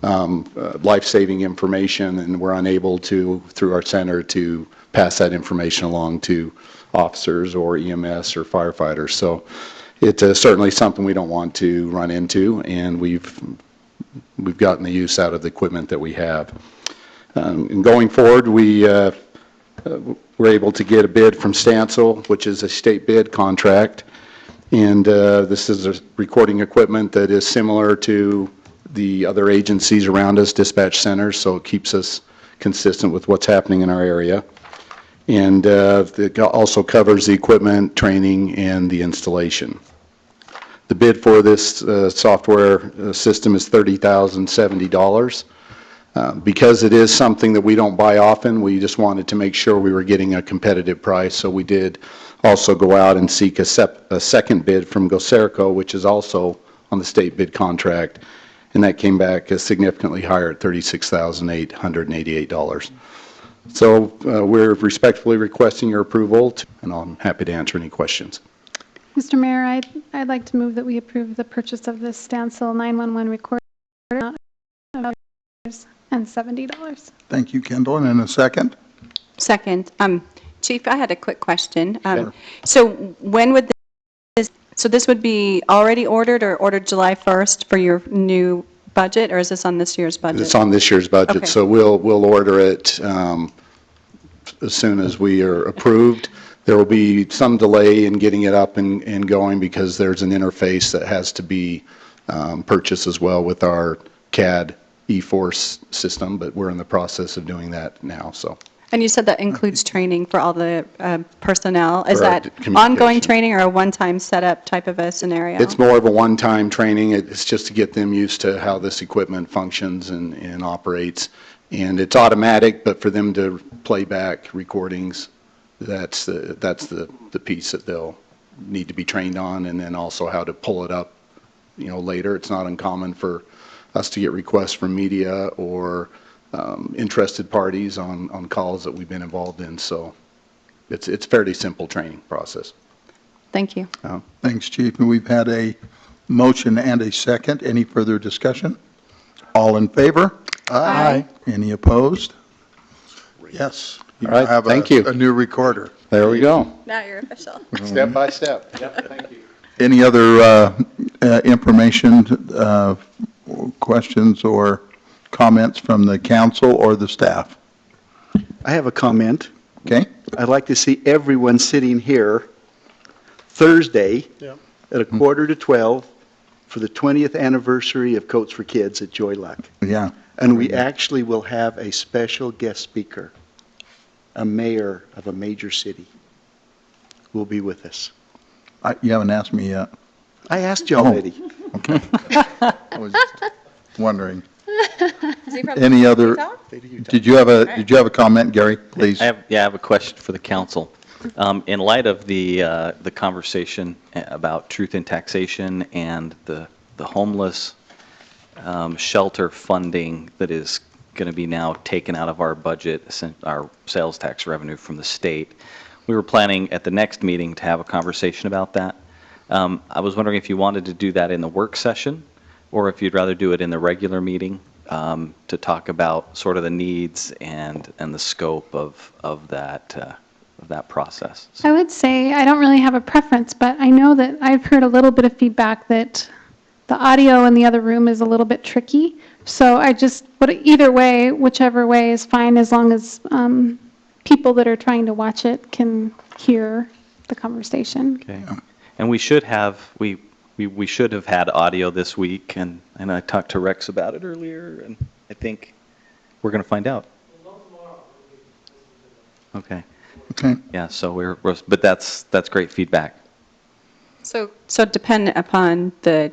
life-saving information and we're unable to, through our center, to pass that information along to officers or EMS or firefighters. So it's certainly something we don't want to run into, and we've gotten the use out of the equipment that we have. And going forward, we were able to get a bid from Stancil, which is a state bid contract, and this is a recording equipment that is similar to the other agencies around us, dispatch centers, so it keeps us consistent with what's happening in our area. And it also covers the equipment, training, and the installation. The bid for this software system is $30,070. Because it is something that we don't buy often, we just wanted to make sure we were getting a competitive price, so we did also go out and seek a second bid from Goserco, which is also on the state bid contract, and that came back significantly higher at $36,888. So we're respectfully requesting your approval, and I'm happy to answer any questions. Mr. Mayor, I'd like to move that we approve the purchase of this Stancil 911 recorder and $70. Thank you, Kendall. And in a second? Second. Chief, I had a quick question. Sure. So when would this would be already ordered or ordered July 1st for your new budget, or is this on this year's budget? It's on this year's budget, Okay. so we'll order it as soon as we are approved. There will be some delay in getting it up and going because there's an interface that has to be purchased as well with our CAD e-force system, but we're in the process of doing that now, so. And you said that includes training for all the personnel. Is For our that communication. ongoing training or a one-time setup type of a scenario? It's more of a one-time training. It's just to get them used to how this equipment functions and operates. And it's automatic, but for them to play back recordings, that's the piece that they'll need to be trained on, and then also how to pull it up, later. It's not uncommon for us to get requests from media or interested parties on calls that we've been involved in. So it's a fairly simple training process. Thank you. Thanks, Chief. And we've had a motion and a second. Any further discussion? All in favor? Aye. Any opposed? Yes. All right, have thank you. a new recorder. There we go. Now you're official. Step by step. Yep, thank you. Any other information, questions, or comments from the council or the staff? I have a comment. Okay. I'd like to see everyone sitting here Thursday at 11:45 for the 20th anniversary of Coats for Kids at Joy Luck. Yeah. And we actually will have a special guest speaker, a mayor of a major city will be with us. You haven't asked me yet. I asked you already. Okay. I was just wondering. Any other, did you have a comment, Gary, please? I have a question for the council. In light of the conversation about truth in taxation and the homeless shelter funding that is going to be now taken out of our budget, our sales tax revenue from the state, we were planning at the next meeting to have a conversation about that. I was wondering if you wanted to do that in the work session, or if you'd rather do it in the regular meeting to talk about sort of the needs and the scope of that process. I would say I don't really have a preference, but I know that I've heard a little bit of feedback that the audio in the other room is a little bit tricky. So but either way, whichever way is fine, as long as people that are trying to watch it can hear the conversation. Okay. And we should have had audio this week, and I talked to Rex about it earlier, and I think we're going to find out. Okay. Okay. Yeah, so but that's great feedback. So dependent upon the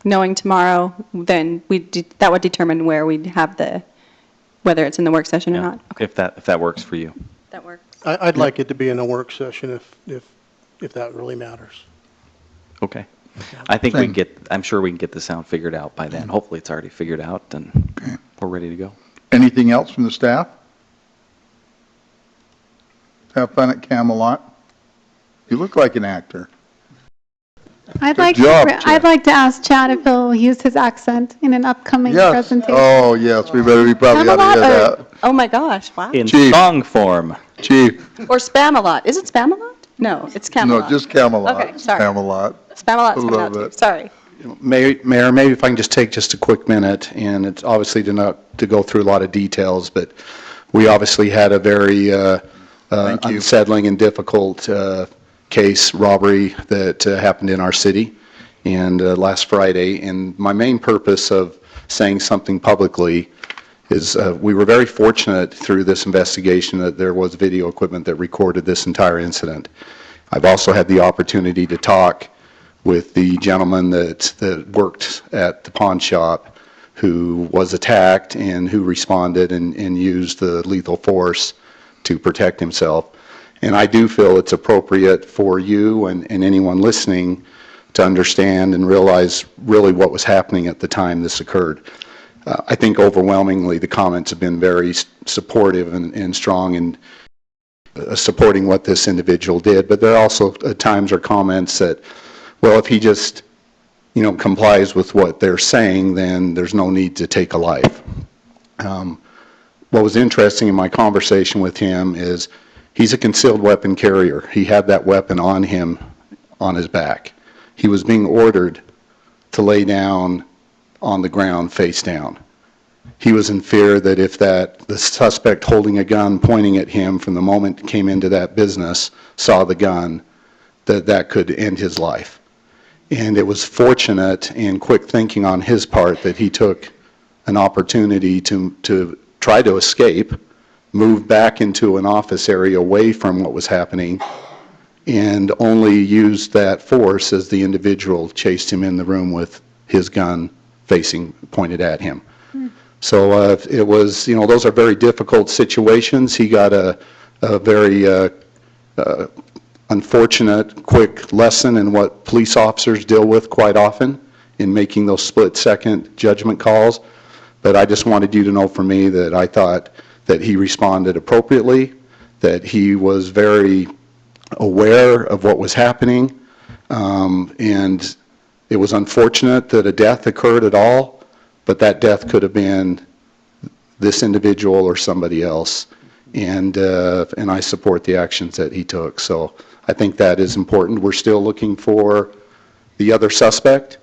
knowing tomorrow, then that would determine where we'd have whether it's in the work session or not. If that works for you. That works. I'd like it to be in a work session if that really matters. Okay. I think I'm sure we can get the sound figured out by then. Hopefully it's already figured out and we're ready to go. Anything else from the staff? Have fun at Camelot. You look like an actor. I'd like to ask Chad if he'll use his accent in an upcoming presentation. Oh, yes, we probably ought to hear that. Oh my gosh, wow. In song form. Chief. Or Spamalot. Is it Spamalot? No, it's Camelot. No, just Camelot. Okay, sorry. Camelot. Spamalot's coming out too. Sorry. Mayor, maybe if I can just take just a quick minute, and it's obviously to go through a lot of details, but we obviously had a very unsettling and difficult case, robbery, that happened in our city and last Friday. And my main purpose of saying something publicly is we were very fortunate through this investigation that there was video equipment that recorded this entire incident. I've also had the opportunity to talk with the gentleman that worked at the pawn shop who was attacked and who responded and used the lethal force to protect himself. And I do feel it's appropriate for you and anyone listening to understand and realize really what was happening at the time this occurred. I think overwhelmingly the comments have been very supportive and strong in supporting what this individual did, but there are also at times are comments that, well, if he just complies with what they're saying, then there's no need to take a life. What was interesting in my conversation with him is he's a concealed weapon carrier. He had that weapon on him, on his back. He was being ordered to lay down on the ground face down. He was in fear that if the suspect holding a gun pointing at him from the moment he came into that business saw the gun, that could end his life. And it was fortunate and quick thinking on his part that he took an opportunity to try to escape, move back into an office area away from what was happening, and only used that force as the individual chased him in the room with his gun pointed at him. So it was, those are very difficult situations. He got a very unfortunate, quick lesson in what police officers deal with quite often in making those split-second judgment calls. But I just wanted you to know from me that I thought that he responded appropriately, that he was very aware of what was happening, and it was unfortunate that a death occurred at all, but that death could have been this individual or somebody else, and I support the actions that he took. So I think that is important. We're still looking for the other suspect,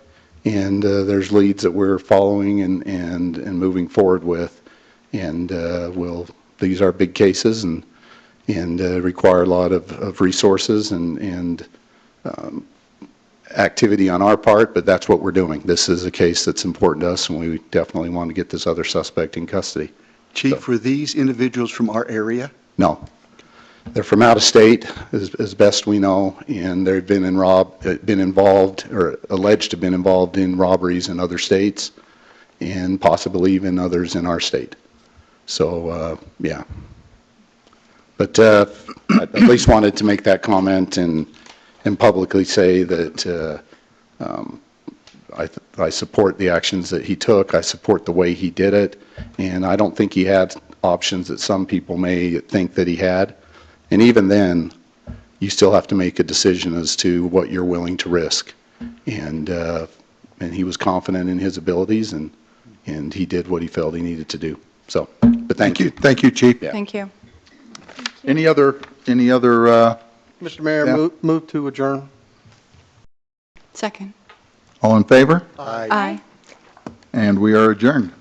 and there's leads that we're following and moving forward with, and these are big cases and require a lot of resources and activity on our part, but that's what we're doing. This is a case that's important to us, and we definitely want to get this other suspect in custody. Chief, were these individuals from our area? No. They're from out of state, as best we know, and they've been involved, or alleged to have been involved in robberies in other states, and possibly even others in our state. So, yeah. But I at least wanted to make that comment and publicly say that I support the actions that he took. I support the way he did it, and I don't think he had options that some people may think that he had. And even then, you still have to make a decision as to what you're willing to risk. And he was confident in his abilities, and he did what he felt he needed to do. So, but thank you. Thank you, Chief. Yeah. Thank you. Any other, Mr. Mayor, Yeah. move to adjourn. Second. all in favor? Aye. Aye. And we are adjourned.